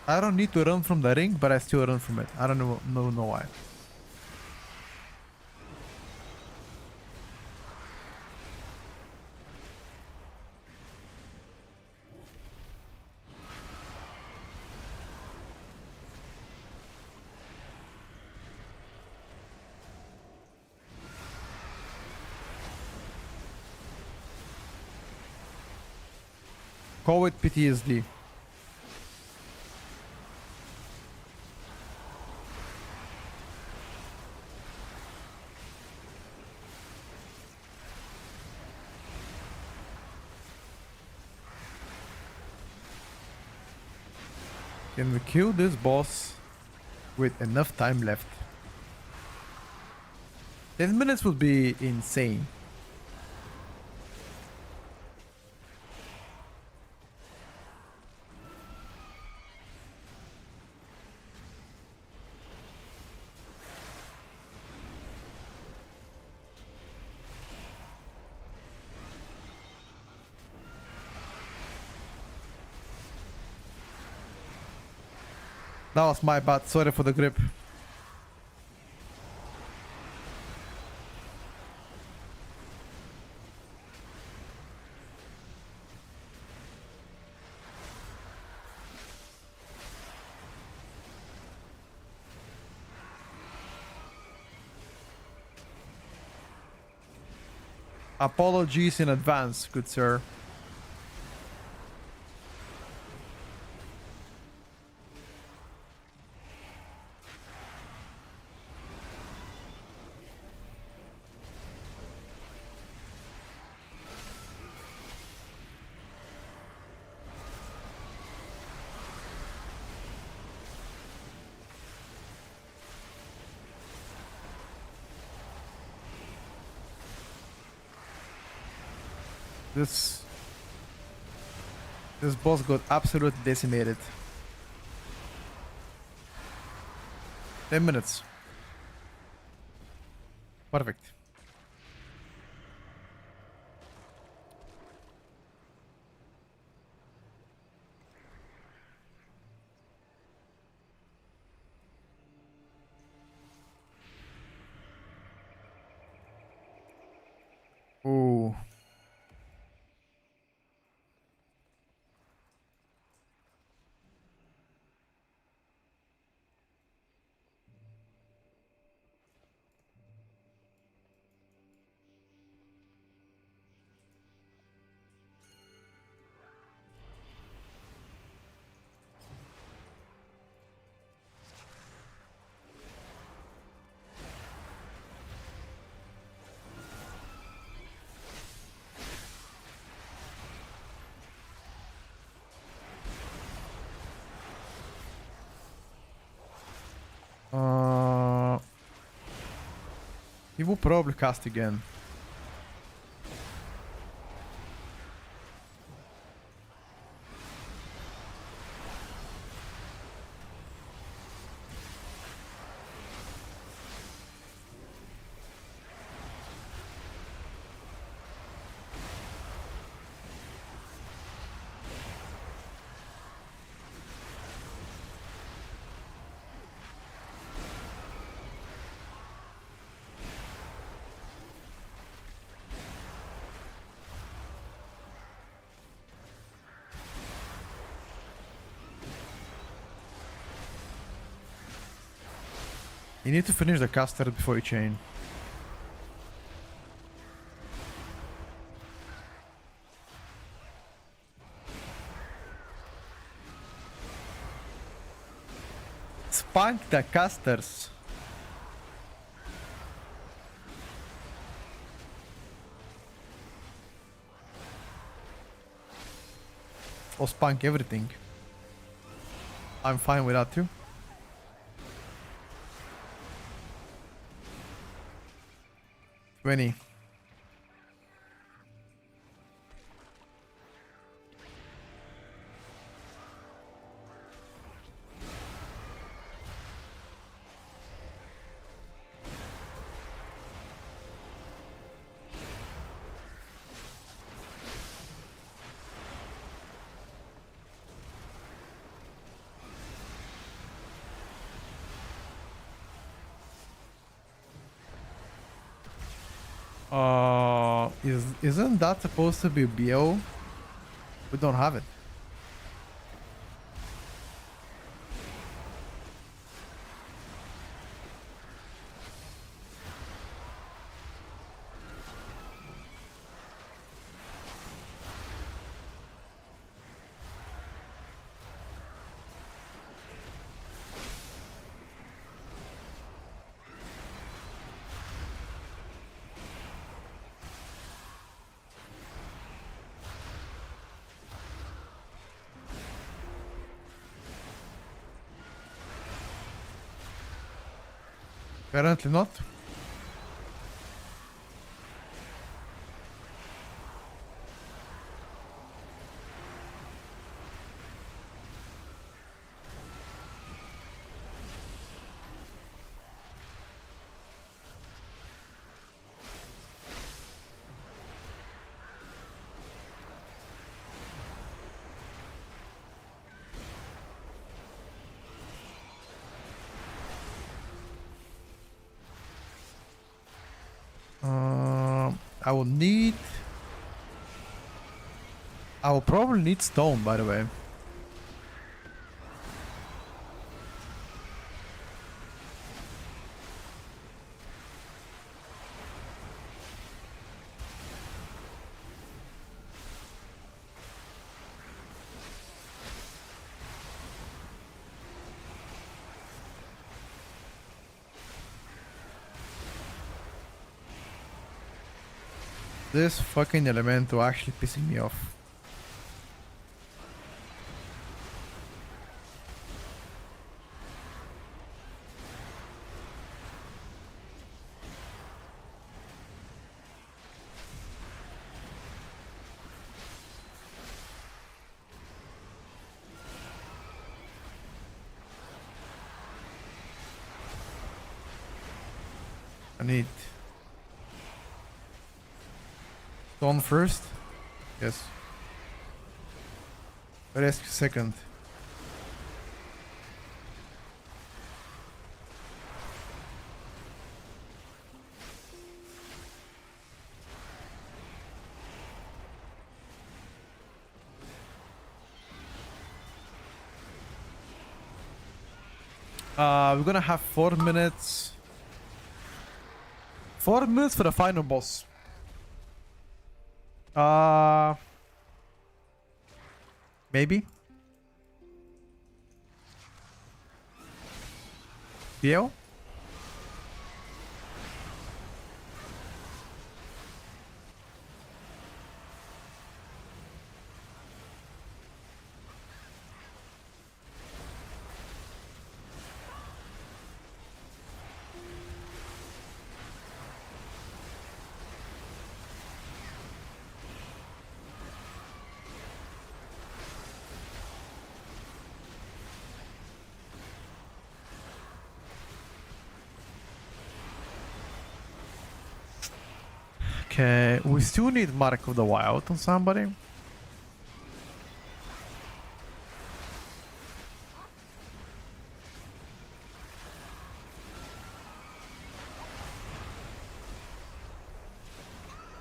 S1: I don't need to run from the ring, but I still run from it. I don't know why. Call it PTSD. Can we kill this boss with enough time left? 10 minutes would be insane. That was my bad. Sorry for the grip. Apologies in advance, good sir. This boss got absolutely decimated. 10 minutes. Perfect. Ooh. He will probably cast again. You need to finish the caster before you chain. Spunk the casters. Or spunk everything. I'm fine with that too. $20. Isn't that supposed to be BO? We don't have it. Apparently not. I will need... I will probably need stone, by the way. This fucking elemental actually pissing me off. I need stone first. Yes. Rescue second. We're gonna have 4 minutes. 4 minutes for the final boss. Maybe. Theo? Okay, we still need Mark of the Wild on somebody.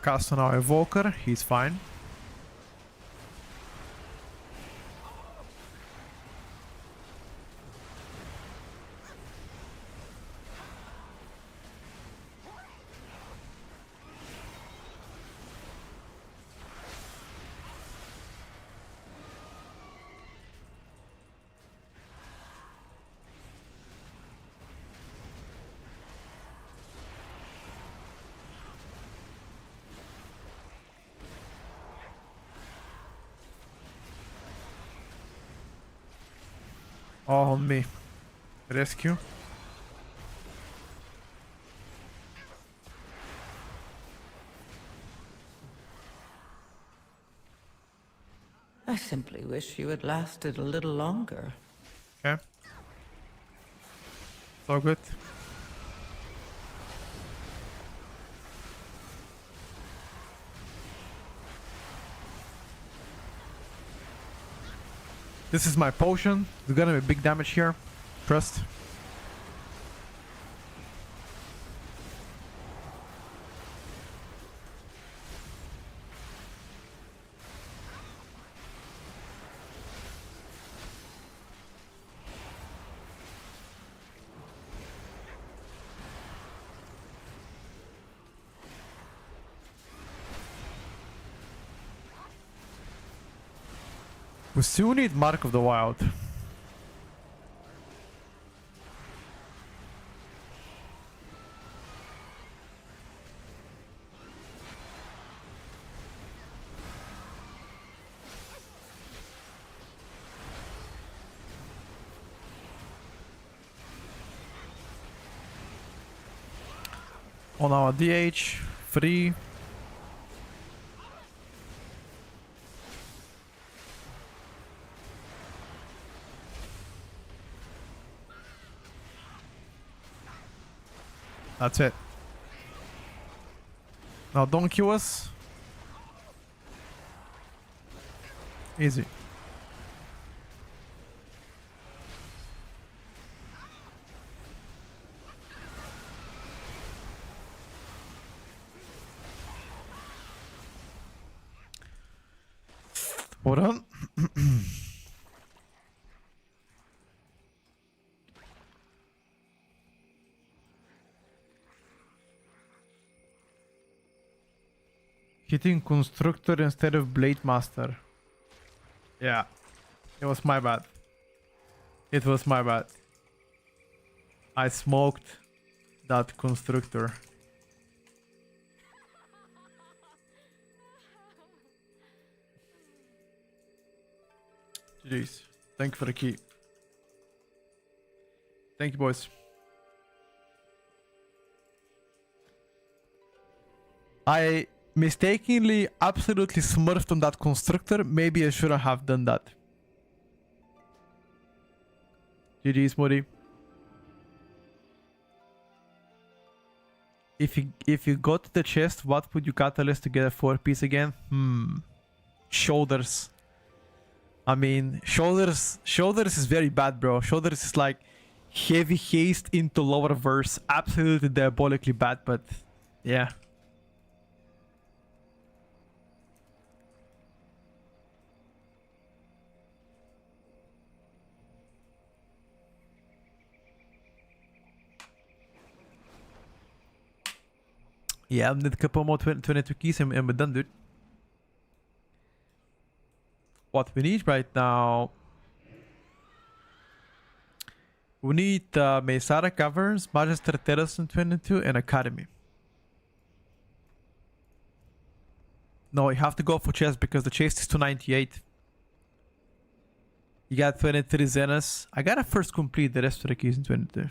S1: Cast on our Evoker, he's fine. All on me. Rescue.
S3: I simply wish you had lasted a little longer.
S1: Okay. So good. This is my potion. There's gonna be big damage here. Trust. We still need Mark of the Wild. On our DH, free. That's it. Now don't kill us. Easy. Hold on. Hitting Constructor instead of Blade Master. Yeah. It was my bad. It was my bad. I smoked that Constructor. Jeez. Thank you for the key. Thank you, boys. I mistakenly absolutely smurfed on that Constructor. Maybe I shouldn't have done that. GG's, Mori. If you got to the chest, what would you catalyst to get a 4-piece again? Shoulders. I mean, shoulders is very bad, bro. Shoulders is like heavy haste into lower verse. Absolutely diabolically bad, but yeah. Yeah, I need a couple more 22 keys and we're done, dude. What we need right now... We need Mesara Caverns, Magister Terrace in 22, and Academy. No, you have to go for chest because the chest is 298. You got 23 Zenas. I gotta first complete the rest of the keys in 22.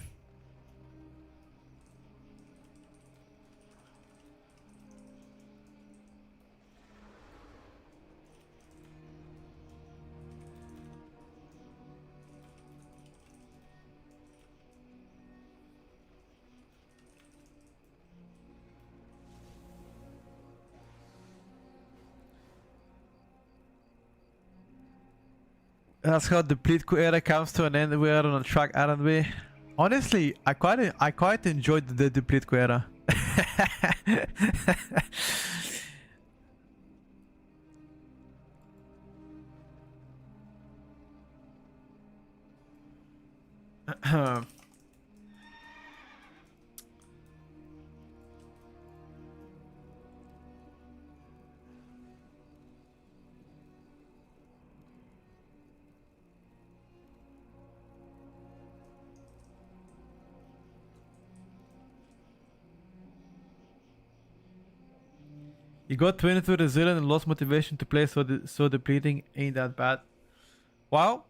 S1: That's how the Plitko era comes to an end. We are on a track, aren't we? Honestly, I quite enjoyed the Plitko era. You got 22 resilient and lost motivation to play, so depleting ain't that bad. Well,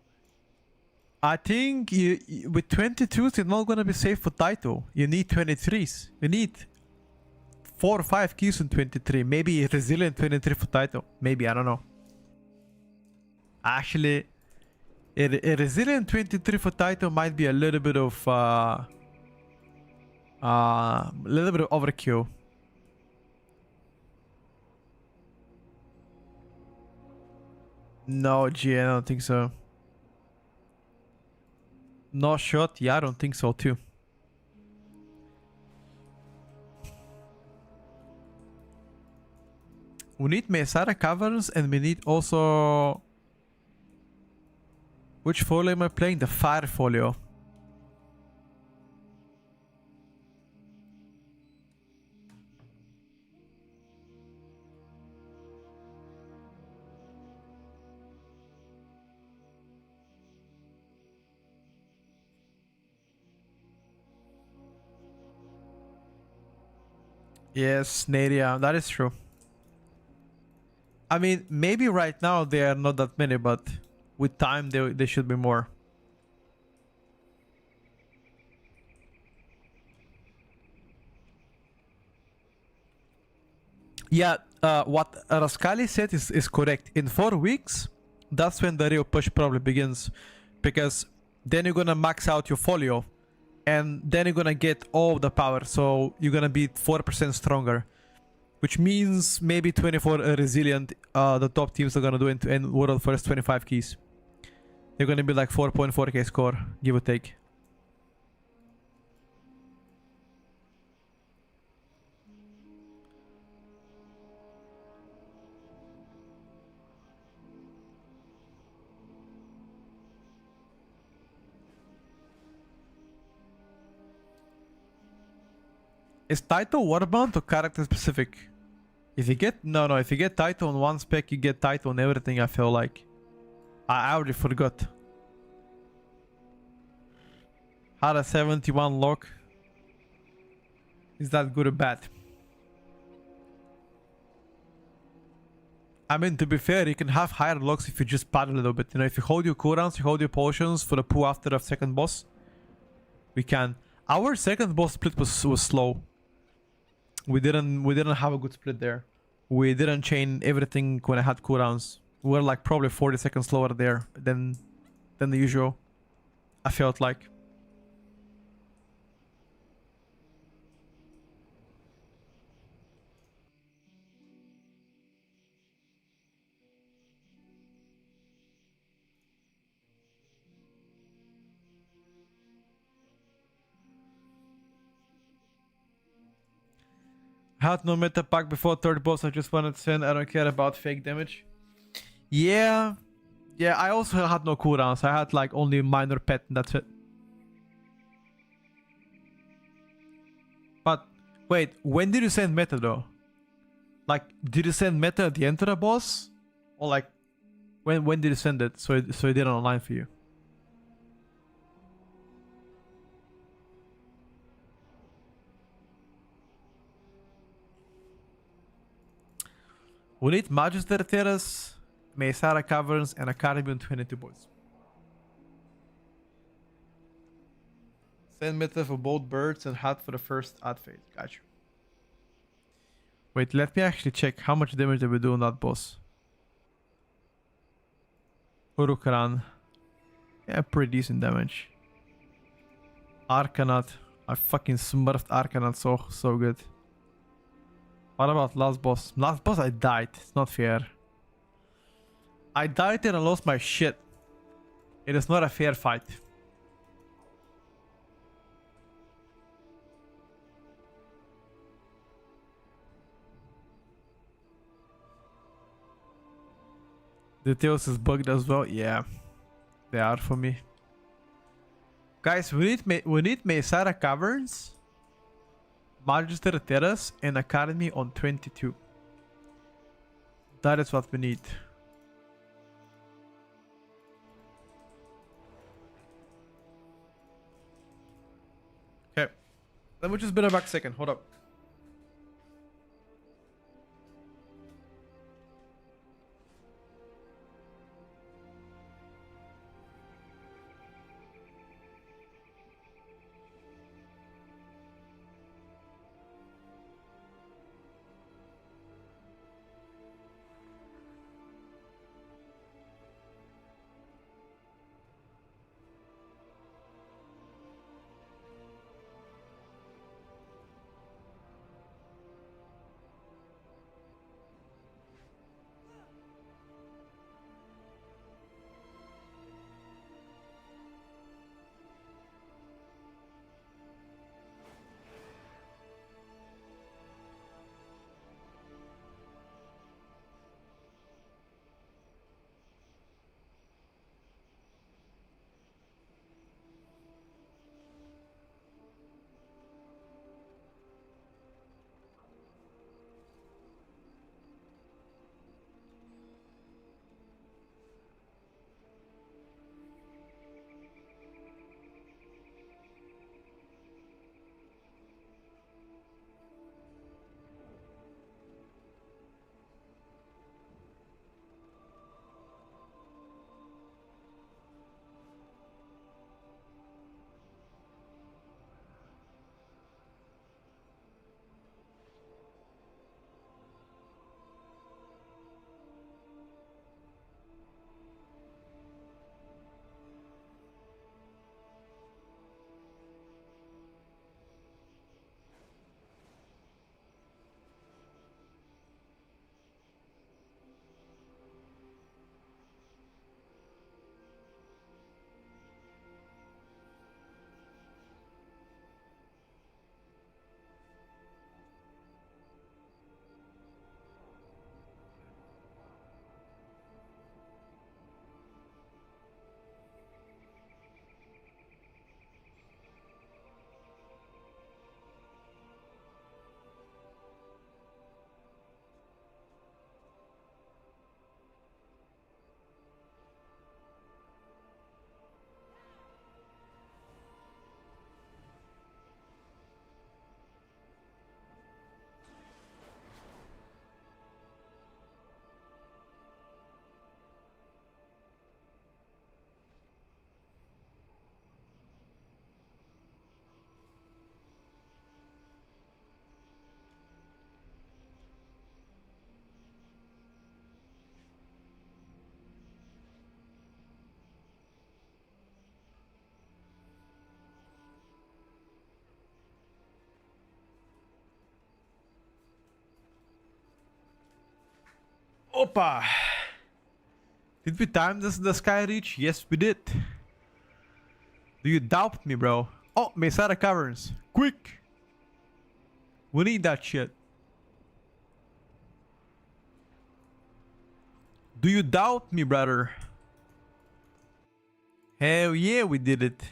S1: I think with 22s, you're not gonna be safe for title. You need 23s. You need 4 or 5 keys in 23. Maybe resilient 23 for title. Maybe, I don't know. Actually, a resilient 23 for title might be a little bit of overkill. No, G, I don't think so. No shot? Yeah, I don't think so too. We need Mesara Caverns and we need also... Which folio am I playing? The Fire folio. Yes, Nadia, that is true. I mean, maybe right now there are not that many, but with time there should be more. Yeah, what Rascali said is correct. In 4 weeks, that's when the real push probably begins. Because then you're gonna max out your folio. And then you're gonna get all the power. So you're gonna be 4% stronger. Which means maybe 24 resilient, the top teams are gonna do in world first 25 keys. They're gonna be like 4.4k score, give or take. Is title warband or character specific? If you get if you get title on one spec, you get title on everything. I feel like I already forgot. Had a 71 lock. Is that good or bad? I mean, to be fair, you can have higher locks if you just pad a little bit. You know, if you hold your cooldowns, you hold your potions for the pull after the second boss. We can. Our second boss split was slow. We didn't have a good split there. We didn't chain everything when I had cooldowns. We were like probably 40 seconds slower there than the usual. I felt like. Had no meta pack before third boss. I just wanted to send. I don't care about fake damage. Yeah. Yeah, I also had no cooldowns. I had like only minor pet and that's it. But wait, when did you send meta though? Like, did you send meta at the end of the boss? Or like, when did you send it? So it did online for you? We need Magister Terrace, Mesara Caverns, and Academy on 22 boys. Send meta for both birds and hat for the first ad phase. Gotcha. Wait, let me actually check how much damage did we do on that boss. Urukaran. Yeah, pretty decent damage. Arcanaut. I fucking smurfed Arcanaut so good. What about last boss? Last boss I died. It's not fair. I died and I lost my shit. It is not a fair fight. The tails is bugged as well. Yeah, they are for me. Guys, we need Mesara Caverns, Magister Terrace, and Academy on 22. That is what we need. Okay, let me just be back a second. Hold up. Opa! Did we time this the sky reach? Yes, we did. Do you doubt me, bro? Oh, Mesara Caverns. Quick! We need that shit. Do you doubt me, brother? Hell yeah, we did it.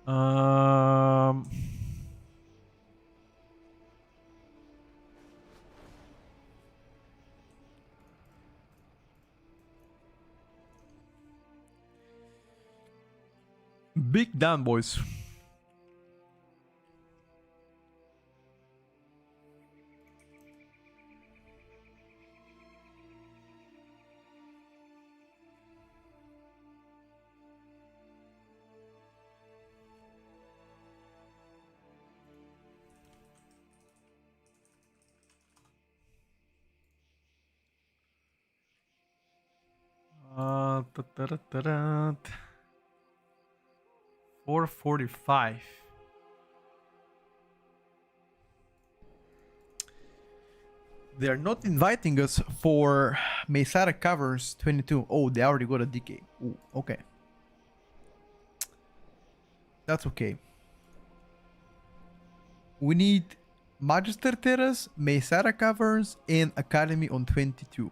S1: Um... Big down, boys. Ta-ta-ra-ta-ra. 4:45. They're not inviting us for Mesara Caverns 22. Oh, they already got a DK. Ooh, okay. That's okay. We need Magister Terrace, Mesara Caverns, and Academy on 22.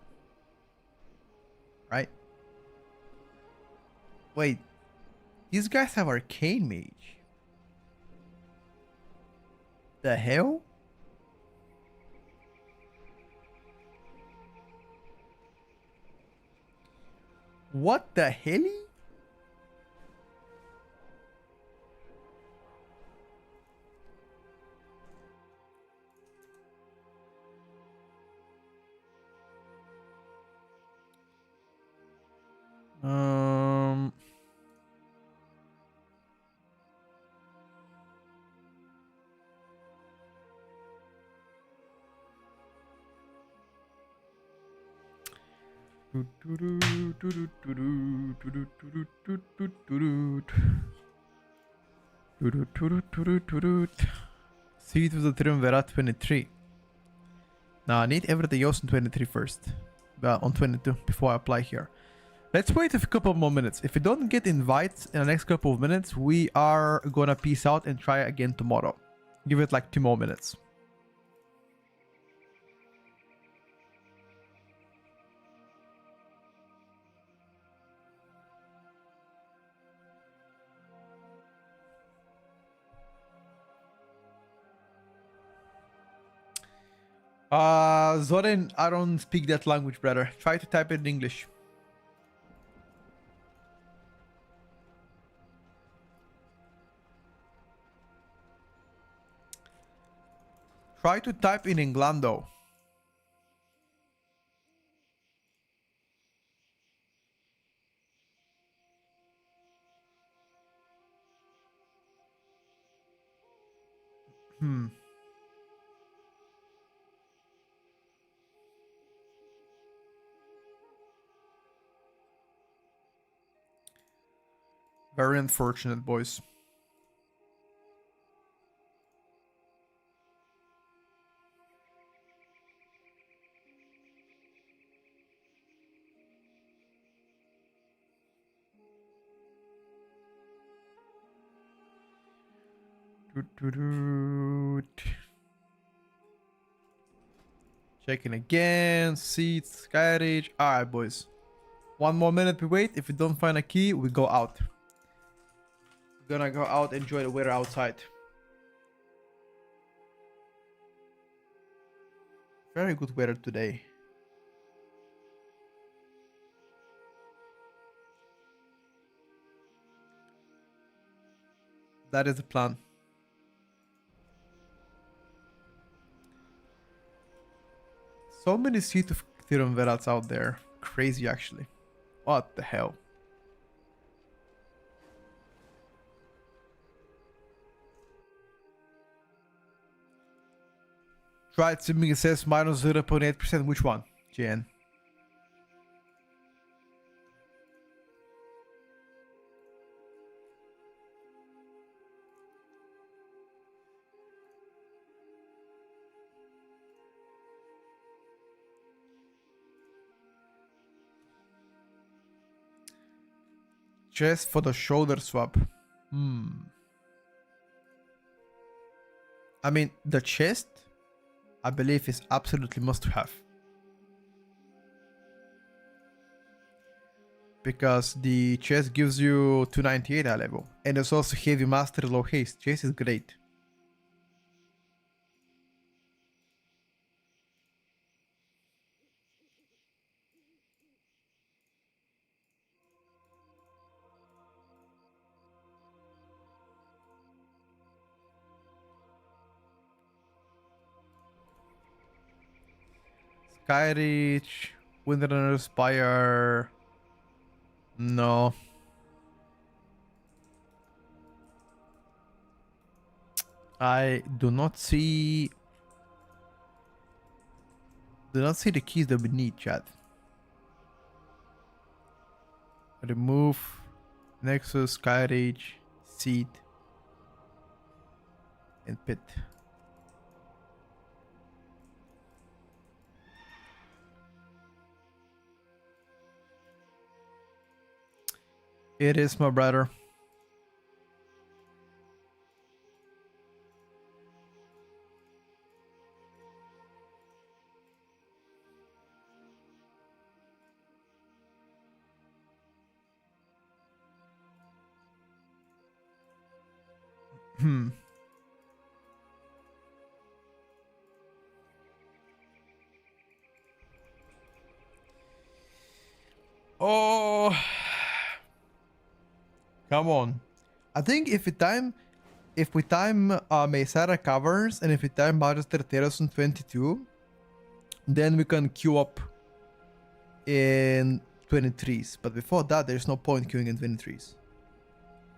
S1: Right? Wait. These guys have Arcane Mage. The hell? What the hell? Um... See, it was a Triumvirate 23. Now I need everything else on 23 first. On 22 before I apply here. Let's wait a couple more minutes. If we don't get invites in the next couple of minutes, we are gonna peace out and try again tomorrow. Give it like 2 more minutes. Zoran, I don't speak that language, brother. Try to type it in English. Try to type in Englando. Very unfortunate, boys. Checking again. Seats, Skyreach. Alright, boys. 1 more minute we wait. If we don't find a key, we go out. We're gonna go out, enjoy the weather outside. Very good weather today. That is the plan. So many Seat of Triumvirates out there. Crazy, actually. What the hell? Tried simming, it says minus 0.8%. Which one, JN? Chest for the shoulder swap. I mean, the chest, I believe, is absolutely must to have. Because the chest gives you 298 high level. And it's also heavy mastery, low haste. Chest is great. Skyreach, Windrunner Spire. No. I do not see the keys that we need, chat. Remove Nexus, Skyreach, Seed, and Pit. It is, my brother. Oh, come on. I think if we time Mesara covers and if we time Magister Terrace on 22, then we can queue up in 23s. But before that, there's no point queuing in 23s.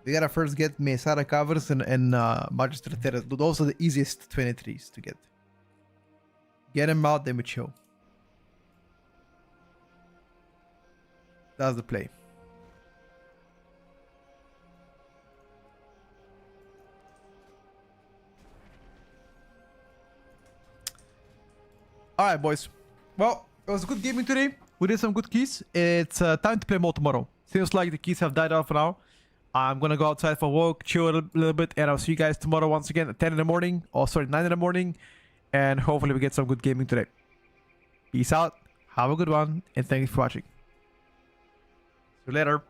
S1: We gotta first get Mesara covers and Magister Terrace. Those are the easiest 23s to get. Get them out, then we chill. That's the play. Alright, boys. Well, it was good gaming today. We did some good keys. It's time to play more tomorrow. Seems like the keys have died off now. I'm gonna go outside for a walk, chill a little bit, and I'll see you guys tomorrow once again at 10 in the morning. Oh, sorry, 9 in the morning. And hopefully we get some good gaming today. Peace out. Have a good one. And thanks for watching. See you later.